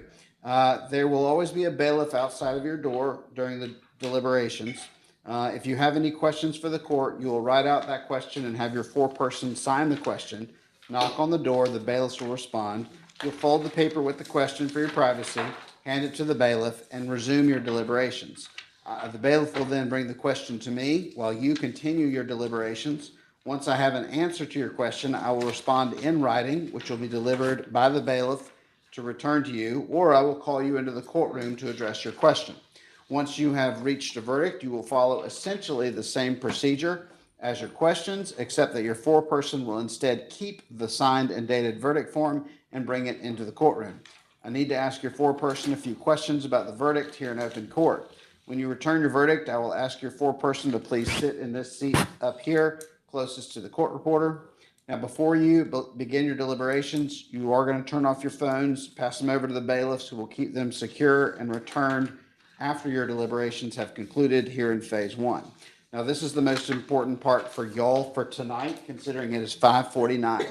there will always be a bailiff outside of your door during the deliberations. If you have any questions for the court, you will write out that question and have your foreperson sign the question. Knock on the door, the bailiffs will respond. You'll fold the paper with the question for your privacy, hand it to the bailiff, and resume your deliberations. The bailiff will then bring the question to me while you continue your deliberations. Once I have an answer to your question, I will respond in writing, which will be delivered by the bailiff to return to you, or I will call you into the courtroom to address your question. Once you have reached a verdict, you will follow essentially the same procedure as your questions, except that your foreperson will instead keep the signed and dated verdict form and bring it into the courtroom. I need to ask your foreperson a few questions about the verdict here in open court. When you return your verdict, I will ask your foreperson to please sit in this seat up here, closest to the court reporter. Now, before you begin your deliberations, you are going to turn off your phones, pass them over to the bailiffs who will keep them secure and returned after your deliberations have concluded here in phase one. Now, this is the most important part for y'all for tonight, considering it is 5:49.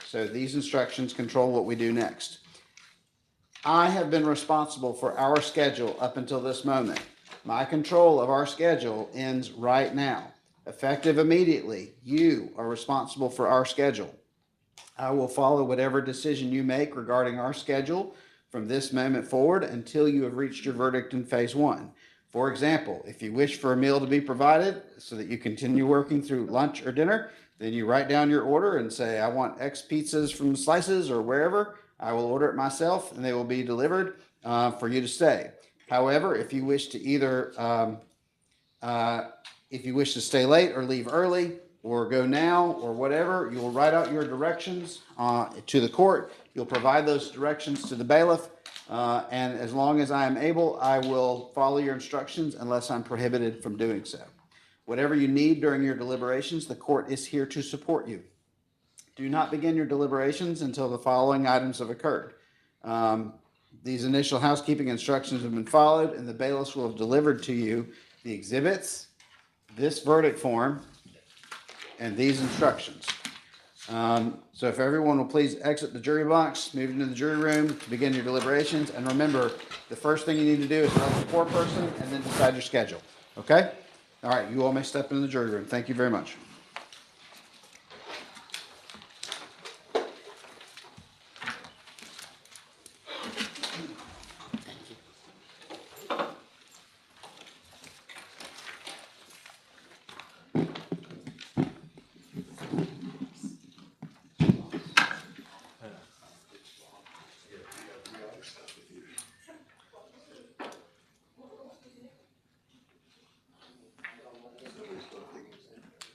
So these instructions control what we do next. I have been responsible for our schedule up until this moment. My control of our schedule ends right now. Effective immediately, you are responsible for our schedule. I will follow whatever decision you make regarding our schedule from this moment forward until you have reached your verdict in phase one. For example, if you wish for a meal to be provided so that you continue working through lunch or dinner, then you write down your order and say, I want X pizzas from Slices or wherever. I will order it myself and they will be delivered for you to stay. However, if you wish to if you wish to stay late or leave early or go now or whatever, you will write out your directions to the court. You'll provide those directions to the bailiff. And as long as I am able, I will follow your instructions unless I'm prohibited from doing so. Whatever you need during your deliberations, the court is here to support you. Do not begin your deliberations until the following items have occurred. These initial housekeeping instructions have been followed, and the bailiffs will have delivered to you the exhibits, this verdict form, and these instructions. So if everyone will please exit the jury box, move into the jury room to begin your deliberations. And remember, the first thing you need to do is select the foreperson and then decide your schedule. Okay? All right, you all may step into the jury room. Thank you very much.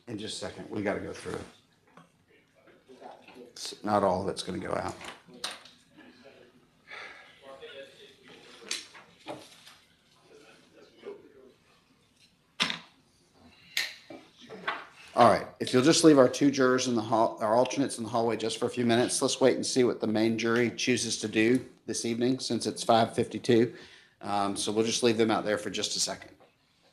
In just a second, we got to go through it. Not all of it's going to go out. All right, if you'll just leave our two jurors in the hall, our alternates in the hallway just for a few minutes, let's wait and see what the main jury chooses to do this evening since it's 5:52. So we'll just leave them out there for just a second.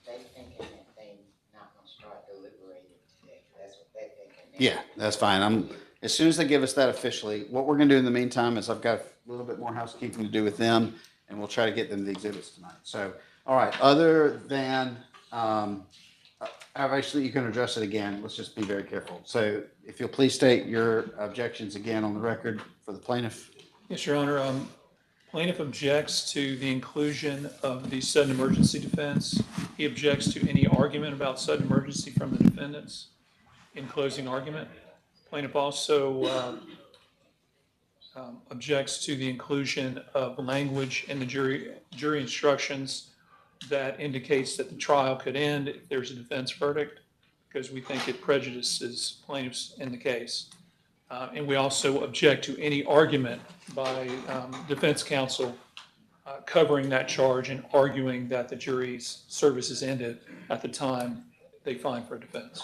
They thinking that they not gonna start deliberating today. That's what they thinking. Yeah, that's fine. As soon as they give us that officially, what we're gonna do in the meantime is I've got a little bit more housekeeping to do with them, and we'll try to get them the exhibits tonight. So, all right, other than, obviously you can address it again. Let's just be very careful. So if you'll please state your objections again on the record for the plaintiff. Yes, Your Honor. Plaintiff objects to the inclusion of the sudden emergency defense. He objects to any argument about sudden emergency from the defendants in closing argument. Plaintiff also objects to the inclusion of language in the jury instructions that indicates that the trial could end if there's a defense verdict, because we think it prejudices plaintiffs in the case. And we also object to any argument by defense counsel covering that charge and arguing that the jury's services ended at the time they find for defense,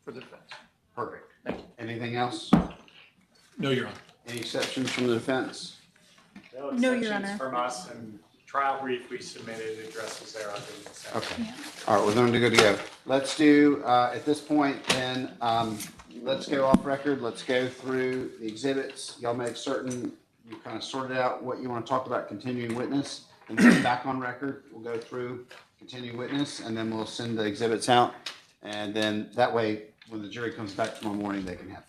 for the defense. Perfect. Anything else? No, Your Honor. Any exceptions from the defense? No, Your exceptions Honor. from us, and trial brief we submitted addresses their arguments. Okay. All right, we're going to go. Let's do, at this point, then, let's go off record. Let's go through the exhibits. Y'all make certain you kind of sorted out what you want to talk about continuing witness. And then back on record, we'll go through continuing witness, and then we'll send the exhibits out. And then that way, when the jury comes back tomorrow morning, they can have it.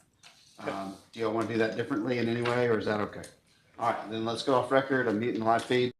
Do y'all want to do that differently in any way, or is that okay? All right, then let's go off record. I'm muting the live feed.